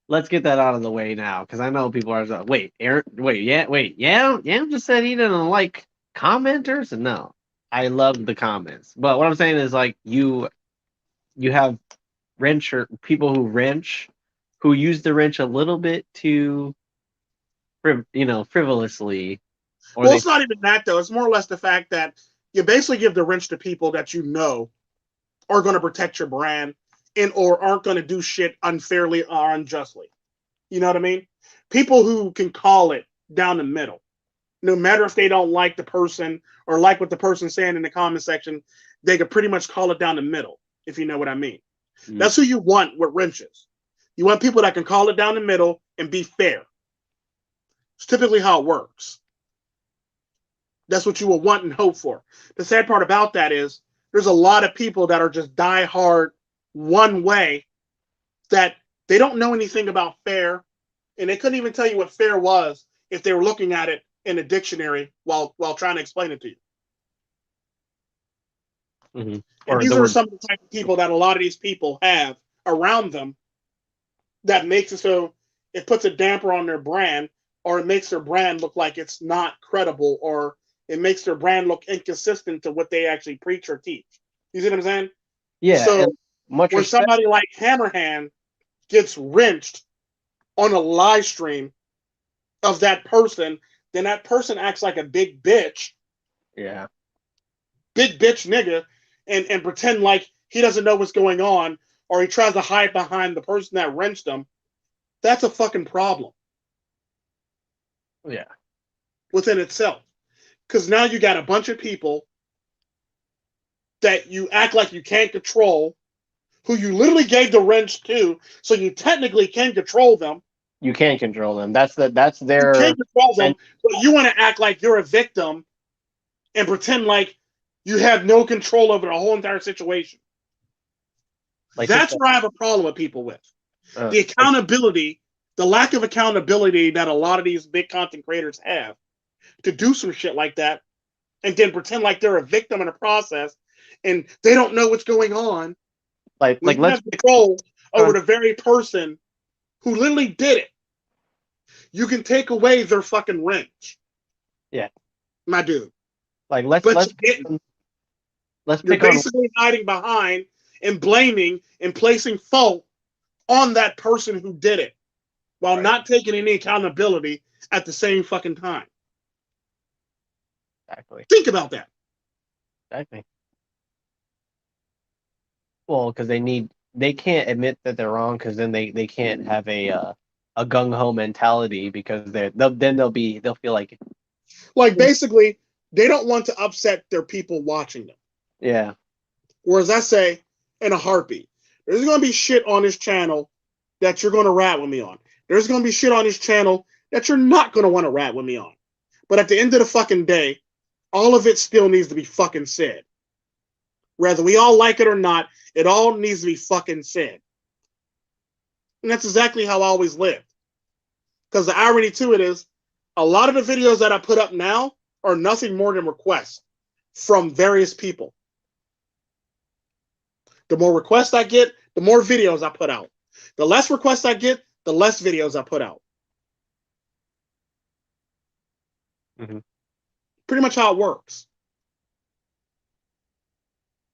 Let's get that out of the way now, because I know people are like, Yam just said he didn't like commenters. No, I love the comments, but what I'm saying is like you have people who wrench, who use the wrench a little bit too, frivolously. Well, it's not even that though. It's more or less the fact that you basically give the wrench to people that you know are going to protect your brand and or aren't going to do shit unfairly or unjustly. You know what I mean? People who can call it down the middle, no matter if they don't like the person or like what the person's saying in the comment section, they could pretty much call it down the middle, if you know what I mean. That's who you want with wrenches. You want people that can call it down the middle and be fair. It's typically how it works. That's what you will want and hope for. The sad part about that is there's a lot of people that are just die hard one way that they don't know anything about fair, and they couldn't even tell you what fair was if they were looking at it in a dictionary while trying to explain it to you. And these are some of the type of people that a lot of these people have around them that makes it so it puts a damper on their brand, or it makes their brand look like it's not credible, or it makes their brand look inconsistent to what they actually preach or teach. You see what I'm saying? Yeah. So when somebody like Hammerhand gets wrenched on a live stream of that person, then that person acts like a big bitch. Yeah. Big bitch nigga, and pretend like he doesn't know what's going on, or he tries to hide behind the person that wrenched him. That's a fucking problem. Yeah. Within itself. Because now you got a bunch of people that you act like you can't control, who you literally gave the wrench to, so you technically can control them. You can't control them. That's You their can't control and them, but you want to act like you're a victim and pretend like you have no control over the whole entire situation. like That's where I have a problem with people with. The like, accountability, the lack of accountability that a lot of these big content creators have to do some shit like that and then pretend like they're a victim in a process and they don't know what's going on. like When you let's have control over the very person who literally did it, you can take away their fucking wrench. Yeah. My dude. like But let's you're pick on basically hiding behind and blaming and placing fault on that person who did it while not taking any accountability at the same fucking time. exactly. Think about that. Exactly. Well, because they can't admit that they're wrong because then they can't have a gung ho mentality because they'll feel like Like, basically, they don't want to upset their people watching them. yeah. Whereas I say, in a heartbeat, there's going to be shit on this channel that you're going to rat with me on. There's going to be shit on this channel that you're not going to want to rat with me on. But at the end of the fucking day, all of it still needs to be fucking said. Whether we all like it or not, it all needs to be fucking said. And that's exactly how I always lived. Because the irony to it is, a lot of the videos that I put up now are nothing more than requests from various people. The more requests I get, the more videos I put out. The less requests I get, the less videos I put out. Mm-hmm. Pretty much how it works.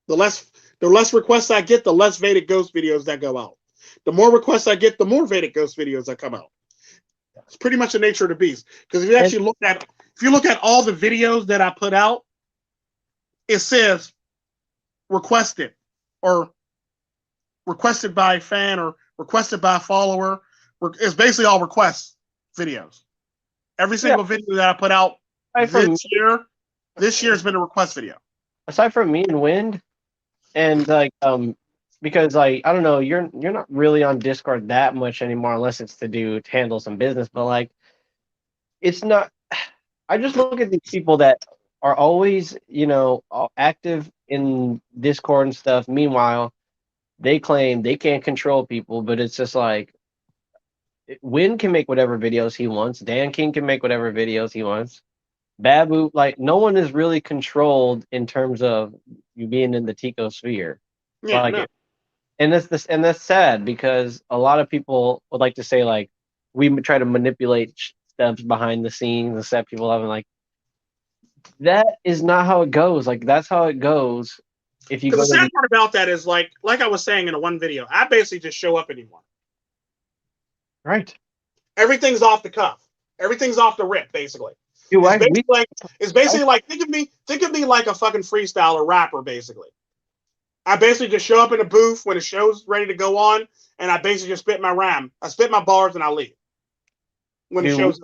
The less requests I get, the less Vedic Ghost videos that go out. The more requests I get, the more Vedic Ghost videos that come out. It's pretty much the nature of the beast. Because if you look at all the videos that I put out, it says requested or requested by a fan or requested by a follower. It's basically all request videos. Every single video that I put out this year has been a request video. Aside from me and Wind, and because like I don't know, you're not really on Discord that much anymore unless it's to handle some business, but like it's not. I just look at these people that are always active in Discord and stuff. Meanwhile, they claim they can't control people, but it's just like Win can make whatever videos he wants. Dan King can make whatever videos he wants. Babu, like no one is really controlled in terms of you being in the Tico sphere. Yeah, Like no. and that's sad because a lot of people would like to say like we try to manipulate steps behind the scenes and set people up and like that is not how it goes. Like that's how it goes. If you go Because the to sad part about that is like I was saying in the one video, I basically just show up anymore. right, Everything's off the cuff. Everything's off the rip, basically. dude, It's basically like think of me like a fucking freestyler rapper, basically. I basically just show up in a booth when the show's ready to go on, and I basically just spit my rhyme. I spit my bars and I leave. When the show's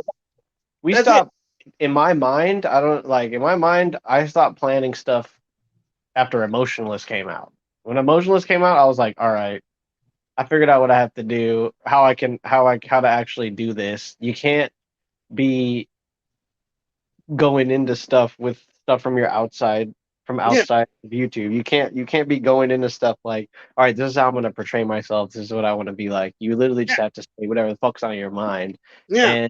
we That's stop. In my mind, I don't like. In my mind, I stopped planning stuff after Emotionless came out. When Emotionless came out, I was like, all right, I figured out what I have to do, how to actually do this. You can't be going into stuff with stuff from outside of YouTube. You can't be going into stuff like, all right, this is how I'm gonna portray myself. This is what I want to be like. You literally just have to say whatever the fuck's on your mind. Yeah.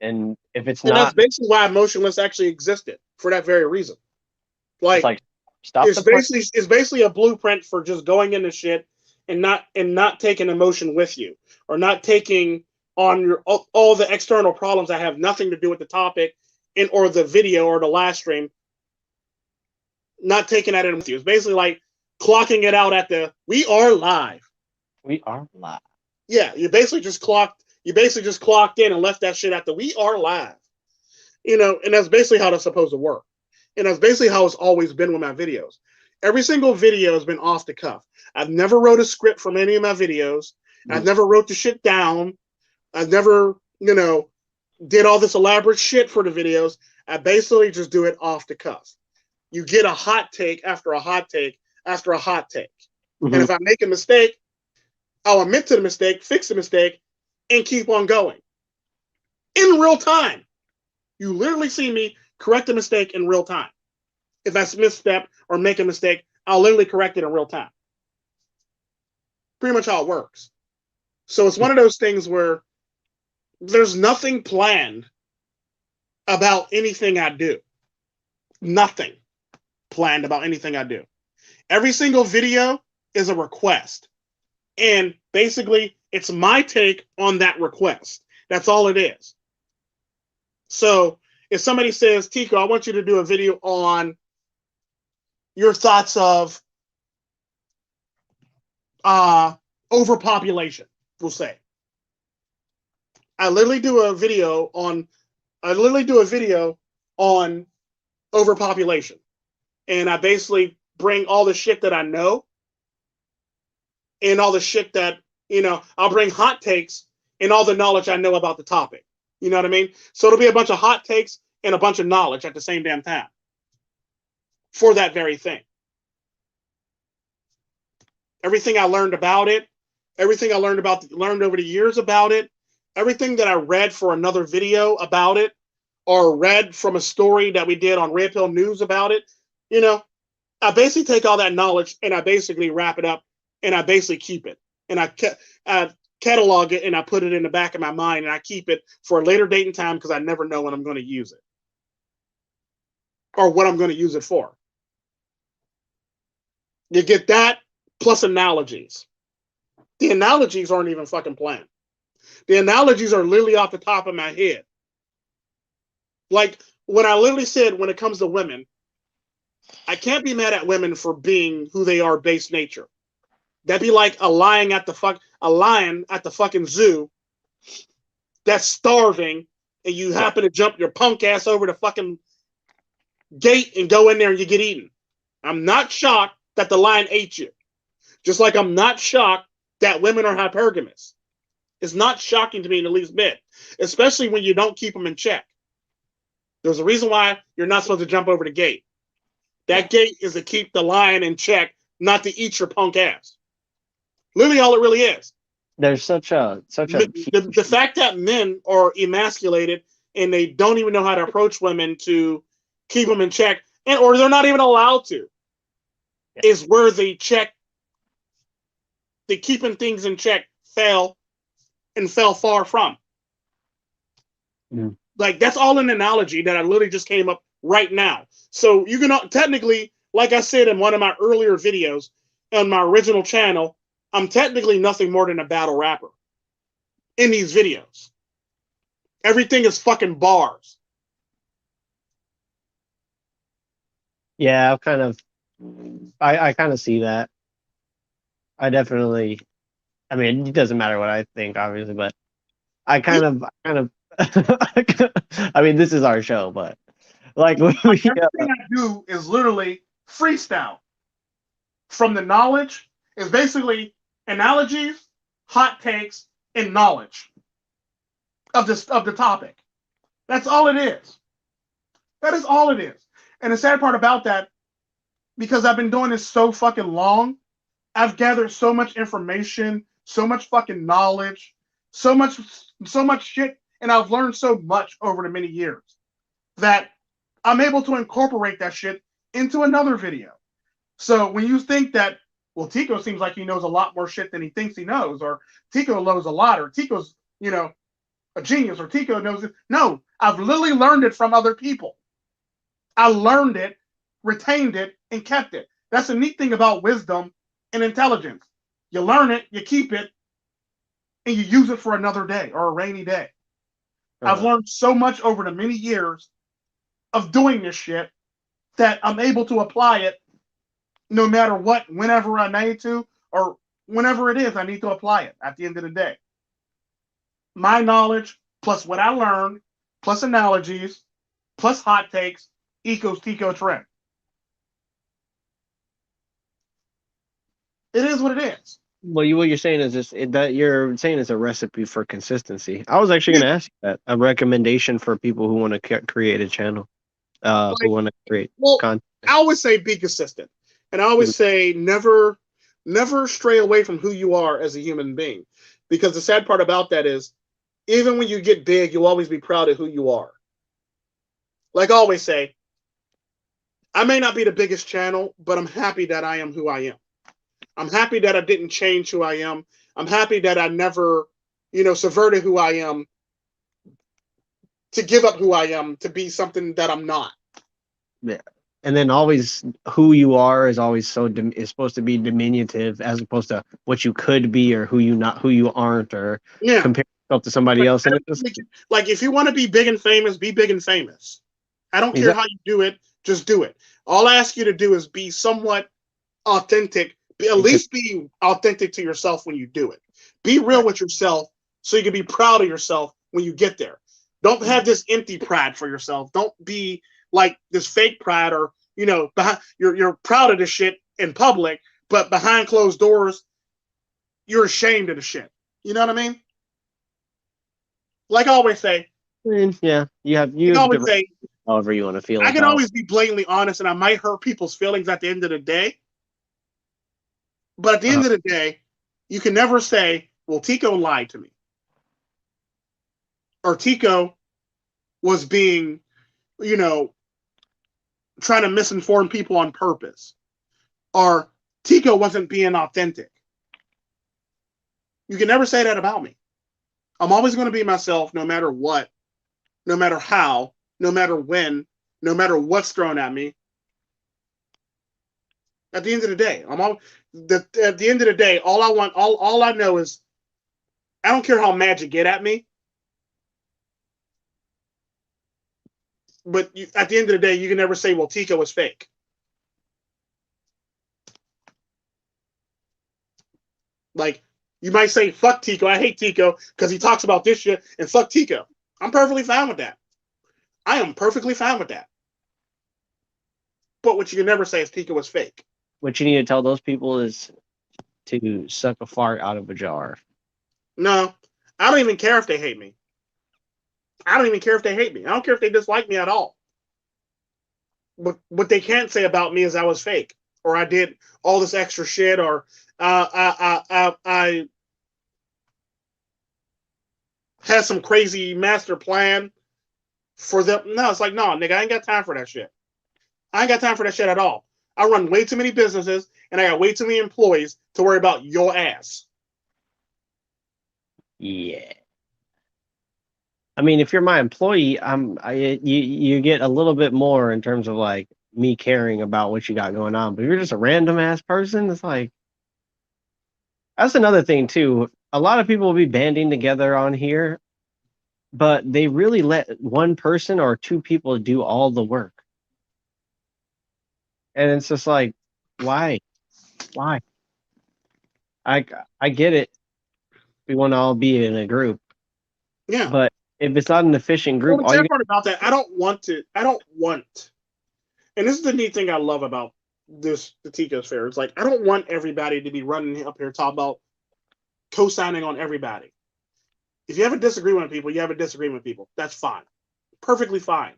And if it's And that's not, basically why Emotionless actually existed, for that very reason. it's like stop it's basically a blueprint for just going into shit and not taking emotion with you, or not taking on all the external problems that have nothing to do with the topic or the video or the live stream. Not taking that in with you. It's basically like clocking it out at the we are live. We are live. Yeah, you basically just clocked in and left that shit at the we are live. And that's basically how that's supposed to work. And that's basically how it's always been with my videos. Every single video has been off the cuff. I've never wrote a script from any of my videos. I've never wrote the shit down. I've never, did all this elaborate shit for the videos. I basically just do it off the cuff. You get a hot take after a hot take after a hot take. Mhm. And if I make a mistake, I'll admit to the mistake, fix the mistake, and keep on going. In real time. You literally see me correct a mistake in real time. If I misstep or make a mistake, I'll literally correct it in real time. Pretty much how it works. So it's one of those things where there's nothing planned about anything I do. Nothing planned about anything I do. Every single video is a request. And basically, it's my take on that request. That's all it is. So if somebody says, Tico, I want you to do a video on your thoughts of overpopulation, we'll say. I literally do a video on overpopulation. And I basically bring all the shit that I know and all the shit that, I'll bring hot takes and all the knowledge I know about the topic. You know what I mean? So it'll be a bunch of hot takes and a bunch of knowledge at the same damn time for that very thing. Everything I learned about it, everything I learned over the years about it, everything that I read for another video about it, or read from a story that we did on Red Pill News about it, I basically take all that knowledge and I basically wrap it up and I basically keep it. And I catalog it and I put it in the back of my mind and I keep it for a later date and time because I never know when I'm going to use it or what I'm going to use it for. You get that plus analogies. The analogies aren't even fucking planned. The analogies are literally off the top of my head. Like when I literally said when it comes to women, I can't be mad at women for being who they are base nature. That'd be like a lion at the fucking zoo that's starving and you happen to jump your punk ass over the fucking gate and go in there and you get eaten. I'm not shocked that the lion ate you. Just like I'm not shocked that women are hypergamous. It's not shocking to me in the least bit, especially when you don't keep them in check. There's a reason why you're not supposed to jump over the gate. That gate is to keep the lion in check, not to eat your punk ass. Literally all it really is. There's such a the fact that men are emasculated and they don't even know how to approach women to keep them in check, or they're not even allowed to, is where the keeping things in check fell far from. Mm. Like that's all an analogy that I literally just came up right now. So you can technically, like I said in one of my earlier videos on my original channel, I'm technically nothing more than a battle rapper in these videos. Everything is fucking bars. Yeah, I kind of see that. I definitely, I mean, it doesn't matter what I think, obviously, but I kind of, I mean, this is our show, but like, Everything I do is literally freestyle. From the knowledge is basically analogies, hot takes, and knowledge of the topic. That's all it is. That is all it is. And the sad part about that, because I've been doing this so fucking long, I've gathered so much information, so much fucking knowledge, so much shit, and I've learned so much over the many years that I'm able to incorporate that shit into another video. So when you think that, well, Tico seems like he knows a lot more shit than he thinks he knows, or Tico knows a lot, or Tico's, a genius, or Tico knows it. No, I've literally learned it from other people. I learned it, retained it, and kept it. That's the neat thing about wisdom and intelligence. You learn it, you keep it, and you use it for another day or a rainy day. I've learned so much over the many years of doing this shit that I'm able to apply it no matter what, whenever I need to, or whenever it is I need to apply it at the end of the day. My knowledge, plus what I learned, plus analogies, plus hot takes, equals Tico Trend. It is what it is. Well, what you're saying is that you're saying it's a recipe for consistency. I was actually going to ask you that, a recommendation for people who want to create a channel, who want to create content. I always say be consistent. And I always say never stray away from who you are as a human being. Because the sad part about that is even when you get big, you'll always be proud of who you are. Like I always say, I may not be the biggest channel, but I'm happy that I am who I am. I'm happy that I didn't change who I am. I'm happy that I never, subverted who I am to give up who I am to be something that I'm not. Yeah. And then always who you are is always is supposed to be diminutive as opposed to what you could be or who you aren't or Yeah. compare yourself to somebody Like, else. And it's like if you want to be big and famous, be big and famous. I don't care how you do it, just do it. All I ask you to do is be somewhat authentic. At least be authentic to yourself when you do it. Be real with yourself so you can be proud of yourself when you get there. Don't have this empty pride for yourself. Don't be like this fake pride or, you're proud of the shit in public, but behind closed doors, you're ashamed of the shit. You know what I mean? Like I always say, yeah, you have always to say, however you want to feel I can about. always be blatantly honest and I might hurt people's feelings at the end of the day. But at the end of the day, you can never say, well, Tico lied to me. Or Tico was being, trying to misinform people on purpose. Or Tico wasn't being authentic. You can never say that about me. I'm always going to be myself no matter what, no matter how, no matter when, no matter what's thrown at me. At the end of the day, at the end of the day, all I know is I don't care how mad you get at me. But at the end of the day, you can never say, well, Tico is fake. Like, you might say, fuck Tico. I hate Tico because he talks about this shit and fuck Tico. I'm perfectly fine with that. I am perfectly fine with that. But what you can never say is Tico is fake. What you need to tell those people is to suck a fart out of a jar. No, I don't even care if they hate me. I don't even care if they hate me. I don't care if they dislike me at all. But what they can't say about me is I was fake or I did all this extra shit or I had some crazy master plan for them. No, it's like, no, nigga, I ain't got time for that shit. I ain't got time for that shit at all. I run way too many businesses and I got way too many employees to worry about your ass. Yeah. I mean, if you're my employee, you get a little bit more in terms of like me caring about what you got going on. But if you're just a random ass person, it's like that's another thing too. A lot of people will be banding together on here, but they really let one person or two people do all the work. And it's just like, why? Why? I get it. We want to all be in a group. Yeah. But if it's not an efficient group, the sad part about that, I don't want, and this is the neat thing I love about the Tico's Fair. It's like, I don't want everybody to be running up here talking about co-signing on everybody. If you have a disagreement with people, you have a disagreement with people. That's fine. Perfectly fine.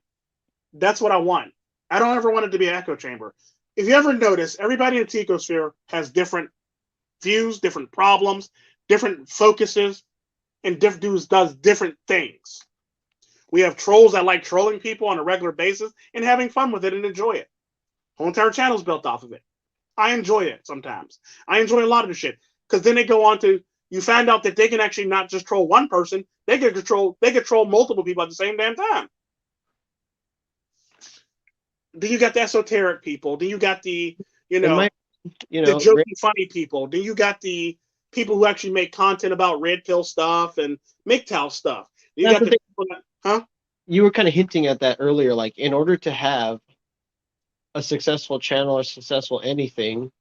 That's what I want. I don't ever want it to be an echo chamber. If you ever notice, everybody in the Tico Sphere has different views, different problems, different focuses, and does different things. We have trolls that like trolling people on a regular basis and having fun with it and enjoy it. Whole entire channel's built off of it. I enjoy it sometimes. I enjoy a lot of the shit because then they go on to, you find out that they can actually not just troll one person, they can troll multiple people at the same damn time. Then you got the esoteric people. Then you got the, the jokey, funny people. Then you got the people who actually make content about red pill stuff and MGTOW stuff. You got the people that, huh? You were kind of hinting at that earlier. Like, in order to have a successful channel or successful anything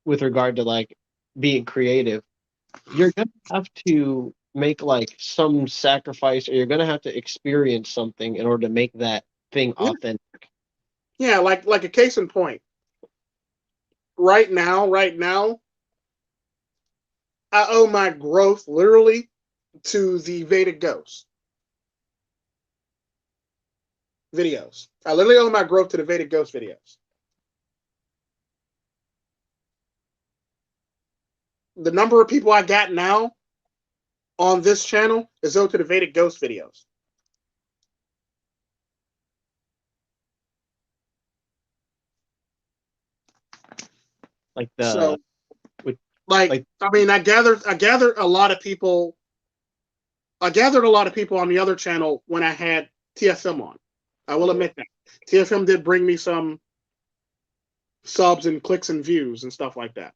with regard to like being creative, you're gonna have to make like some sacrifice, or you're gonna have to experience something in order to make that thing authentic. Yeah, like a case in point. Right now, I owe my growth literally to the Vedic Ghost videos. I literally owe my growth to the Vedic Ghost videos. the number of people I got now on this channel is owed to the Vedic Ghost videos. Like So, with like, like I mean, I gathered a lot of people. I gathered a lot of people on the other channel when I had TFM on. I will admit that TFM did bring me some subs and clicks and views and stuff like that.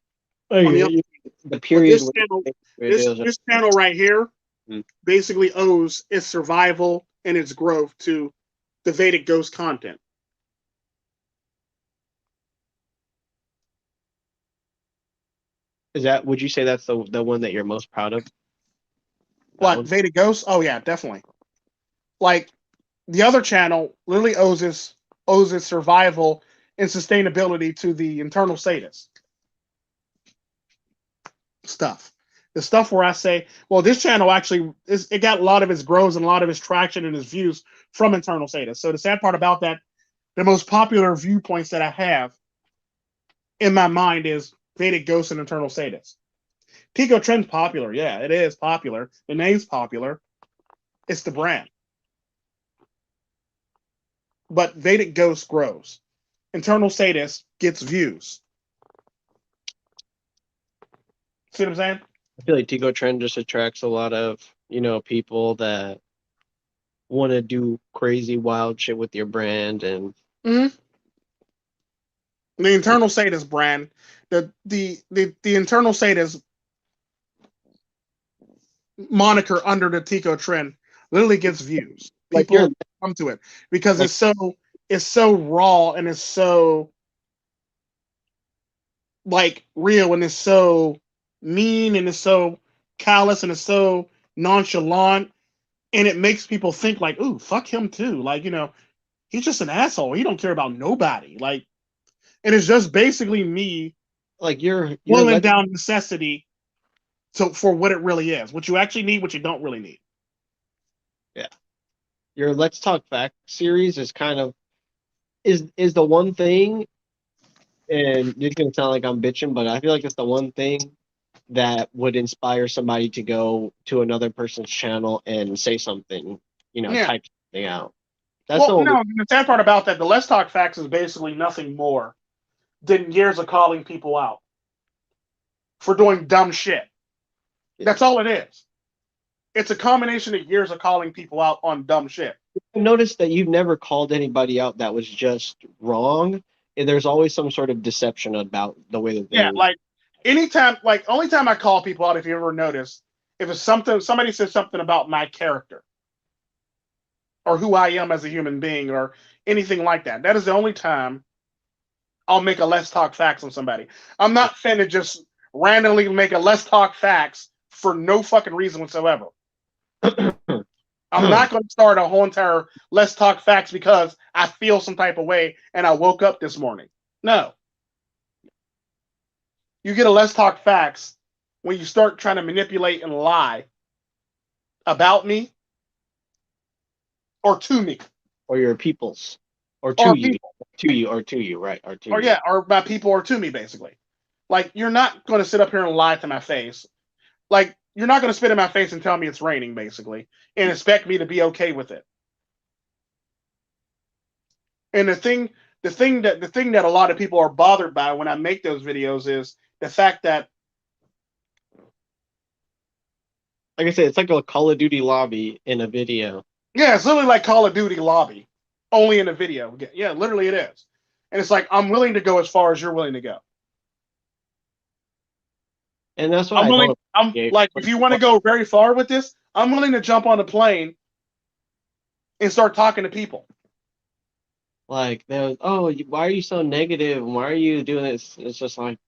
On the other, the but period this when channel, videos this channel right here, Mm. basically owes its survival and its growth to the Vedic Ghost content. Is that, would you say that's the one that you're most proud of? That What one? Vedic Ghost? Oh yeah, definitely. Like the other channel literally owes its survival and sustainability to the internal Sadits stuff. The stuff where I say, well, this channel actually it got a lot of its growth and a lot of its traction and its views from internal Sadits. So the sad part about that, the most popular viewpoints that I have in my mind is Vedic Ghost and internal Sadits. Tico Trend's popular, yeah, it is popular. The name's popular. It's the brand. But Vedic Ghost grows. Internal Sadist gets views. See what I'm saying? I feel like Tico Trend just attracts a lot of, people that want to do crazy wild shit with your brand. And Mm-hmm. The internal Sadist brand, the internal Sadist moniker under the Tico Trend literally gets views. like you're People come to it because like it's so raw and it's so like real and it's so mean and it's so callous and it's so nonchalant and it makes people think like, ooh, fuck him too. Like, he's just an asshole. He don't care about nobody. Like, and it's just basically me like you're boiling let down necessity for what it really is. What you actually need, what you don't really need. yeah, your Let's Talk Facts series is kind of is the one thing, and it's gonna sound like I'm bitching, but I feel like it's the one thing that would inspire somebody to go to another person's channel and say something, Yeah. type something out. That's the Well, only. no, the sad part about that, the Let's Talk Facts is basically nothing more than years of calling people out for doing dumb shit. That's all it is. It's a combination of years of calling people out on dumb shit. I've noticed that you've never called anybody out that was just wrong. And there's always some sort of deception about the way that Yeah, they. like anytime, like only time I call people out, if you ever notice, if it's somebody says something about my character or who I am as a human being or anything like that. That is the only time I'll make a Let's Talk Facts on somebody. I'm not finna just randomly make a Let's Talk Facts for no fucking reason whatsoever. I'm not going to start a whole entire Let's Talk Facts because I feel some type of way and I woke up this morning. No. You get a Let's Talk Facts when you start trying to manipulate and lie about me or to me. Or your peoples. Or Or to you. people. To you, right. Or to Or you. yeah, or my people or to me, basically. Like, you're not going to sit up here and lie to my face. Like, you're not going to spit in my face and tell me it's raining, basically, and expect me to be okay with it. And the thing that a lot of people are bothered by when I make those videos is the fact that, Like I said, it's like a Call of Duty lobby in a video. yeah, it's literally like Call of Duty lobby, only in a video. Yeah, literally it is. And it's like, I'm willing to go as far as you're willing to go. And that's what I'm I willing. don't I'm appreciate. like, if you want to go very far with this, I'm willing to jump on a plane and start talking to people. Like, why are you so negative? Why are you doing this? It's just like,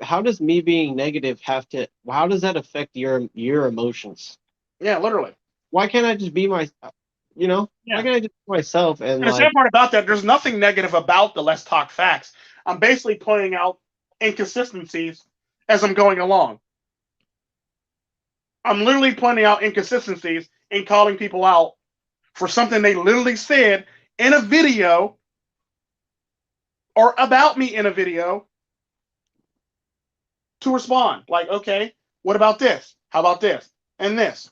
how does me being negative how does that affect your emotions? Yeah, literally. Why can't I just be why Yeah. can't I just be myself and And the sad part about that, there's nothing negative about the Let's Talk Facts. I'm basically pointing out inconsistencies as I'm going along. I'm literally pointing out inconsistencies and calling people out for something they literally said in a video or about me in a video to respond. Like, okay, what about this? How about this? And this.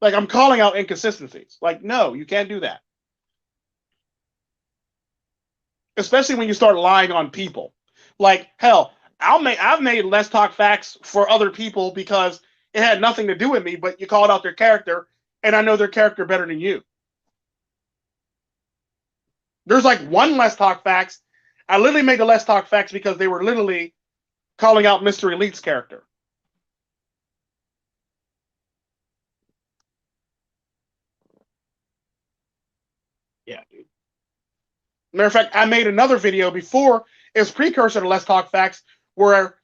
Like, I'm calling out inconsistencies. Like, no, you can't do that. Especially when you start lying on people. Like, hell, I've made Let's Talk Facts for other people because it had nothing to do with me, but you called out their character, and I know their character better than you. There's like one Let's Talk Facts. I literally made the Let's Talk Facts because they were literally calling out Mr. Elite's character. Yeah, dude. Matter of fact, I made another video before as precursor to Let's Talk Facts where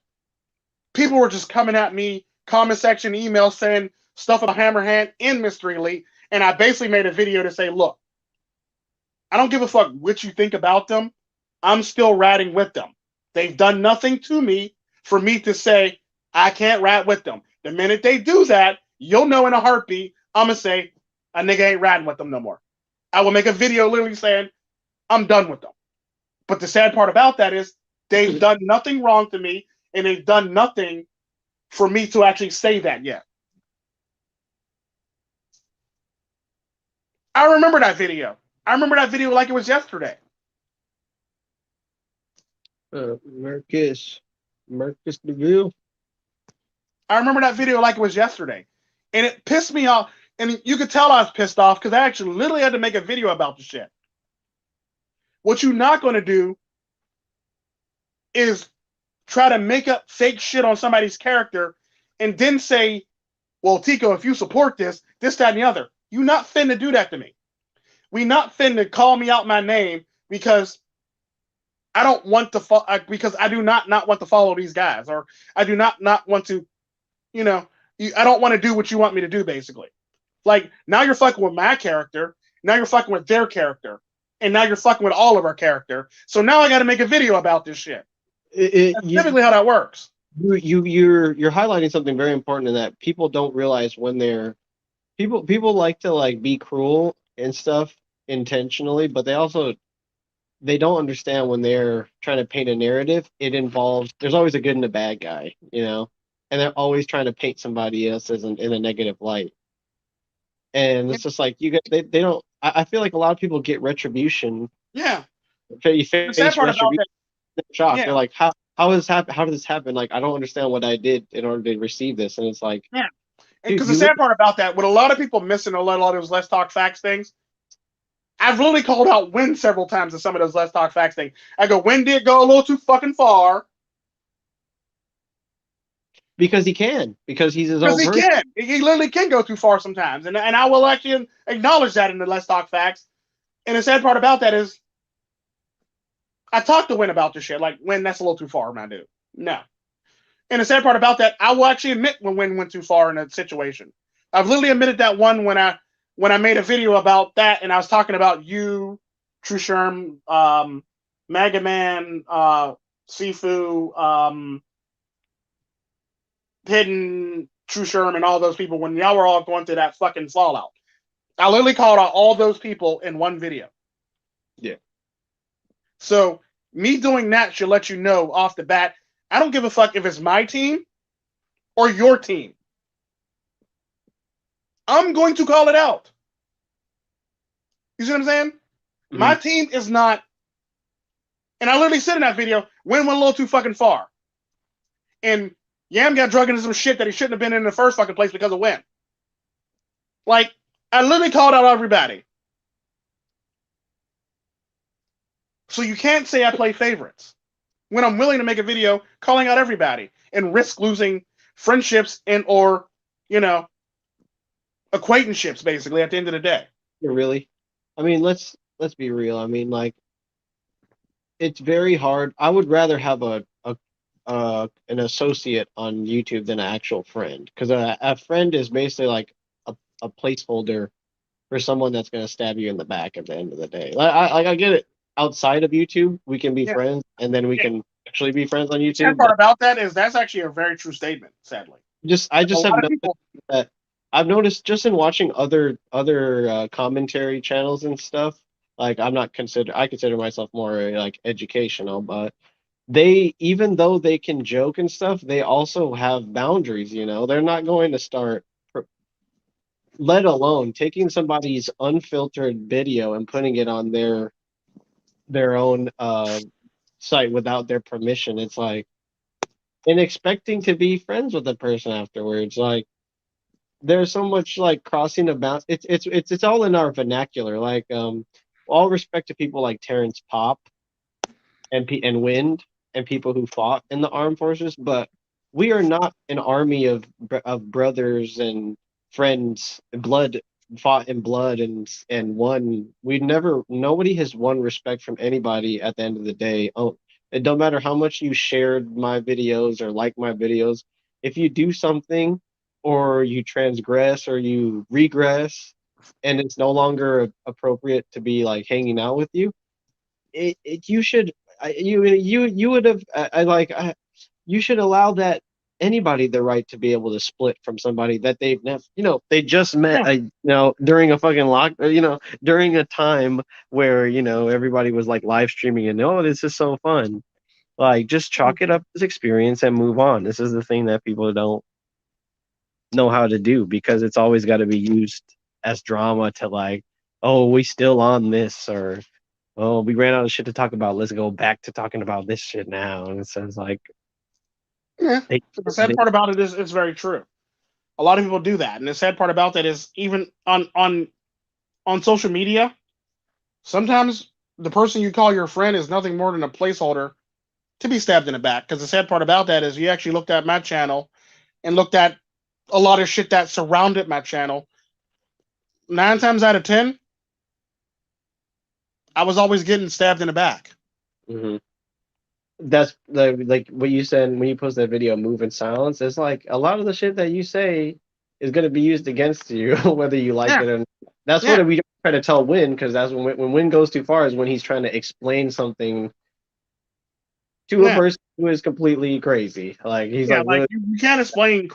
people were just coming at me, comment section, emails saying stuff about Hammerhand and Mr. Elite, and I basically made a video to say, look, I don't give a fuck what you think about them. I'm still ratting with them. They've done nothing to me for me to say I can't rat with them. The minute they do that, you'll know in a heartbeat, I'm going to say, a nigga ain't ratting with them no more. I will make a video literally saying, I'm done with them. But the sad part about that is they've done nothing wrong to me, and they've done nothing for me to actually say that yet. I remember that video. I remember that video like it was yesterday. Marcus DeVille. I remember that video like it was yesterday. And it pissed me off. And you could tell I was pissed off because I actually literally had to make a video about the shit. What you're not going to do is try to make up fake shit on somebody's character and then say, well, Tico, if you support this, that, and the other. You not finna do that to me. We not finna call me out my name because I don't want to because I do not want to follow these guys, or I do not want to, you know, I don't want to do what you want me to do, basically. Like, now you're fucking with my character, now you're fucking with their character, and now you're fucking with all of our character. So now I got to make a video about this shit. That's typically how that works. You're highlighting something very important in that people don't realize when they're people like to like be cruel and stuff intentionally, but they don't understand when they're trying to paint a narrative. It involves there's always a good and a bad guy, you know, and they're always trying to paint somebody else as in a negative light. And it's just like they don't. I feel like a lot of people get retribution. Yeah. You face retribution. Shocked. Yeah. They're like, how did this happen? How did this happen? Like, I don't understand what I did in order to receive this. And it's like, yeah. Because the sad part about that, what a lot of people missing a lot of those Let's Talk Facts things, I've really called out Win several times in some of those Let's Talk Facts things. I go, Win did go a little too fucking far. Because he can. Because he's his own person. Because he can. He literally can go too far sometimes. And I will actually acknowledge that in the Let's Talk Facts. And the sad part about that is I talked to Win about this shit. Like, Win, that's a little too far, my dude. No. And the sad part about that, I will actually admit when Win went too far in a situation. I've literally admitted that one when I made a video about that, and I was talking about you, True Sherm, Mega Man, Sifu, Hidden, True Sherm, and all those people when y'all were all going through that fucking fallout. I literally called out all those people in one video. Yeah. So me doing that should let you know off the bat, I don't give a fuck if it's my team or your team. I'm going to call it out. You see what I'm saying? Mm-hmm. My team is not, and I literally said in that video, Win went a little too fucking far. And Yam got drugged into some shit that he shouldn't have been in the first fucking place because of Win. Like, I literally called out everybody. So you can't say I play favorites when I'm willing to make a video calling out everybody and risk losing friendships and or, you know, acquaintanceships basically at the end of the day. Really? I mean, let's be real. I mean, like, it's very hard. I would rather have an associate on YouTube than an actual friend, because a friend is basically like a placeholder for someone that's going to stab you in the back at the end of the day. I get it. Outside of YouTube, we can be friends, and then we can actually be friends on YouTube. The part about that is that's actually a very true statement, sadly. I just have noticed that I've noticed just in watching other commentary channels and stuff. Like, I consider myself more like educational, but they, even though they can joke and stuff, they also have boundaries, you know. They're not going to start, let alone taking somebody's unfiltered video and putting it on their own site without their permission. It's like, and expecting to be friends with the person afterwards. Like, there's so much like crossing of bounds. It's all in our vernacular. Like, all respect to people like Terrence Popp and Wind and people who fought in the armed forces, but we are not an army of brothers and friends, blood fought in blood and won. We never, nobody has won respect from anybody at the end of the day. Oh, it don't matter how much you shared my videos or like my videos. If you do something or you transgress or you regress and it's no longer appropriate to be like hanging out with you, you should you would have you should allow that anybody the right to be able to split from somebody that they've never, they just met, Yeah. during a fucking during a time where everybody was like live streaming and, oh, this is so fun. Like, just chalk it up as experience and move on. This is the thing that people don't know how to do, because it's always got to be used as drama to, like, oh, we still on this, or oh, we ran out of shit to talk about. Let's go back to talking about this shit now. And it says like Yeah. they, The sad they part about it is it's very true. A lot of people do that, and the sad part about that is even on social media, sometimes the person you call your friend is nothing more than a placeholder to be stabbed in the back. Because the sad part about that is you actually looked at my channel and looked at a lot of shit that surrounded my channel. 9 times out of 10, I was always getting stabbed in the back. Mhm. That's the, like what you said when you post that video, "Move in Silence." It's like a lot of the shit that you say is going to be used against you, whether you like Yeah, it or not. That's yeah, what we try to tell Win, because that's when Win goes too far is when he's trying to explain something to a yeah, person who is completely crazy. Like, he's yeah. like, Like really. you can't explain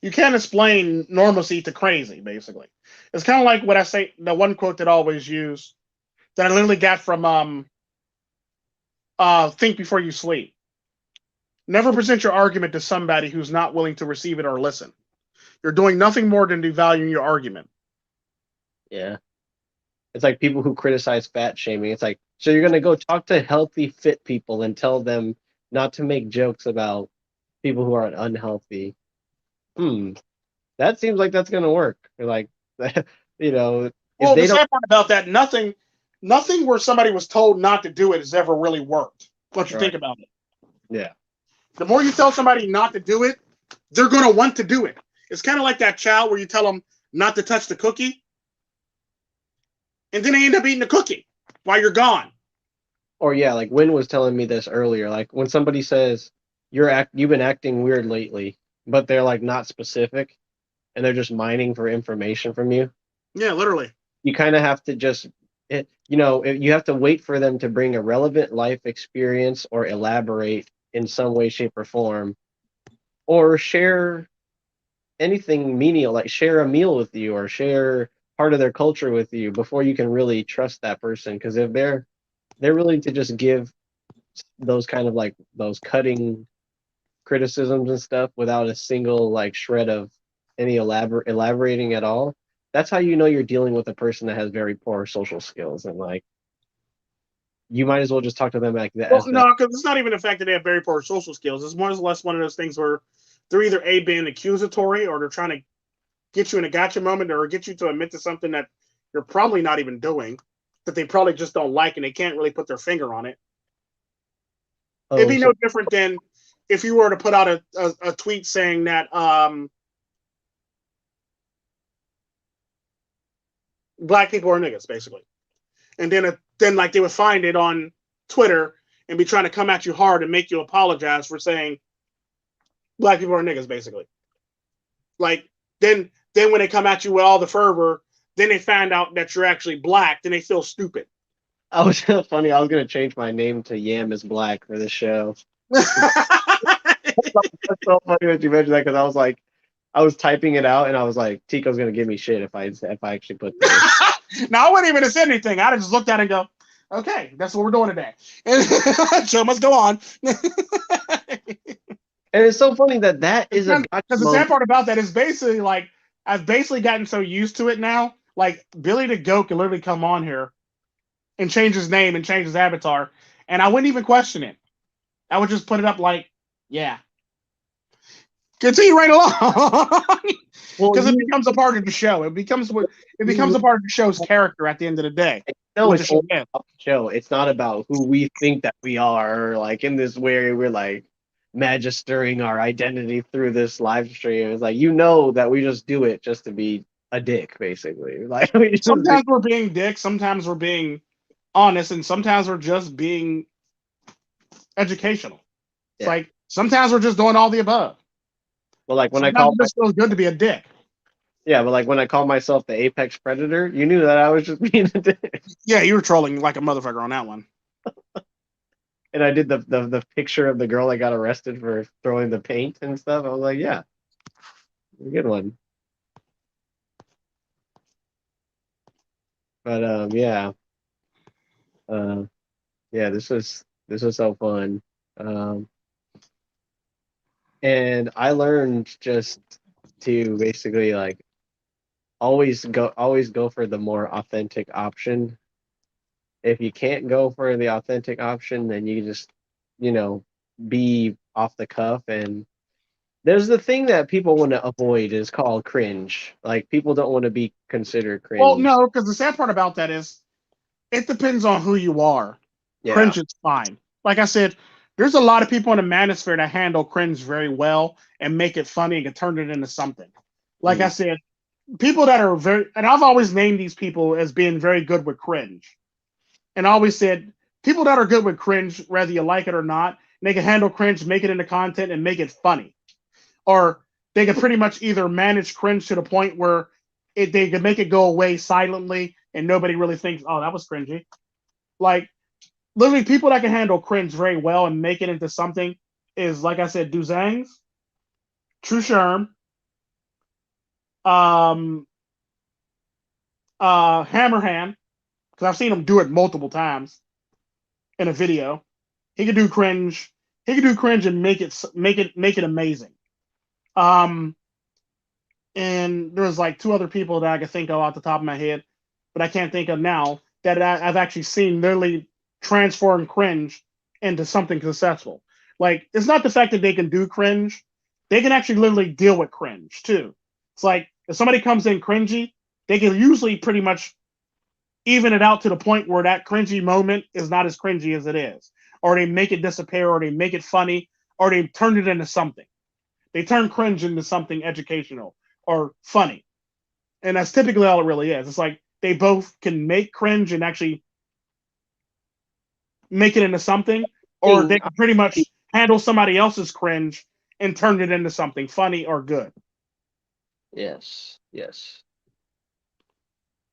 you can't explain normalcy to crazy. Basically, it's kind of like what I say. The one quote that I always use that I literally got from Think Before You Sleep. Never present your argument to somebody who's not willing to receive it or listen. You're doing nothing more than devaluing your argument. Yeah. It's like people who criticize fat shaming. It's like, so you're gonna go talk to healthy, fit people and tell them not to make jokes about people who are unhealthy. Hmm, that seems like that's gonna work. Or like, you know, if Well, the they don't, sad part about that, nothing where somebody was told not to do it has ever really worked. Once you right? think about it, Yeah. the more you tell somebody not to do it, they're gonna want to do it. It's kind of like that child where you tell them not to touch the cookie, and then they end up eating the cookie while you're gone. Or yeah, like Win was telling me this earlier. Like, when somebody says you've been acting weird lately, but they're like not specific and they're just mining for information from you. Yeah, literally. You kind of have to just, you have to wait for them to bring a relevant life experience or elaborate in some way, shape, or form, or share anything menial, like share a meal with you or share part of their culture with you before you can really trust that person. Because if they're willing to just give those kind of like those cutting criticisms and stuff without a single like shred of any elaborating at all, that's how you know you're dealing with a person that has very poor social skills. And like, you might as well just talk to them like that Well, as that. no, because it's not even the fact that they have very poor social skills. It's more or less one of those things where they're either A, being accusatory, or they're trying to get you in a gotcha moment or get you to admit to something that you're probably not even doing, that they probably just don't like and they can't really put their finger on it. It'd Oh, be so no different than if you were to put out a tweet saying that black people are niggas, basically. And then like they would find it on Twitter and be trying to come at you hard and make you apologize for saying black people are niggas, basically. Like then when they come at you with all the fervor, then they find out that you're actually black, then they feel stupid. I was funny. I was gonna change my name to Yam is Black for this show. That's so funny that you mentioned that, because I was like, I was typing it out and I was like, Tico's gonna give me shit if I actually put this. Now I wouldn't even have said anything. I'd have just looked at it and go, Okay, that's what we're doing today. Show must go on. And it's so funny that is a gotcha Because the sad moment. part about that is basically like I've basically gotten so used to it now. Like Billy the Goat can literally come on here and change his name and change his avatar, and I wouldn't even question it. I would just put it up like, yeah, continue right along, Well, because it becomes a part of the show. It becomes a part of the show's character at the end of the day. no, What the it's show only is. about the show. It's not about who we think that we are, or like in this way we're like magistering our identity through this live stream. It's like that we just do it just to be a dick, basically. Like we just Sometimes we're being dicks, sometimes we're being honest, and sometimes we're just being educational. It's yeah. like sometimes we're just doing all the above. Well, like when I Sometimes call it just feels good to be a dick. yeah, but like when I call myself the apex predator, you knew that I was just being a dick. Yeah, you were trolling like a motherfucker on that one. And I did the picture of the girl that got arrested for throwing the paint and stuff. I was like, yeah, good one. But uh, yeah, this was so fun. Um, and I learned just to basically like always go for the more authentic option. If you can't go for the authentic option, then you just, you know, be off the cuff. And there's the thing that people want to avoid is called cringe. Like people don't want to be considered Well, cringe. no, because the sad part about that is it depends on who you are. Yeah. Cringe is fine. Like I said, there's a lot of people in the manosphere that handle cringe very well and make it funny and can turn it into something. Like I Mm. said, people that are very, and I've always named these people as being very good with cringe. And I always said, people that are good with cringe, whether you like it or not, they can handle cringe, make it into content, and make it funny. Or they can pretty much either manage cringe to the point where they can make it go away silently and nobody really thinks, oh, that was cringy. Like literally people that can handle cringe very well and make it into something is like I said, Duzangs, True Sherm, um, Hammerhand, because I've seen him do it multiple times in a video. He can do cringe. He can do cringe and make it amazing. Um, and there's like two other people that I can think of off the top of my head, but I can't think of now that I've actually seen literally transform cringe into something successful. Like it's not the fact that they can do cringe; they can actually literally deal with cringe too. It's like if somebody comes in cringy, they can usually pretty much even it out to the point where that cringy moment is not as cringy as it is, or they make it disappear, or they make it funny, or they turn it into something. They turn cringe into something educational or funny. And that's typically all it really is. It's like they both can make cringe and actually make it into something, or Thing, they can pretty much handle somebody else's cringe and turn it into something funny or good. yes, yes.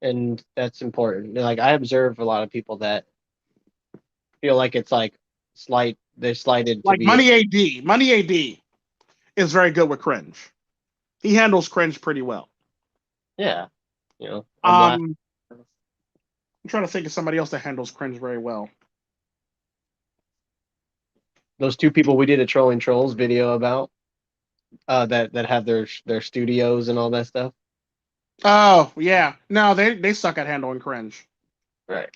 And that's important. Like I observe a lot of people that feel like it's like they're slighted to Like be Money AD is very good with cringe. He handles cringe pretty well. yeah, you know, I'm laughing. I'm trying to think of somebody else that handles cringe very well. Those two people we did a trolling trolls video about that have their studios and all that stuff. Oh yeah, no, they suck at handling cringe. Right.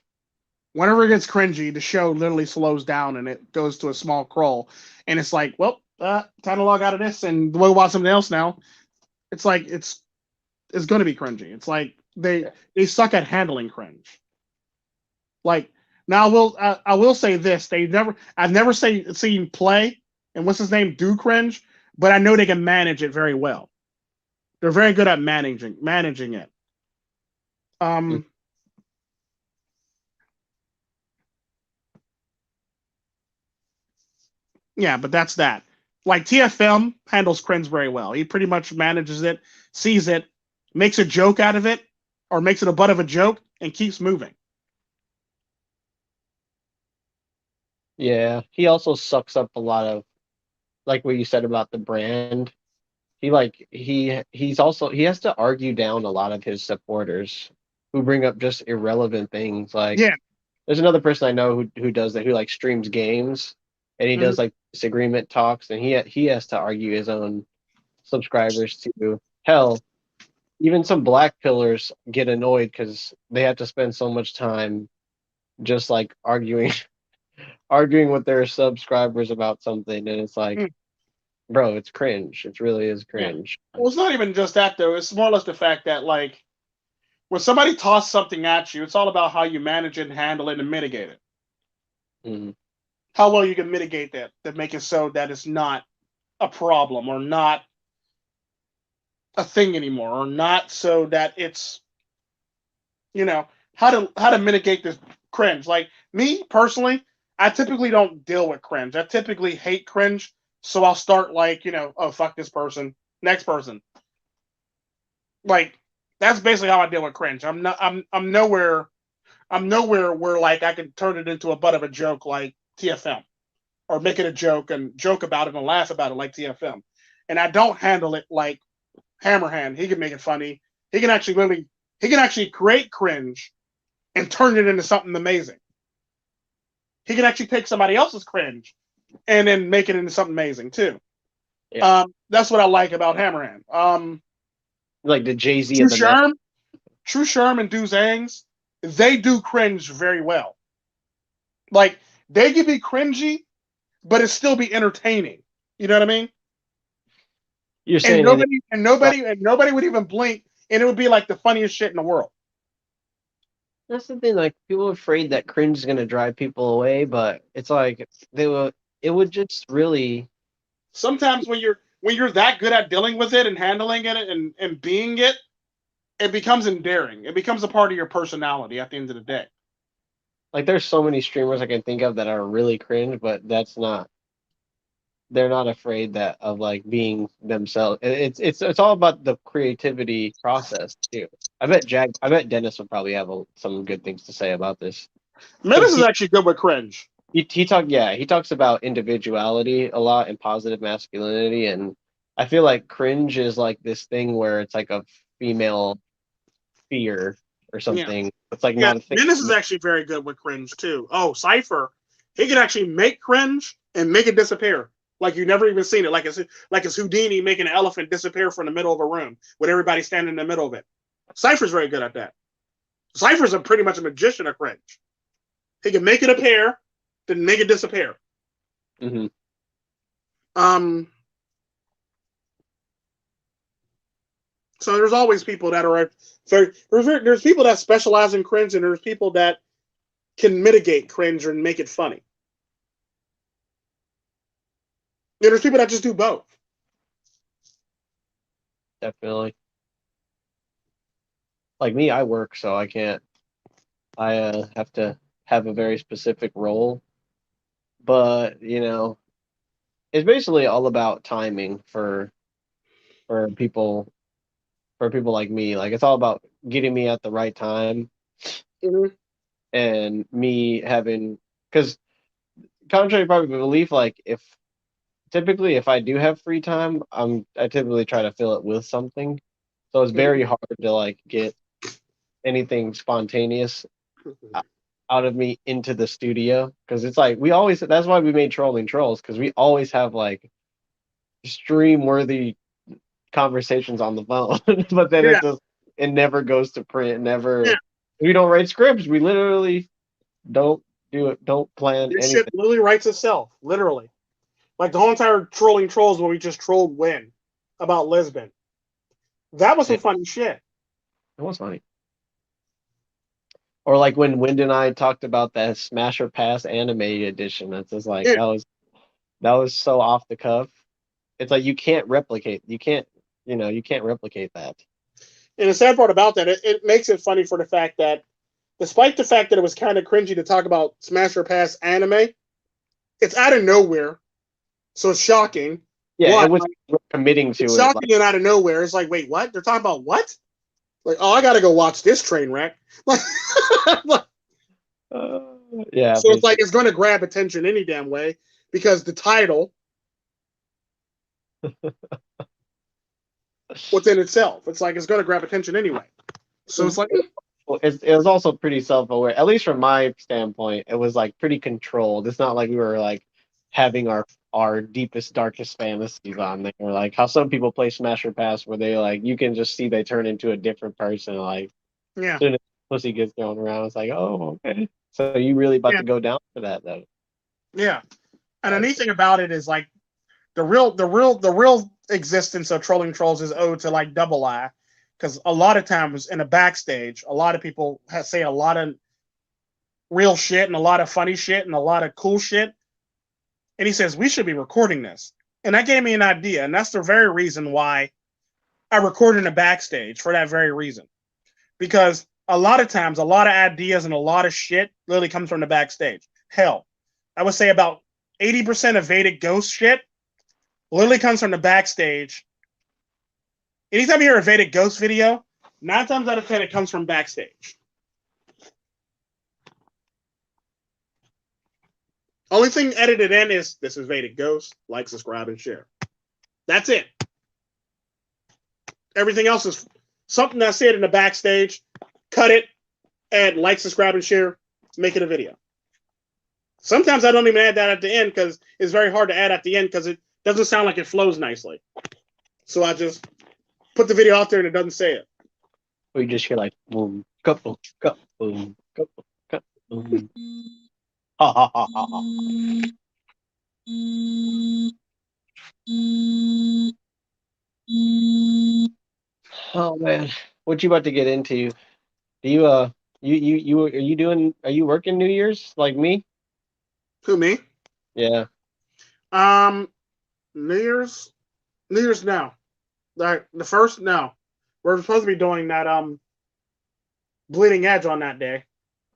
Whenever it gets cringy, the show literally slows down and it goes to a small crawl, and it's like, well, time to log out of this and we'll watch something else now. It's like it's going to be cringy. It's like they suck at handling cringe. Like now, I will say this: I've never seen play and what's his name do cringe, but I know they can manage it very well. They're very good at managing it. Mm. Um, yeah, but that's that. Like TFM handles cringe very well. He pretty much manages it, sees it, makes a joke out of it, or makes it a butt of a joke, and keeps moving. Yeah, he also sucks up a lot of like what you said about the brand. He has to argue down a lot of his supporters who bring up just irrelevant things like Yeah, There's another person I know who does that, who like streams games, and he Mhm. does like disagreement talks, and he has to argue his own subscribers to hell. Even some black pillars get annoyed because they have to spend so much time just like arguing with their subscribers about something, and it's like, Mm. bro, it's cringe. It really is Yeah. cringe. Well, it's not even just that though. It's more or less the fact that like when somebody tosses something at you, it's all about how you manage it and handle it and mitigate it. Mm. How well you can mitigate that to make it so that it's not a problem or not a thing anymore, or not so that it's how to mitigate this cringe. Like me personally, I typically don't deal with cringe. I typically hate cringe, so I'll start like oh fuck this person, next person. Like that's basically how I deal with cringe. I'm nowhere where like I can turn it into a butt of a joke like TFM, or make it a joke and joke about it and laugh about it like TFM. And I don't handle it like Hammerhand. He can make it funny. He can actually create cringe and turn it into something amazing. He can actually take somebody else's cringe and then make it into something amazing too. Yeah, That's what I like about Hammerhand. like the Jay-Z True of the net. Sherm, True Sherm and Duzangs, they do cringe very well. Like they can be cringy, but it still be entertaining. You know what I mean? You're And saying it. nobody would even blink, and it would be like the funniest shit in the world. That's the thing. Like people are afraid that cringe is gonna drive people away, but it's like they will. It would just really Sometimes when you're that good at dealing with it and handling it and being it, it becomes endearing. It becomes a part of your personality at the end of the day. like there's so many streamers I can think of that are really cringe, but that's not. They're not afraid that of like being themselves. It's all about the creativity process too. I bet Dennis would probably have some good things to say about this because Menace is actually good with cringe. he talks about individuality a lot and positive masculinity, and I feel like cringe is like this thing where it's like a female fear or Yeah. something. It's like Yeah, not a thing. Menace is actually very good with cringe too. Oh, Cypher, he can actually make cringe and make it disappear. Like you never even seen it. Like it's Houdini making an elephant disappear from the middle of a room with everybody standing in the middle of it. Cypher's very good at that. Cypher's pretty much a magician of cringe. He can make it appear, then make it disappear. Hmm. Um, so there's always people that are there's people that specialize in cringe, and there's people that can mitigate cringe and make it funny. There's people that just do both. Definitely. Like me, I work, so I can't. I have to have a very specific role, but it's basically all about timing for people for people like me. Like it's all about getting me at the right time Mm-hmm. and me having because contrary to popular belief, like if I do have free time, I typically try to fill it with something. So it's very hard to like get anything spontaneous out of me into the studio because it's like we always that's why we made trolling trolls because we always have like stream worthy conversations on the phone but then Yeah, it never goes to print yeah. never we don't write scripts we literally don't do it don't plan This shit anything. literally writes itself, literally. Like the whole entire trolling trolls where we just trolled Win about Lisbon. That was Yeah, some funny shit. it was funny. Or like when Wind and I talked about that Smasher Pass anime edition. That's just like Yeah. that was so off the cuff. It's like you can't replicate that. And the sad part about that, it makes it funny for the fact that, despite the fact that it was kind of cringy to talk about Smash or Pass anime, it's out of nowhere. So it's shocking. Yeah, One, it was like, committing it's to it. Like, shocking and out of nowhere. It's like, wait, what? They're talking about what? Like, oh, I gotta go watch this train wreck. Like, uh, yeah, so for it's sure. like it's gonna grab attention any damn way because the title within itself. It's like it's gonna grab attention anyway. So it's like it was also pretty self-aware. At least from my standpoint, it was like pretty controlled. It's not like we were like having our deepest, darkest fantasies on there. Like how some people play Smash or Pass, where they like you can just see they turn into a different person. Like Yeah, soon as pussy gets thrown around, it's like, oh, okay. So you really about yeah, to go down for that though? yeah. And the Like, neat thing about it is like the real existence of trolling trolls is owed to like Double I, because a lot of times in the backstage, a lot of people say a lot of real shit and a lot of funny shit and a lot of cool shit, and he says we should be recording this, and that gave me an idea, and that's the very reason why I recorded in the backstage for that very reason, because a lot of times a lot of ideas and a lot of shit literally comes from the backstage. Hell, I would say about 80% of Vedic Ghost shit literally comes from the backstage. Anytime you hear a Vedic Ghost video, 9 times out of 10 it comes from backstage. Only thing edited in is this is Vedic Ghost, like, subscribe, and share. That's it. Everything else is something I said in the backstage. Cut it, add like, subscribe, and share, make it a video. Sometimes I don't even add that at the end because it's very hard to add at the end because it doesn't sound like it flows nicely. So I just put the video out there and it doesn't say it. we just hear like boom, couple, boom, boom. Ha ha ha ha ha. Oh man, what you about to get into? Do you you are you doing? Are you working New Year's like me? Who, me? Yeah. Um, New Year's, now. Like the first, no. We're supposed to be doing that Bleeding Edge on that day.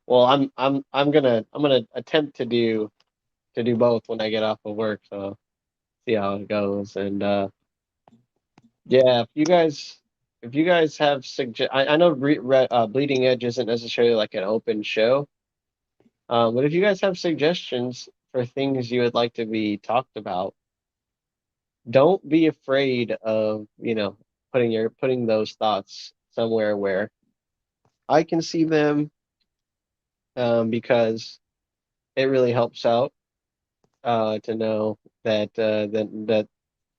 Well, I'm gonna attempt to do both when I get off of work. So see how it goes. And yeah, if you guys have I know Bleeding Edge isn't necessarily like an open show. But if you guys have suggestions for things you would like to be talked about, don't be afraid of, putting those thoughts somewhere where I can see them, because it really helps out to know that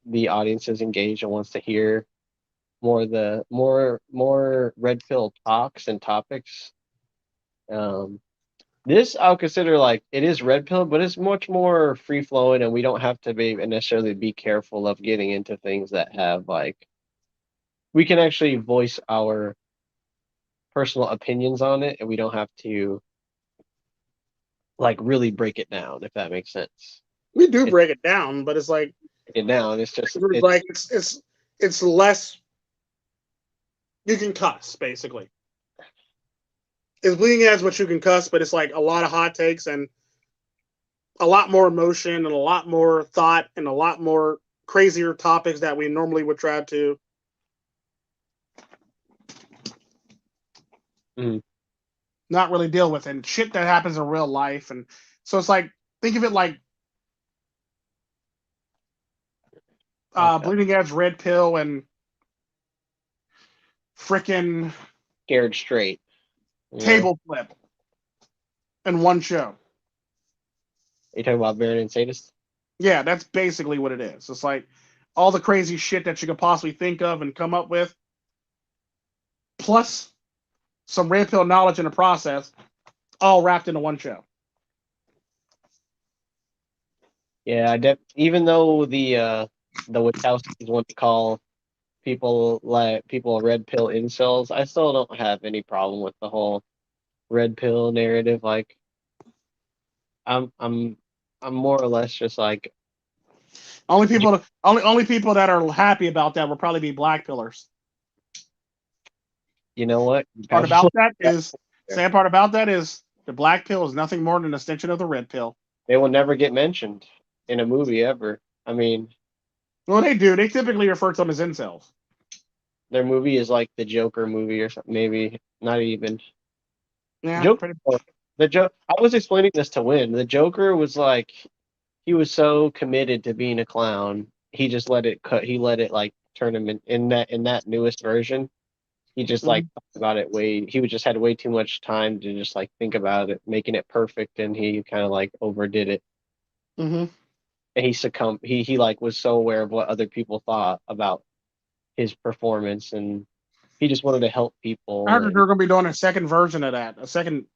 the audience is engaged and wants to hear more red pill talks and topics. Um, This I'll consider like it is red pill, but it's much more free flowing, and we don't have to be necessarily be careful of getting into things that have like we can actually voice our personal opinions on it, and we don't have to like really break it down, if that makes sense. We do It's break it down, but it's like it down. It's just it's like it's less. You can cuss basically. It's Bleeding Edge what you can cuss, but it's like a lot of hot takes and a lot more emotion and a lot more thought and a lot more crazier topics that we normally would try to mm, not really deal with, and shit that happens in real life. And so it's like, think of it like okay. Bleeding Edge, Red Pill, and freaking Scared straight. You know? Table Flip in one show. Are you talking about Baron and Sadist? Yeah, that's basically what it is. It's like all the crazy shit that you could possibly think of and come up with, plus some Red Pill knowledge in the process, all wrapped into one show. Yeah, even though the Wachowskis want to call people red pill incels, I still don't have any problem with the whole red pill narrative. Like I'm I'm I'm more or less just like Only people that are happy about that will probably be black pillars. you know what? Part about that is Sad part about that is the black pill is nothing more than an extension of the red pill. They will never get mentioned in a movie ever. I mean, Well, they do. They typically refer to them as incels. their movie is like the Joker movie or something. Maybe not even Yeah, Joker. pretty. The joke. I was explaining this to Win. The Joker was like he was so committed to being a clown. He just let it cut. He let it like turn him in that newest version. He just like thought about it he was just had way too much time to just like think about it, making it perfect, and he kind of like overdid it. Mm-hmm. And he succumbed. He like was so aware of what other people thought about his performance, and he just wanted to help I people. heard that And they're going to be doing a second version of that, a second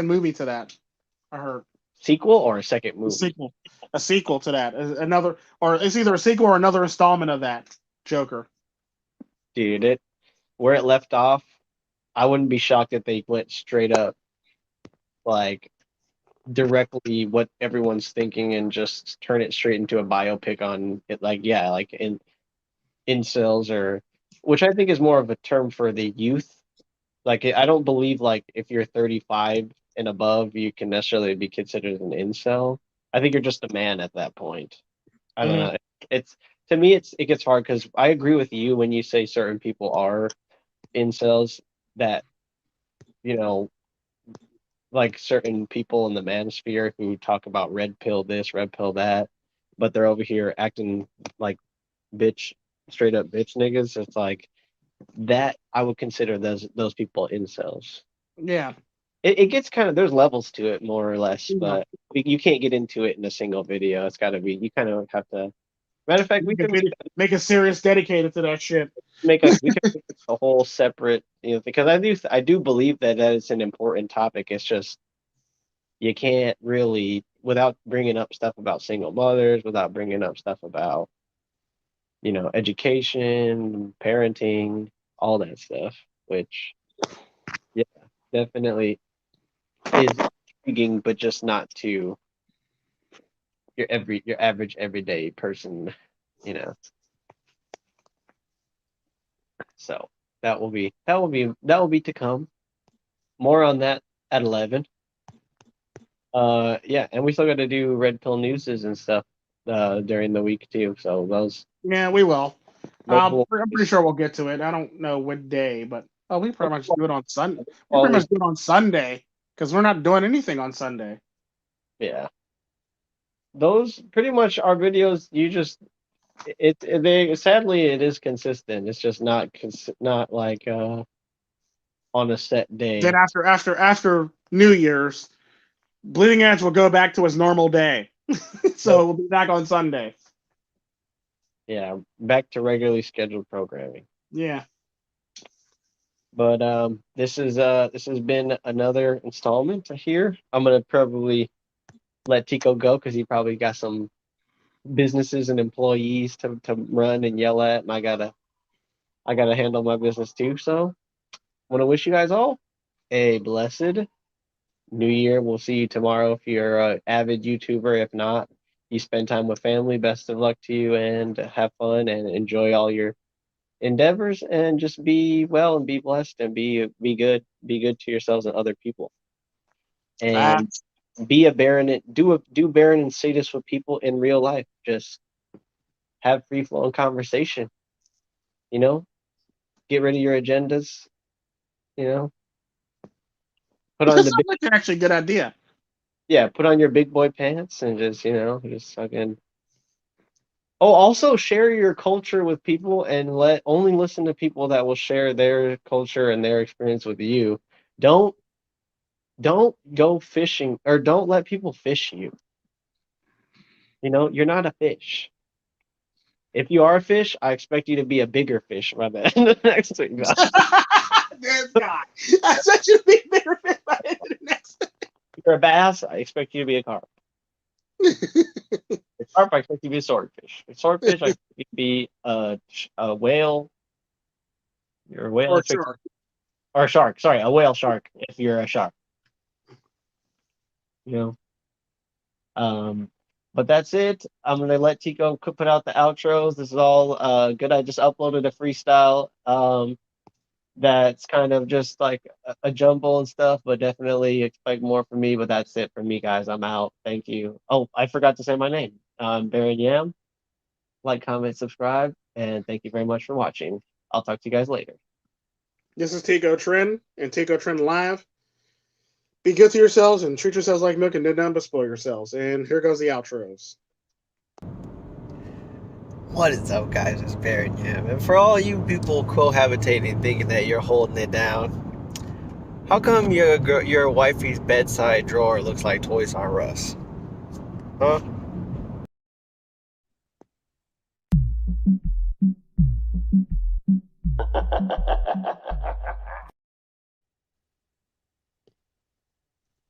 movie to that. I heard sequel or a second a movie. sequel, a sequel to that, another, or it's either a sequel or another installment of that Joker. Dude, it where it left off, I wouldn't be shocked if they went straight up like directly what everyone's thinking and just turn it straight into a biopic on it. Like, yeah, like in incels, or which I think is more of a term for the youth. Like, I don't believe like if you're 35 and above, you can necessarily be considered an incel. I think you're just a man at that point. I don't Mm-hmm. know. It's to me, it gets hard because I agree with you when you say certain people are incels, that you know, like certain people in the manosphere who talk about red pill this, red pill that, but they're over here acting like bitch, straight up bitch niggas. It's like that. I would consider those people incels. Yeah. It gets kind of, there's levels to it more or less, Yeah. but you can't get into it in a single video. It's got to be, you kind of have to. Matter of fact, we can Make a series dedicated to that shit. we can make a whole separate, because I do believe that is an important topic. It's just you can't really, without bringing up stuff about single mothers, without bringing up stuff about education, parenting, all that stuff, which, yeah, definitely is intriguing, but just not to your average everyday person, you know. So that will be to come. More on that at 11. Yeah, and we still got to do red pill newses and stuff during the week too. So those Yeah, we will. multiple. I'm pretty sure we'll get to it. I don't know what day, but we pretty much do it on Sunday. We pretty Always, much do it on Sunday because we're not doing anything on Sunday. yeah. Those pretty much are videos. You just they sadly it is consistent. It's just not like on a set Then day. after New Year's, Bleeding Edge will go back to his normal day. So we'll be back on Sunday. Yeah, back to regularly scheduled programming. Yeah. But this has been another installment here. I'm gonna probably let Tico go because he probably got some businesses and employees to run and yell at, and I gotta handle my business too. So I want to wish you guys all a blessed New Year. We'll see you tomorrow if you're an avid YouTuber. If not, you spend time with family. Best of luck to you, and have fun and enjoy all your endeavors, and just be well and be blessed and be good. Be good to yourselves and other people. And Facts. be a baron. Do baron and sadist with people in real life. Just have free flowing conversation. You know, get rid of your agendas. You know, put That on the sounds like actually a good idea. put on your big boy pants and just fucking. Oh, also share your culture with people and let only listen to people that will share their culture and their experience with you. Don't don't go fishing, or don't let people fish you. You're not a fish. If you are a fish, I expect you to be a bigger fish by the next week. This guy. I said you'd be bigger fit by the end of the next. You're a bass, I expect you to be a carp. A carp, I expect you to be a swordfish. A swordfish, I expect you to be a whale. You're a whale, I For expect, sure. or a shark. Sorry, a whale shark. If you're a shark, you know. But that's it. I'm gonna let Tico put out the outros. This is all good. I just uploaded a freestyle. That's kind of just like a jumble and stuff, but definitely expect more from me. But that's it for me, guys. I'm out. Thank you. Oh, I forgot to say my name. I'm Baron Yam. Like, comment, subscribe, and thank you very much for watching. I'll talk to you guys later. This is Tico Trend and Tico Trend Live. Be good to yourselves and treat yourselves like milk and do nothing but spoil yourselves. And here goes the outros. What is up, guys? It's Baron Yam. And for all you people cohabitating thinking that you're holding it down, how come your wifey's bedside drawer looks like Toys R Us? Huh?